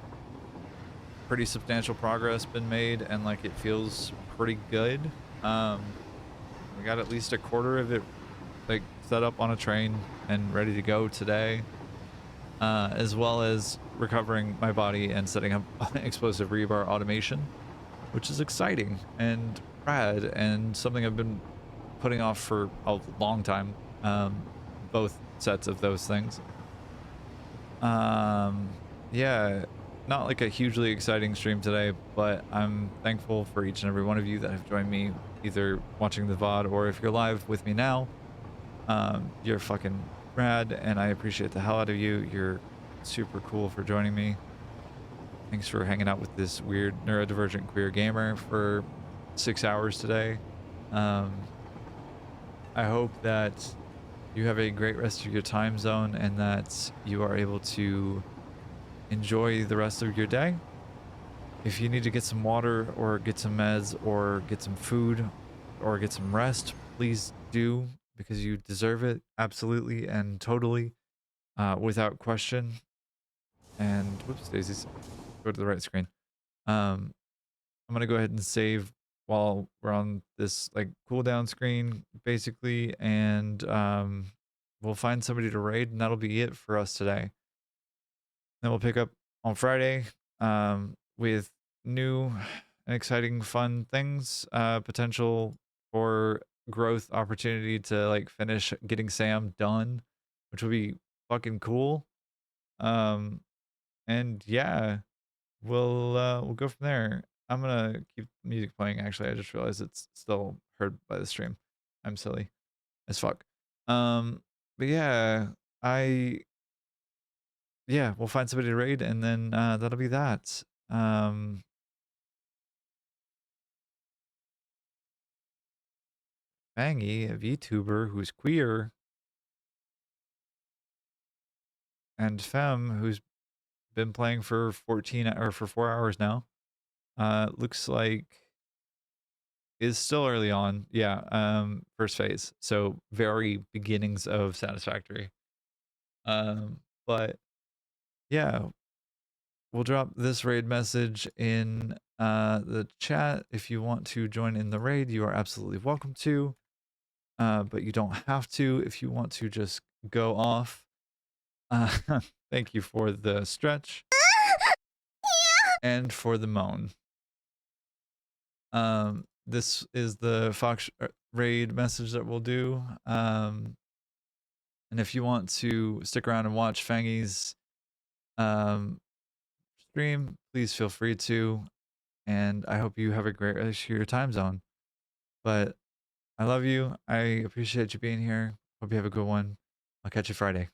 substantial progress been made, and, like, it feels pretty good. We got at least a quarter of it, like, set up on a train and ready to go today, as well as recovering my body and setting up explosive rebar automation, which is exciting and rad and something I've been putting off for a long time. Both sets of those things. Yeah, not like a hugely exciting stream today, but I'm thankful for each and every one of you that have joined me, either watching the VOD or if you're live with me now. You're fucking rad, and I appreciate the hell out of you. You're super cool for joining me. Thanks for hanging out with this weird neurodivergent queer gamer for 6 hours today. Um, I hope that you have a great rest of your time zone and that you are able to enjoy the rest of your day. If you need to get some water or get some meds or get some food or get some rest, please do, because you deserve it absolutely and totally, without question. And whoops daisies, go to the right screen. I'm gonna go ahead and save while we're on this like cooldown screen basically, and we'll find somebody to raid, and that'll be it for us today. Then we'll pick up on Friday with new and exciting fun things, potential for growth opportunity to like finish getting Sam done, which will be fucking cool. Um and yeah, we'll go from there. I'm gonna keep music playing. Actually, I just realized it's still heard by the stream. I'm silly as fuck. Um, but I yeah, we'll find somebody to raid, and then that'll be that. Um, Fangy, a VTuber who's queer, and Femme, who's been playing for 14 or for 4 hours now. Looks like is still early on. Yeah, first phase. So very beginnings of Satisfactory. But yeah, we'll drop this raid message in the chat. If you want to join in the raid, you are absolutely welcome to. But you don't have to if you want to just go off. Uh, thank you for the stretch and for the moan. This is the Fox raid message that we'll do. And if you want to stick around and watch Fangy's stream, please feel free to. And I hope you have a great rest of your time zone. But I love you. I appreciate you being here. Hope you have a good one. I'll catch you Friday.